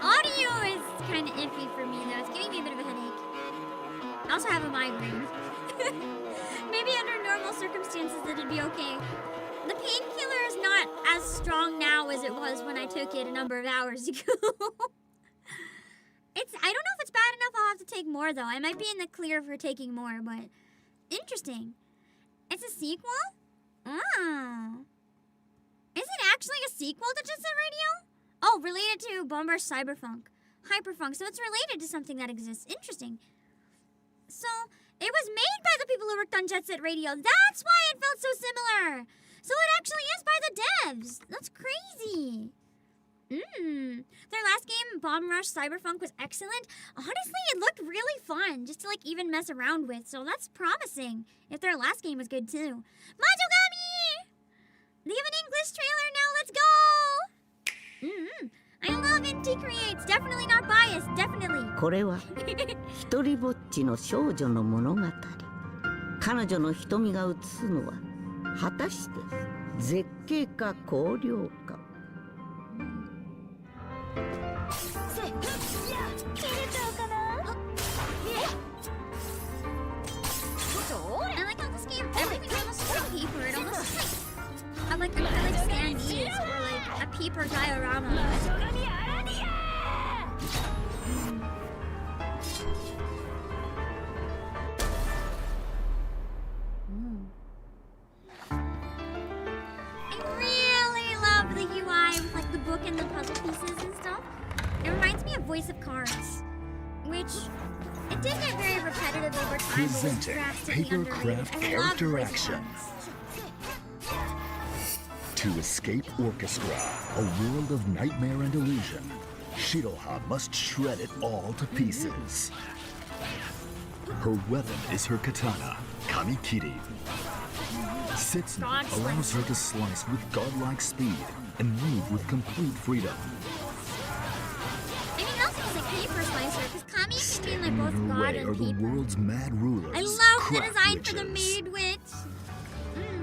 Audio is kind of iffy for me though. It's giving me a bit of a headache. I also have a migraine. Maybe under normal circumstances it'd be okay. The painkiller is not as strong now as it was when I took it a number of hours ago. I don't know if it's bad enough. I'll have to take more though. I might be in the clear for taking more, but interesting. It's a sequel? Oh. Is it actually a sequel to Jet Set Radio? Oh, related to Bomber Cyberfunk. Hyperfunk, so it's related to something that exists. Interesting. So, it was made by the people who worked on Jet Set Radio. That's why it felt so similar. So it actually is by the devs. That's crazy. Their last game, Bomb Rush Cyberfunk, was excellent. Honestly, it looked really fun just to like even mess around with. So that's promising. If their last game was good too. Majogami! They have an English trailer now. Let's go! I love Inti Creates. Definitely not biased. Definitely. これは一人ぼっちの少女の物語。彼女の瞳が映すのは果たして絶景か荒涼か。I like how this game, everything almost looks like paper. It almost looks like acrylic standees or like a paper diorama. I really love the UI with like the book and the puzzle pieces and stuff. It reminds me of Voice of Cards, which it did get very repetitive over time. Presenting Papercraft Character Action. To escape Orchestra, a world of nightmare and illusion, Shiroha must shred it all to pieces. Her weapon is her katana, Kamikiri. Setsuna allows her to slice with godlike speed and move with complete freedom. I mean, also it's a paper slicer, because Kami can be like both god and are the paper. world's mad rulers. I love the craft design witches. for the Maid Witch.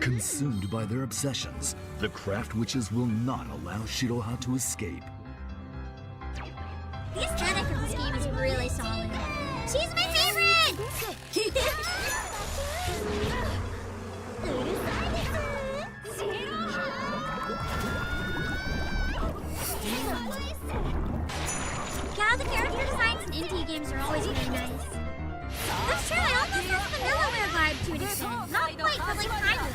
Consumed by their obsessions, the craft witches will not allow Shiroha to escape. The aesthetic of this game is really solid. She's my favorite! Yeah, the character designs in indie games are always really nice. That's true, it almost has a Vanillaware vibe to an extent. Not quite, but like kind of.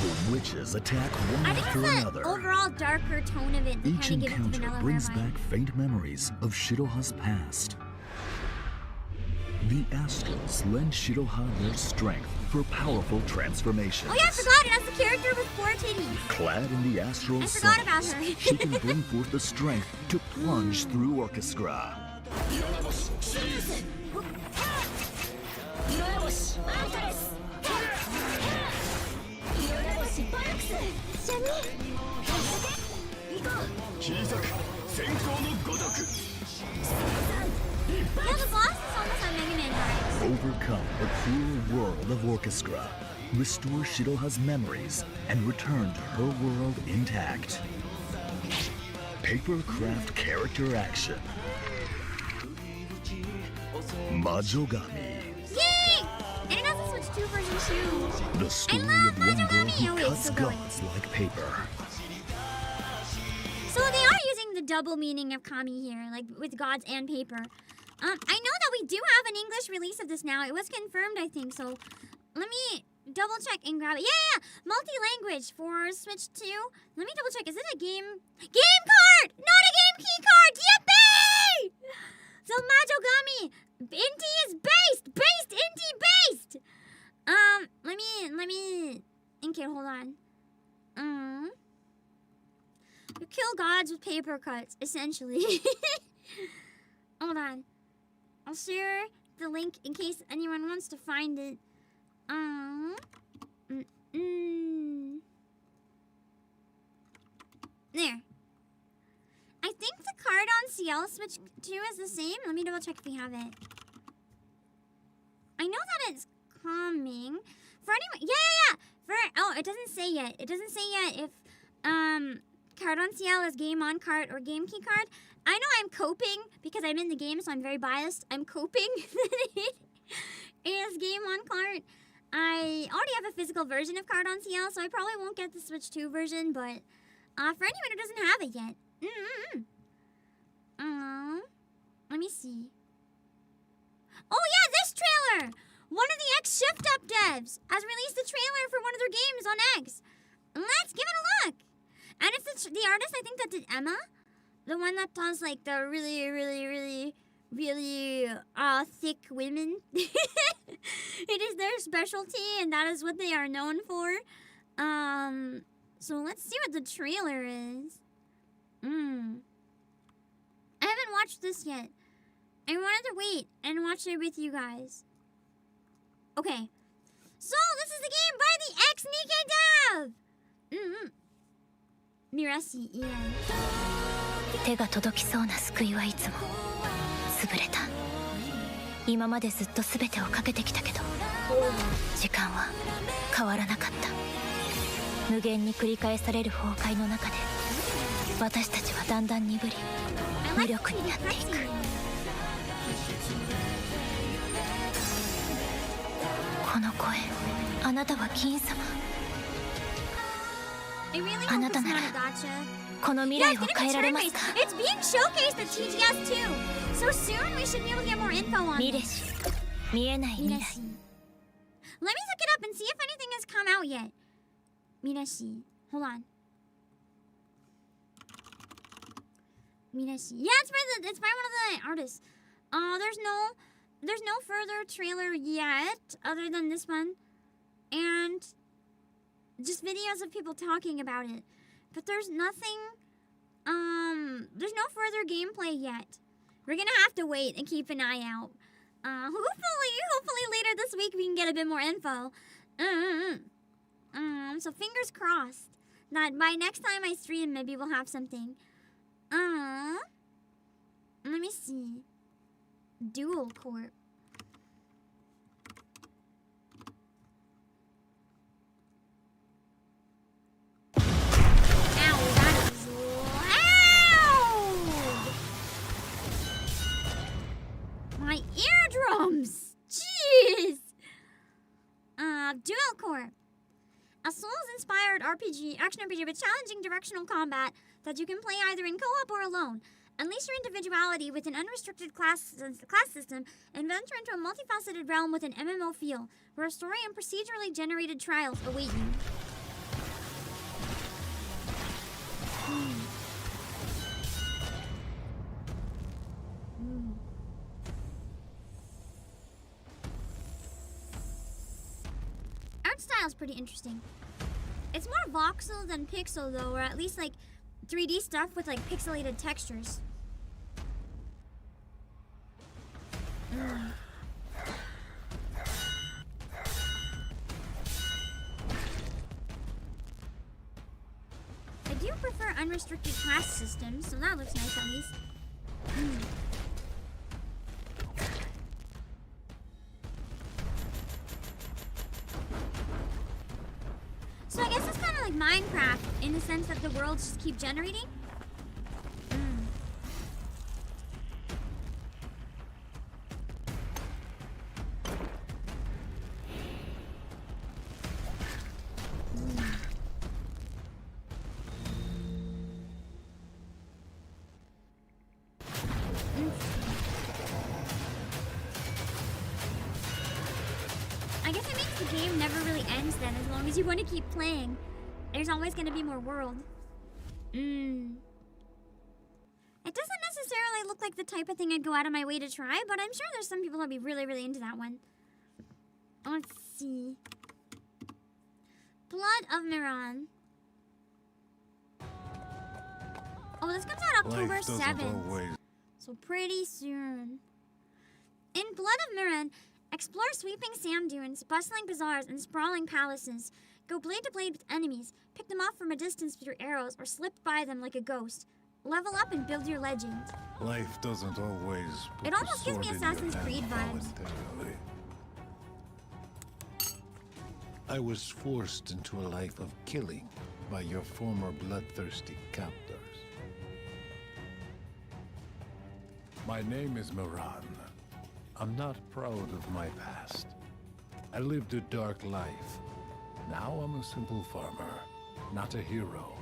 The witches attack one I think after it's another. the overall darker tone of it that Each kind of gives it the encounter Vanillaware brings vibe. back faint memories of Shiroha's past. The Astrals lend Shiroha their strength for powerful transformations. Oh yeah, I forgot it has the character with 4 titties. Clad in the Astral I forgot about Suns, her. she can bring forth the strength to plunge through orchestra. Yeah, the boss is almost like Mega Man vibes. Overcome the cruel world of orchestra, restore Shiroha's memories, and return to her world intact. Papercraft character action. Majogami. Yay! And it has a Switch 2 version too. The story love of one girl Majogami. who Oh, wait, cuts so good. gods like paper. So they are using the double meaning of kami here, like with gods and paper. I know that we do have an English release of this now. It was confirmed, I think, so let me double check and grab it. Yeah! Multi-language for Switch 2. Let me double check. Is it a game card? Not a game key card! Yippee! So Majogami, Inti is based Inti based. Let me. Okay, hold on. You kill gods with paper cuts, essentially. Hold on. I'll share the link in case anyone wants to find it. There. I think the card on CL Switch 2 is the same. Let me double check if we have it. I know that it's coming. For anyone, yeah. Oh, it doesn't say yet. It doesn't say yet if card on CL is game on card or game key card. I know I'm coping because I'm in the game, so I'm very biased. I'm coping that it is game on card. I already have a physical version of card on CL, so I probably won't get the Switch 2 version, but for anyone who doesn't have it yet. Let me see. Oh yeah, this trailer! One of the X Shift Up devs has released a trailer for one of their games on X. Let's give it a look. And it's the artist, I think that did Emma. The one that does like the really thick women. It is their specialty, and that is what they are known for. So let's see what the trailer is. I haven't watched this yet. I wanted to wait and watch it with you guys. Okay. So this is the game by the X Nikkei dev. Mirasi, yeah. 手が届きそうな救いはいつも潰れた。今までずっと全てをかけてきたけど、時間は変わらなかった。無限に繰り返される崩壊の中で、私たちはだんだん鈍り、無力になっていく。この声、あなたは金様。あなたならこの未来を変えられますか？ It's being showcased at TGS too. So soon we should be able to get more info on it. 見えない未来。 Let me look it up and see if anything has come out yet. Minashi. Hold on. Minashi. Yeah, it's by one of the artists. There's no further trailer yet other than this one. And just videos of people talking about it. But there's nothing, there's no further gameplay yet. We're gonna have to wait and keep an eye out. Hopefully later this week we can get a bit more info. So fingers crossed that by next time I stream maybe we'll have something. Let me see. Dual Corp. a Souls-inspired RPG, action RPG with challenging directional combat that you can play either in co-op or alone. Unleash your individuality with an unrestricted class system and venture into a multifaceted realm with an MMO feel, where a story and procedurally generated trials await you. Art style's pretty interesting. It's more voxel than pixel though, or at least like 3D stuff with like pixelated textures. I do prefer unrestricted class systems, so that looks nice at least. So I guess it's kind of like Minecraft in the sense that the worlds just keep generating. I guess it means the game never really ends then, as long as you want to keep playing. There's always going to be more world. It doesn't necessarily look like the type of thing I'd go out of my way to try, but I'm sure there's some people that'd be really, really into that one. Let's see. Blood of Miran. Oh, this comes out October 7th. So pretty soon. In Blood of Miran, explore sweeping sand dunes, bustling bazaars, and sprawling palaces. Go blade to blade with enemies, pick them off from a distance with your arrows, or slip by them like a ghost. Level up and build your legend. Life doesn't always. It almost gives me Assassin's Creed vibes. I was forced into a life of killing by your former bloodthirsty captors. My name is Miran. I'm not proud of my past. I lived a dark life. Now I'm a simple farmer, not a hero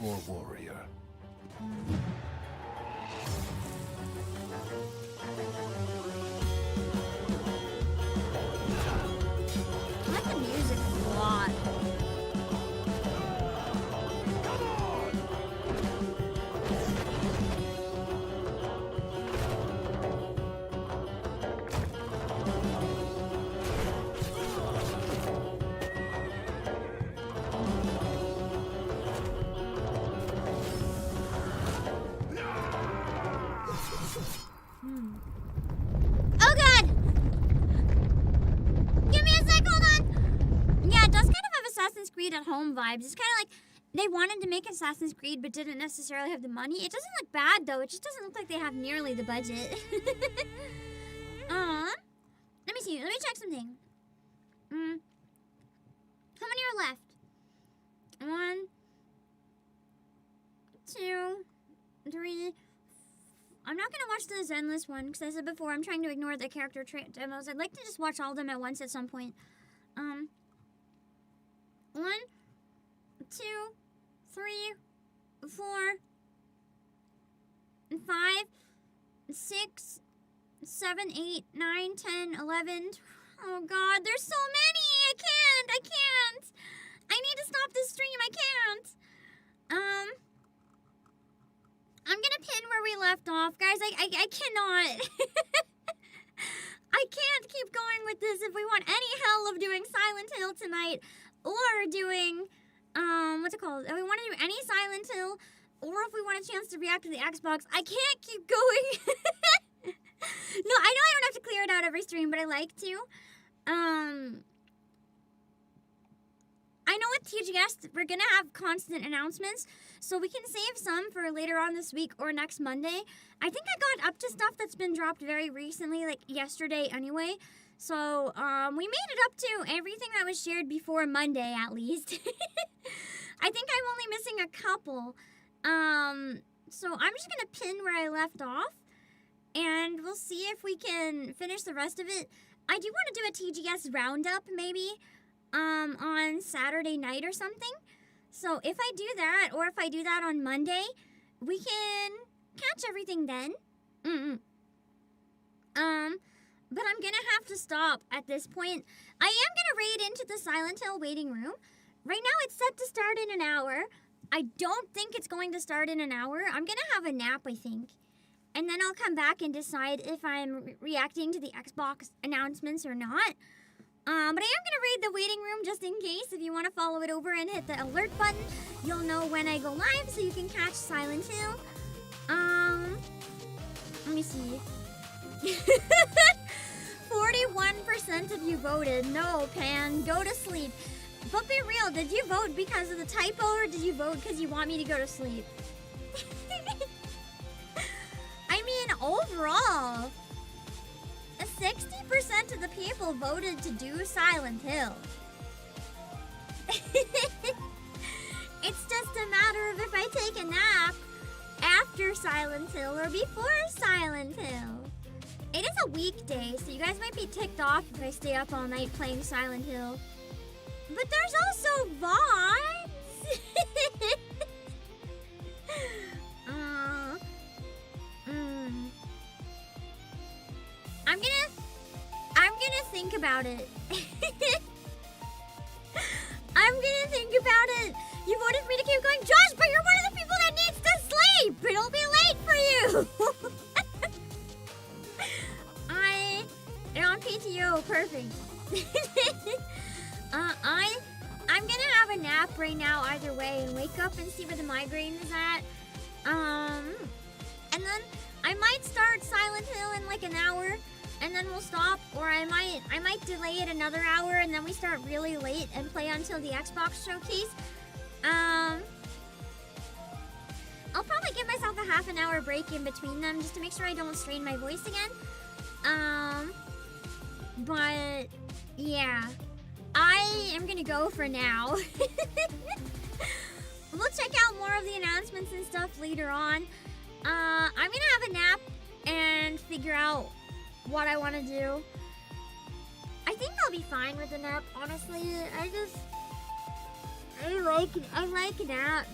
or warrior. I like the music a lot. Oh god! Give me a sec, hold on! Yeah, it does kind of have Assassin's Creed at home vibes. It's kind of like they wanted to make Assassin's Creed but didn't necessarily have the money. It doesn't look bad though, it just doesn't look like they have nearly the budget. Let me see, let me check something. How many are left? 1, 2, 3. I'm not gonna watch the Zenless one because I said before I'm trying to ignore the character demos. I'd like to just watch all of them at once at some point. 1, 2, 3, 4, 5, 6, 7, 8, 9, 10, 11. Oh god, there's so many! I can't! I need to stop this stream, I can't! I'm gonna pin where we left off. Guys, I cannot. I can't keep going with this if we want any hell of doing Silent Hill tonight. Or doing, what's it called? If we want to do any Silent Hill, or if we want a chance to react to the Xbox, I can't keep going. No, I know I don't have to clear it out every stream, but I like to. I know with TGS, we're gonna have constant announcements, so we can save some for later on this week or next Monday. I think I got up to stuff that's been dropped very recently, like yesterday anyway. So, we made it up to everything that was shared before Monday, at least. I think I'm only missing a couple. So I'm just gonna pin where I left off, and we'll see if we can finish the rest of it. I do want to do a TGS roundup, maybe. on Saturday night or something. So if I do that, or if I do that on Monday, we can catch everything then. But I'm gonna have to stop at this point. I am gonna raid into the Silent Hill waiting room. Right now it's set to start in an hour. I don't think it's going to start in an hour. I'm gonna have a nap, I think. And then I'll come back and decide if I'm reacting to the Xbox announcements or not. But I am gonna raid the waiting room just in case. If you wanna follow it over and hit the alert button, you'll know when I go live so you can catch Silent Hill. Let me see. 41% of you voted. No, Pan, go to sleep. But be real, did you vote because of the typo or did you vote because you want me to go to sleep? I mean, overall, 60% of the people voted to do Silent Hill. It's just a matter of if I take a nap after Silent Hill or before Silent Hill. It is a weekday, so you guys might be ticked off if I stay up all night playing Silent Hill. But there's also VODs! I'm gonna think about it. I'm gonna think about it. You voted for me to keep going, Josh, but you're one of the people that needs to sleep. It'll be late for you. You're on PTO, perfect. I'm gonna have a nap right now either way and wake up and see where the migraine is at. And then I might start Silent Hill in like an hour and then we'll stop, or I might delay it another hour and then we start really late and play until the Xbox showcase. I'll probably give myself a half an hour break in between them just to make sure I don't strain my voice again. But yeah, I am gonna go for now. We'll check out more of the announcements and stuff later on. I'm gonna have a nap and figure out what I want to do. I think I'll be fine with the nap, honestly. I like naps.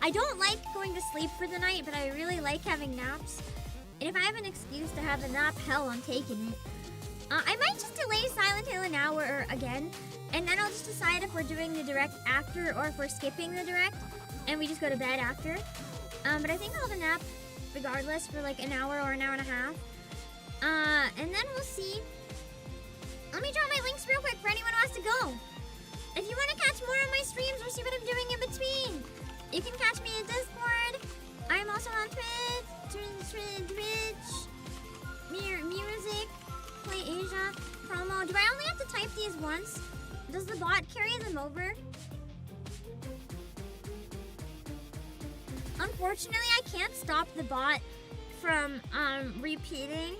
I don't like going to sleep for the night, but I really like having naps. And if I have an excuse to have a nap, hell, I'm taking it. I might just delay Silent Hill an hour again, and then I'll just decide if we're doing the direct after or if we're skipping the direct, and we just go to bed after. But I think I'll have a nap regardless for like an hour or an hour and a half. And then we'll see. Let me drop my links real quick for anyone who wants to go. If you want to catch more of my streams or see what I'm doing in between, you can catch me in Discord. I'm also on Twitch, music, Play Asia, promo. Do I only have to type these once? Does the bot carry them over? Unfortunately, I can't stop the bot from repeating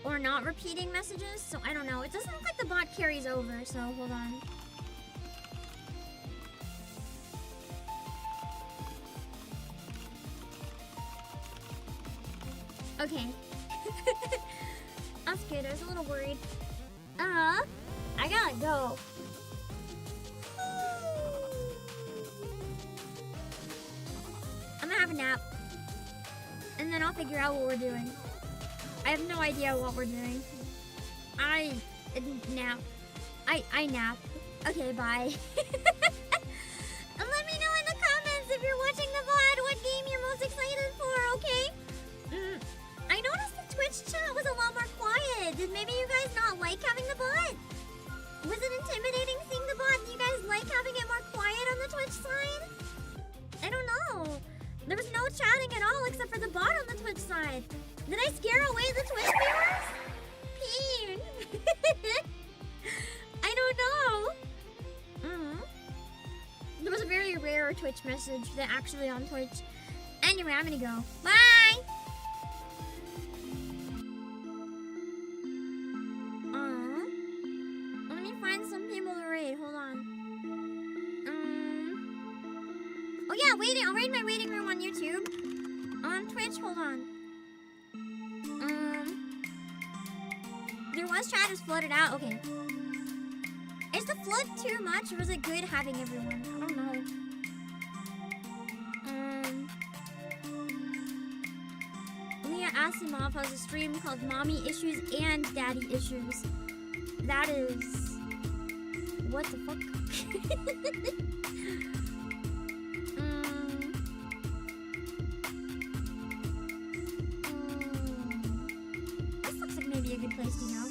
or not repeating messages, so I don't know. It doesn't look like the bot carries over, so hold on. Okay. That's good. I was a little worried. I gotta go. I'm gonna have a nap. And then I'll figure out what we're doing. I have no idea what we're doing. I nap. I nap. Okay, bye. And let me know in the comments if you're watching the VOD what game you're most excited for, okay? I noticed the Twitch chat was a lot more quiet. Did maybe you guys not like having the bot? Was it intimidating seeing the bot? Do you guys like having it more quiet on the Twitch side? I don't know. There was no chatting at all except for the bot on the Twitch side. Did I scare away the Twitch viewers? Peen. I don't know. There was a very rare Twitch message that actually on Twitch. Anyway, I'm gonna go. Bye! Let me find some people to raid. Hold on. Oh yeah, waiting. I'll raid my waiting room on YouTube. On Twitch, hold on. There was chat, just flooded out. Okay. flood too much, or was it good having everyone? I don't know. Leah Asimov has a stream called Mommy Issues and Daddy Issues. That is... what the fuck? This looks like maybe a good place to go.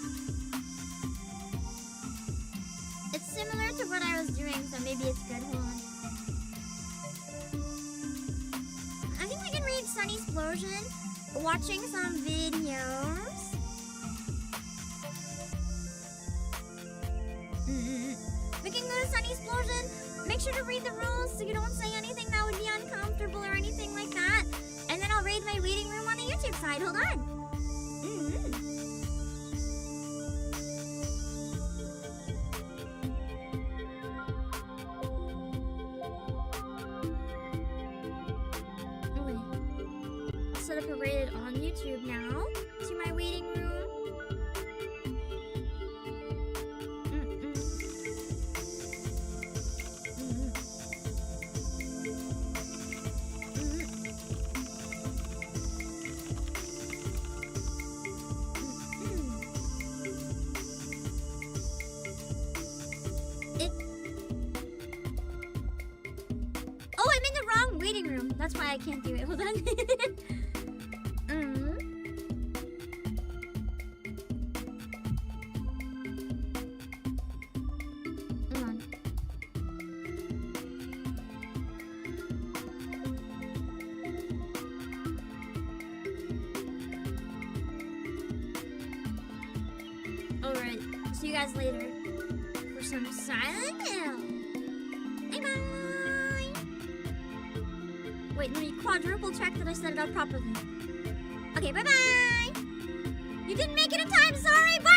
It's similar to what I was doing, so maybe it's good. Hold on. I think we can read Sunny Explosion, watching some videos. We can go to Sunny Explosion. Make sure to read the rules so you don't say anything that would be uncomfortable or anything like that. And then I'll raid my waiting room on the YouTube side. Hold on. I'll set up a raid on YouTube now to my waiting room. That's why I can't do it. Hold on. Hold on. Alright, see you guys later for some Silent Hill. Bye-bye! Wait, let me quadruple check that I set it up properly. Okay, bye-bye! You didn't make it in time, sorry! Bye-bye!